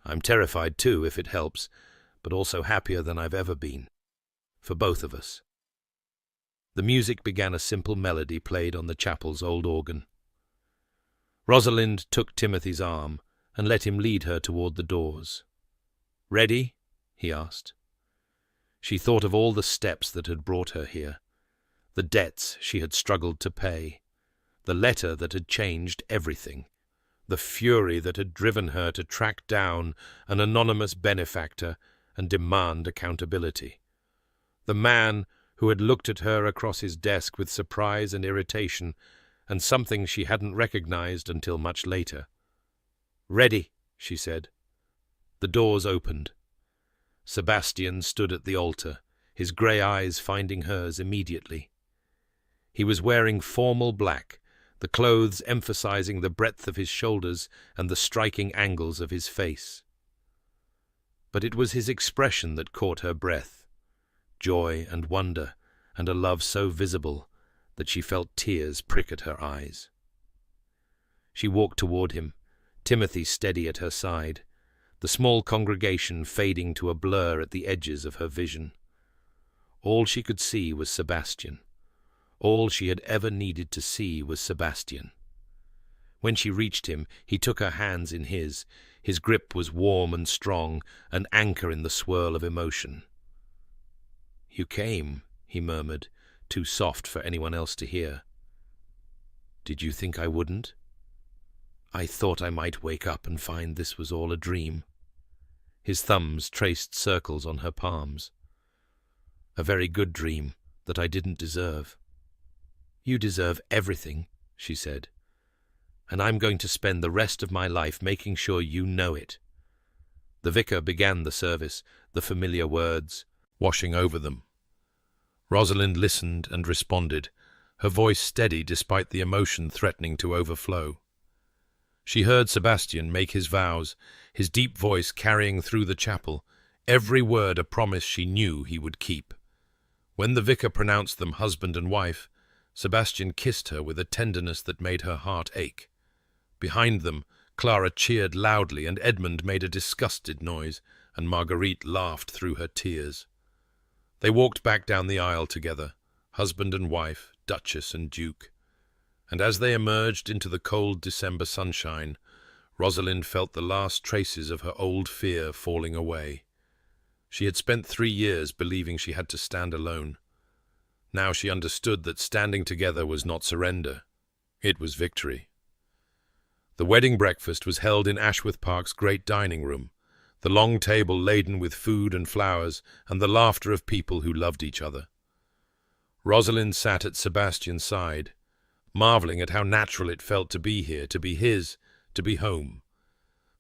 "I'm terrified too, if it helps, but also happier than I've ever been. For both of us." The music began, a simple melody played on the chapel's old organ. Rosalind took Timothy's arm and let him lead her toward the doors. "Ready?" he asked. She thought of all the steps that had brought her here, the debts she had struggled to pay, the letter that had changed everything, the fury that had driven her to track down an anonymous benefactor and demand accountability, the man who had looked at her across his desk with surprise and irritation, and something she hadn't recognized until much later. "Ready," she said. The doors opened. Sebastian stood at the altar, his grey eyes finding hers immediately. He was wearing formal black, the clothes emphasizing the breadth of his shoulders and the striking angles of his face. But it was his expression that caught her breath, joy and wonder, and a love so visible that she felt tears prick at her eyes. She walked toward him, Timothy steady at her side, the small congregation fading to a blur at the edges of her vision. All she could see was Sebastian. All she had ever needed to see was Sebastian. When she reached him, he took her hands in his. His grip was warm and strong, an anchor in the swirl of emotion. "You came," he murmured, too soft for anyone else to hear. "Did you think I wouldn't? I thought I might wake up and find this was all a dream." His thumbs traced circles on her palms. "A very good dream that I didn't deserve." "You deserve everything," she said, "and I'm going to spend the rest of my life making sure you know it." The vicar began the service, the familiar words washing over them. Rosalind listened and responded, her voice steady despite the emotion threatening to overflow. She heard Sebastian make his vows, his deep voice carrying through the chapel, every word a promise she knew he would keep. When the vicar pronounced them husband and wife, Sebastian kissed her with a tenderness that made her heart ache. Behind them, Clara cheered loudly, and Edmund made a disgusted noise, and Marguerite laughed through her tears. They walked back down the aisle together, husband and wife, Duchess and Duke. And as they emerged into the cold December sunshine, Rosalind felt the last traces of her old fear falling away. She had spent 3 years believing she had to stand alone. Now she understood that standing together was not surrender. It was victory. The wedding breakfast was held in Ashworth Park's great dining room, the long table laden with food and flowers, and the laughter of people who loved each other. Rosalyn sat at Sebastian's side, marveling at how natural it felt to be here, to be his, to be home.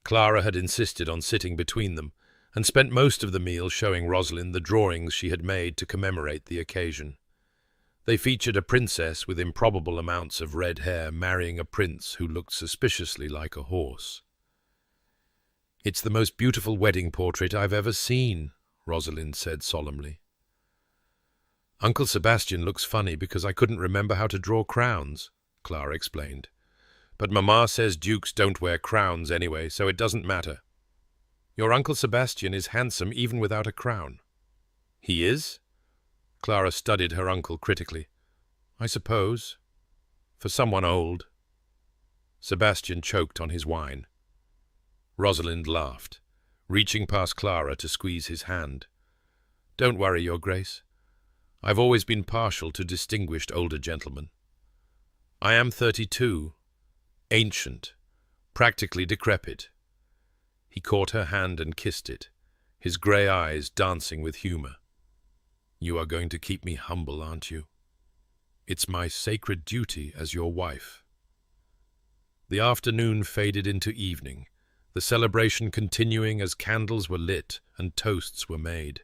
Clara had insisted on sitting between them, and spent most of the meal showing Rosalyn the drawings she had made to commemorate the occasion. They featured a princess with improbable amounts of red hair marrying a prince who looked suspiciously like a horse. "It's the most beautiful wedding portrait I've ever seen," Rosalyn said solemnly. "Uncle Sebastian looks funny because I couldn't remember how to draw crowns," Clara explained. "But Mamma says dukes don't wear crowns anyway, so it doesn't matter. Your Uncle Sebastian is handsome even without a crown." "He is?" Clara studied her uncle critically. "I suppose. For someone old." Sebastian choked on his wine. Rosalind laughed, reaching past Clara to squeeze his hand. "Don't worry, Your Grace. I've always been partial to distinguished older gentlemen. I am 32, ancient, practically decrepit." He caught her hand and kissed it, his grey eyes dancing with humour. "You are going to keep me humble, aren't you? It's my sacred duty as your wife." The afternoon faded into evening, the celebration continuing as candles were lit and toasts were made.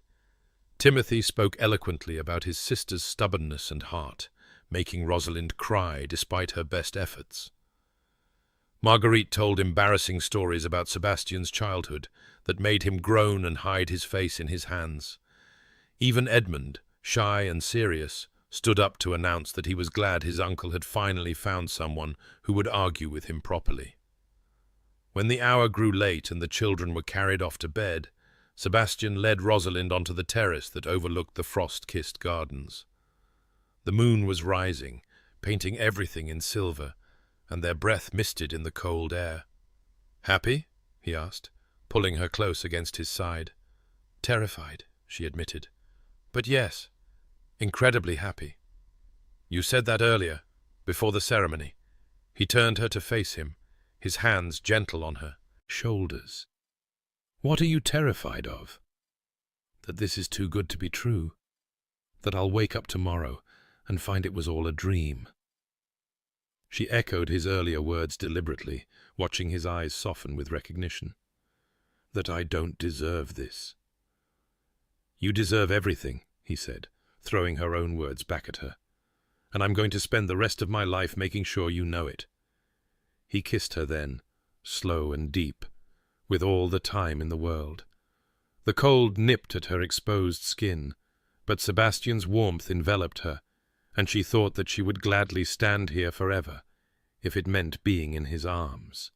Timothy spoke eloquently about his sister's stubbornness and heart, making Rosalind cry despite her best efforts. Marguerite told embarrassing stories about Sebastian's childhood that made him groan and hide his face in his hands. Even Edmund, shy and serious, stood up to announce that he was glad his uncle had finally found someone who would argue with him properly. When the hour grew late and the children were carried off to bed, Sebastian led Rosalind onto the terrace that overlooked the frost-kissed gardens. The moon was rising, painting everything in silver, and their breath misted in the cold air. "Happy?" he asked, pulling her close against his side. "Terrified," she admitted. "But yes, incredibly happy." "You said that earlier, before the ceremony." He turned her to face him, his hands gentle on her shoulders. "What are you terrified of?" "That this is too good to be true. That I'll wake up tomorrow and find it was all a dream." She echoed his earlier words deliberately, watching his eyes soften with recognition. "That I don't deserve this." "You deserve everything," he said, throwing her own words back at her. "And I'm going to spend the rest of my life making sure you know it." He kissed her then, slow and deep, with all the time in the world. The cold nipped at her exposed skin, but Sebastian's warmth enveloped her, and she thought that she would gladly stand here forever, if it meant being in his arms.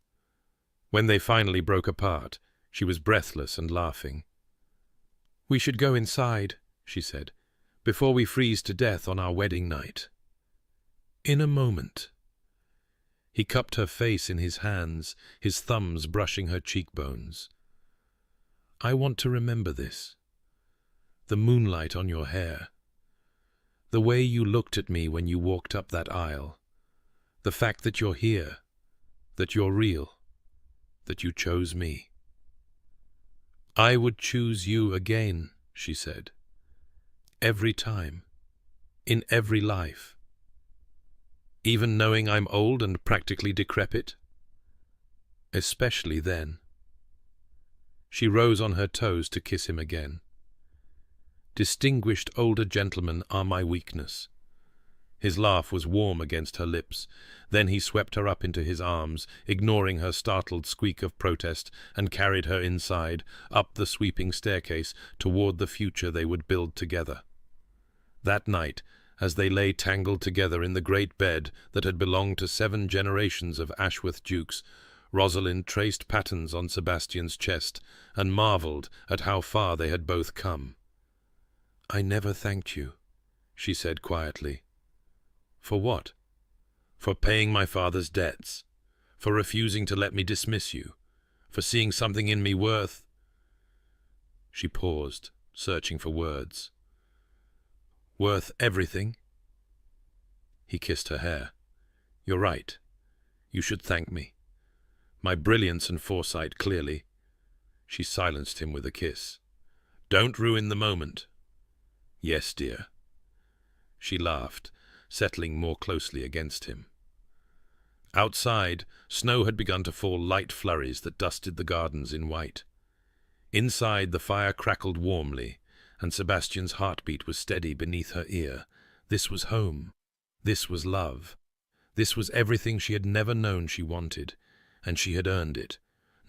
When they finally broke apart, she was breathless and laughing. "We should go inside," she said, "before we freeze to death on our wedding night." "In a moment." He cupped her face in his hands, his thumbs brushing her cheekbones. "I want to remember this. The moonlight on your hair. The way you looked at me when you walked up that aisle. The fact that you're here, that you're real, that you chose me." "I would choose you again," she said. "Every time. In every life. Even knowing I'm old and practically decrepit. Especially then." She rose on her toes to kiss him again. "Distinguished older gentlemen are my weakness." His laugh was warm against her lips. Then he swept her up into his arms, ignoring her startled squeak of protest, and carried her inside, up the sweeping staircase, toward the future they would build together. That night, as they lay tangled together in the great bed that had belonged to 7 generations of Ashworth dukes, Rosalind traced patterns on Sebastian's chest and marvelled at how far they had both come. "I never thanked you," she said quietly. "For what?" "For paying my father's debts, for refusing to let me dismiss you, for seeing something in me worth—" She paused, searching for words. "Worth everything?" He kissed her hair. "You're right. You should thank me. My brilliance and foresight, clearly." She silenced him with a kiss. "Don't ruin the moment." "Yes, dear." She laughed, settling more closely against him. Outside, snow had begun to fall, light flurries that dusted the gardens in white. Inside, the fire crackled warmly, and Sebastian's heartbeat was steady beneath her ear. This was home. This was love. This was everything she had never known she wanted, and she had earned it,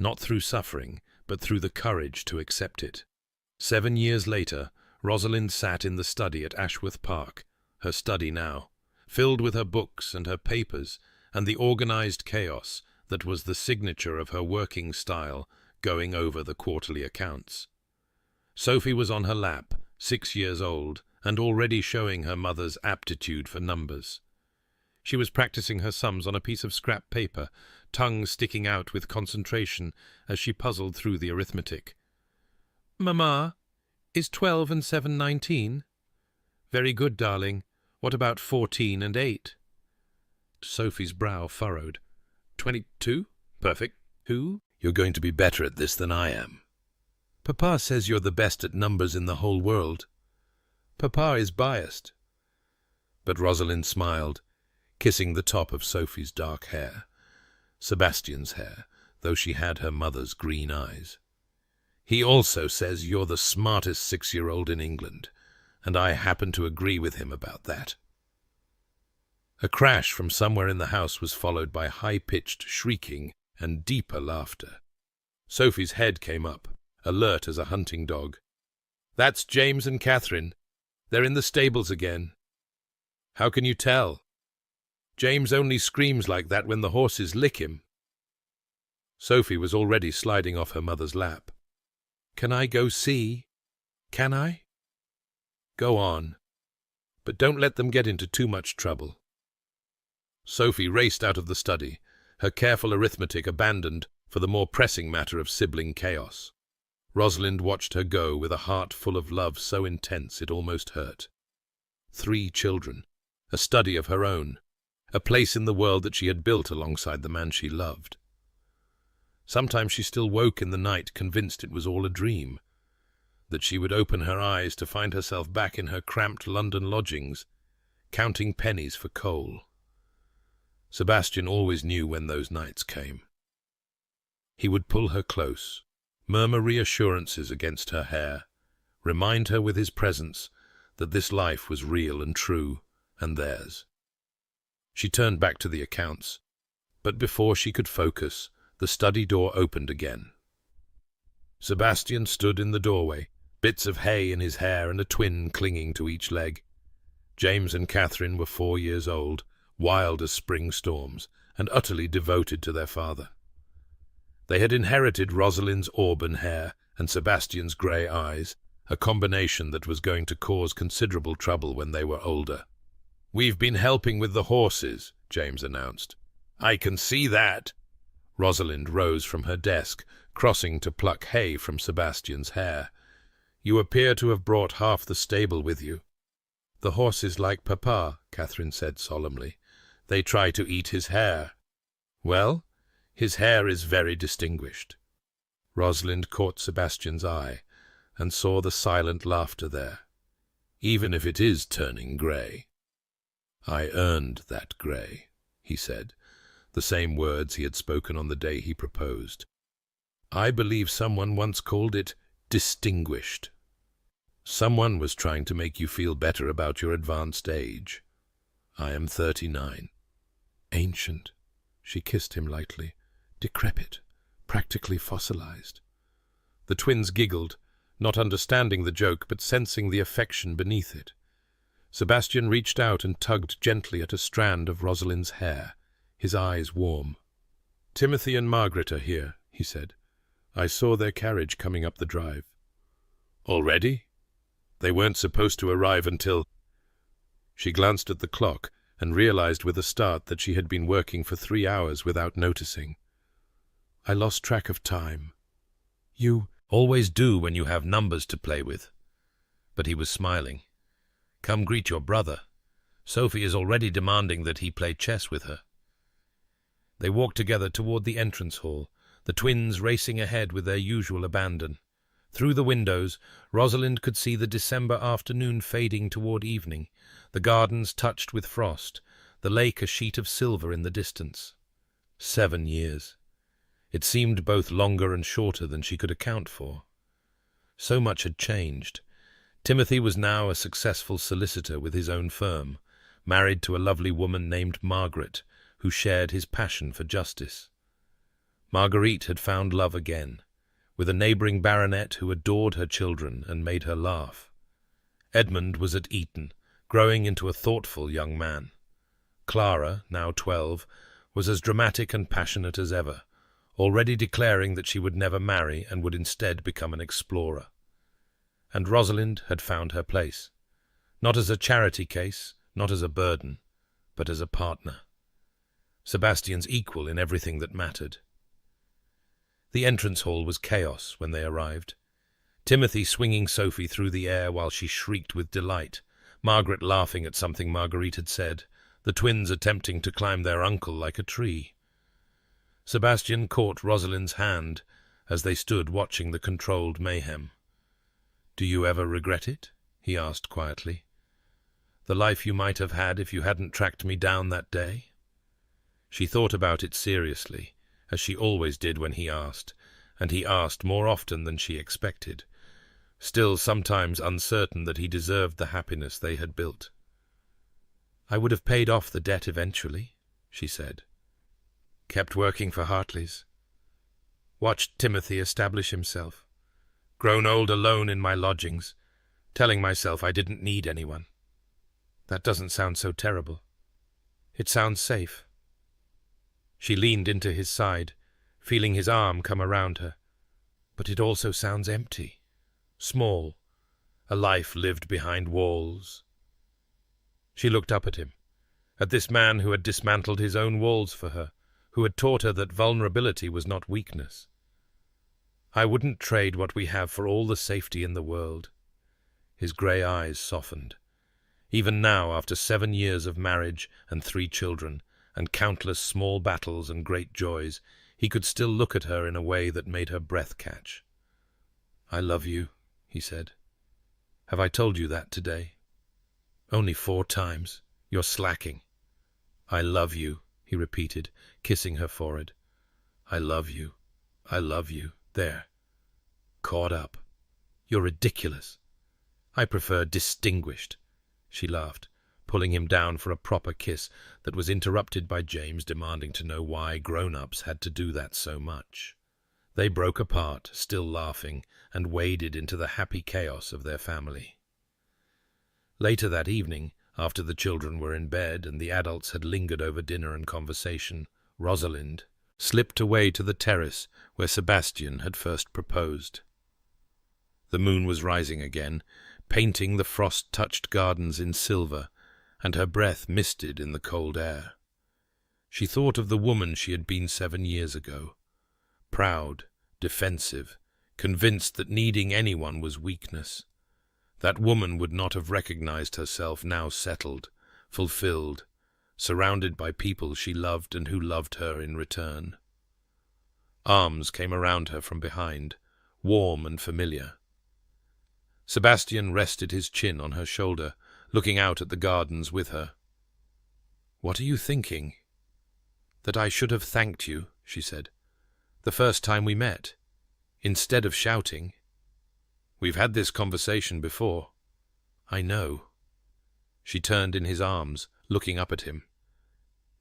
not through suffering, but through the courage to accept it. 7 years later, Rosalind sat in the study at Ashworth Park, her study now, filled with her books and her papers and the organized chaos that was the signature of her working style, going over the quarterly accounts. Sophie was on her lap, 6 years old, and already showing her mother's aptitude for numbers. She was practicing her sums on a piece of scrap paper, tongue sticking out with concentration as she puzzled through the arithmetic. "Mamma, is 12 and 7 19? Very good, darling. What about 14 and 8? Sophie's brow furrowed. 22? Perfect. Who? You're going to be better at this than I am. Papa says you're the best at numbers in the whole world. Papa is biased." But Rosalind smiled, kissing the top of Sophie's dark hair, Sebastian's hair, though she had her mother's green eyes. "He also says you're the smartest 6-year-old in England, and I happen to agree with him about that." A crash from somewhere in the house was followed by high-pitched shrieking and deeper laughter. Sophie's head came up, alert as a hunting dog. "That's James and Catherine. They're in the stables again." "How can you tell?" "James only screams like that when the horses lick him." Sophie was already sliding off her mother's lap. "Can I go see? Can I?" "Go on. But don't let them get into too much trouble." Sophie raced out of the study, her careful arithmetic abandoned for the more pressing matter of sibling chaos. Rosalind watched her go with a heart full of love so intense it almost hurt. 3 children, a study of her own, a place in the world that she had built alongside the man she loved. Sometimes she still woke in the night convinced it was all a dream, that she would open her eyes to find herself back in her cramped London lodgings, counting pennies for coal. Sebastian always knew when those nights came. He would pull her close, murmur reassurances against her hair, remind her with his presence that this life was real and true, and theirs. She turned back to the accounts, but before she could focus, the study door opened again. Sebastian stood in the doorway, bits of hay in his hair and a twin clinging to each leg. James and Catherine were 4 years old, wild as spring storms, and utterly devoted to their father. They had inherited Rosalind's auburn hair and Sebastian's grey eyes, a combination that was going to cause considerable trouble when they were older. "We've been helping with the horses," James announced. "I can see that." Rosalind rose from her desk, crossing to pluck hay from Sebastian's hair. "You appear to have brought half the stable with you." "The horses like Papa," Catherine said solemnly. "They try to eat his hair." "Well, his hair is very distinguished." Rosalind caught Sebastian's eye and saw the silent laughter there. "Even if it is turning grey." "I earned that grey," he said, the same words he had spoken on the day he proposed. "I believe someone once called it distinguished. Someone was trying to make you feel better about your advanced age. I am 39. Ancient." She kissed him lightly. "Decrepit, practically fossilized." The twins giggled, not understanding the joke but sensing the affection beneath it. Sebastian reached out and tugged gently at a strand of Rosalind's hair, his eyes warm. "Timothy and Margaret are here," he said. "I saw their carriage coming up the drive." "Already? They weren't supposed to arrive until—" She glanced at the clock and realized with a start that she had been working for 3 hours without noticing. "I lost track of time." "You always do when you have numbers to play with." But he was smiling. "Come greet your brother. Sophie is already demanding that he play chess with her." They walked together toward the entrance hall, the twins racing ahead with their usual abandon. Through the windows, Rosalind could see the December afternoon fading toward evening, the gardens touched with frost, the lake a sheet of silver in the distance. 7 years. It seemed both longer and shorter than she could account for. So much had changed. Timothy was now a successful solicitor with his own firm, married to a lovely woman named Margaret, who shared his passion for justice. Marguerite had found love again, with a neighbouring baronet who adored her children and made her laugh. Edmund was at Eton, growing into a thoughtful young man. Clara, now 12, was as dramatic and passionate as ever, already declaring that she would never marry and would instead become an explorer. And Rosalind had found her place, not as a charity case, not as a burden, but as a partner. Sebastian's equal in everything that mattered. The entrance hall was chaos when they arrived. Timothy swinging Sophie through the air while she shrieked with delight, Margaret laughing at something Marguerite had said, the twins attempting to climb their uncle like a tree. Sebastian caught Rosalind's hand as they stood watching the controlled mayhem. "Do you ever regret it?" he asked quietly. "The life you might have had if you hadn't tracked me down that day?" She thought about it seriously, as she always did when he asked, and he asked more often than she expected, still sometimes uncertain that he deserved the happiness they had built. "I would have paid off the debt eventually," she said. "Kept working for Hartley's. Watched Timothy establish himself. Grown old alone in my lodgings, telling myself I didn't need anyone. That doesn't sound so terrible. It sounds safe." She leaned into his side, feeling his arm come around her. "But it also sounds empty, small, a life lived behind walls." She looked up at him, at this man who had dismantled his own walls for her, who had taught her that vulnerability was not weakness. "I wouldn't trade what we have for all the safety in the world." His grey eyes softened. Even now, after 7 years of marriage and 3 children, and countless small battles and great joys, he could still look at her in a way that made her breath catch. "I love you," he said. "Have I told you that today?" "Only 4 times. You're slacking." "I love you," he repeated, kissing her forehead. "I love you. I love you. There. Caught up. You're ridiculous. I prefer distinguished." She laughed, pulling him down for a proper kiss that was interrupted by James demanding to know why grown-ups had to do that so much. They broke apart, still laughing, and waded into the happy chaos of their family. Later that evening, after the children were in bed and the adults had lingered over dinner and conversation, Rosalind slipped away to the terrace where Sebastian had first proposed. The moon was rising again, painting the frost-touched gardens in silver, and her breath misted in the cold air. She thought of the woman she had been 7 years ago, proud, defensive, convinced that needing anyone was weakness. That woman would not have recognized herself now settled, fulfilled, surrounded by people she loved and who loved her in return. Arms came around her from behind, warm and familiar. Sebastian rested his chin on her shoulder, looking out at the gardens with her. "What are you thinking?" "That I should have thanked you," she said, "the first time we met, instead of shouting." "We've had this conversation before." "I know." She turned in his arms, looking up at him.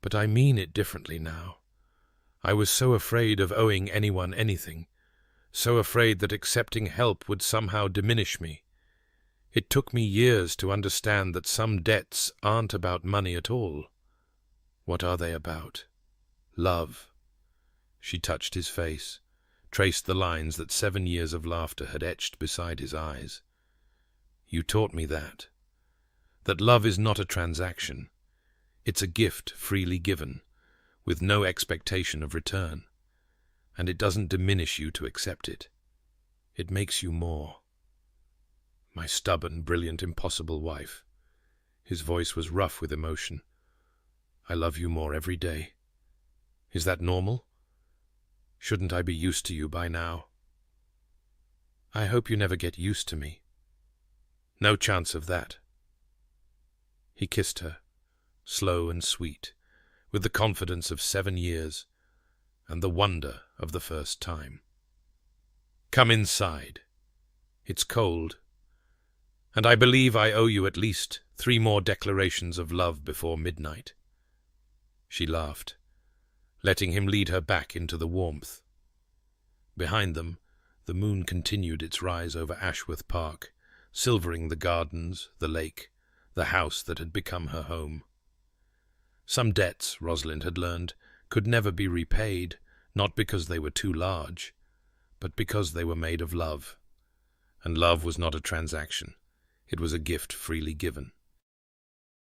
"But I mean it differently now. I was so afraid of owing anyone anything, so afraid that accepting help would somehow diminish me. It took me years to understand that some debts aren't about money at all. What are they about? Love." She touched his face, traced the lines that 7 years of laughter had etched beside his eyes. "You taught me that. That love is not a transaction. It's a gift freely given, with no expectation of return. And it doesn't diminish you to accept it. It makes you more. My stubborn, brilliant, impossible wife." His voice was rough with emotion. "I love you more every day. Is that normal?" Shouldn't I be used to you by now? I hope you never get used to me. No chance of that. He kissed her, slow and sweet, with the confidence of 7 years and the wonder of the first time. Come inside. It's cold, and I believe I owe you at least 3 more declarations of love before midnight. She laughed, letting him lead her back into the warmth. Behind them, the moon continued its rise over Ashworth Park, silvering the gardens, the lake, the house that had become her home. Some debts, Rosalind had learned, could never be repaid, not because they were too large, but because they were made of love. And love was not a transaction. It was a gift freely given.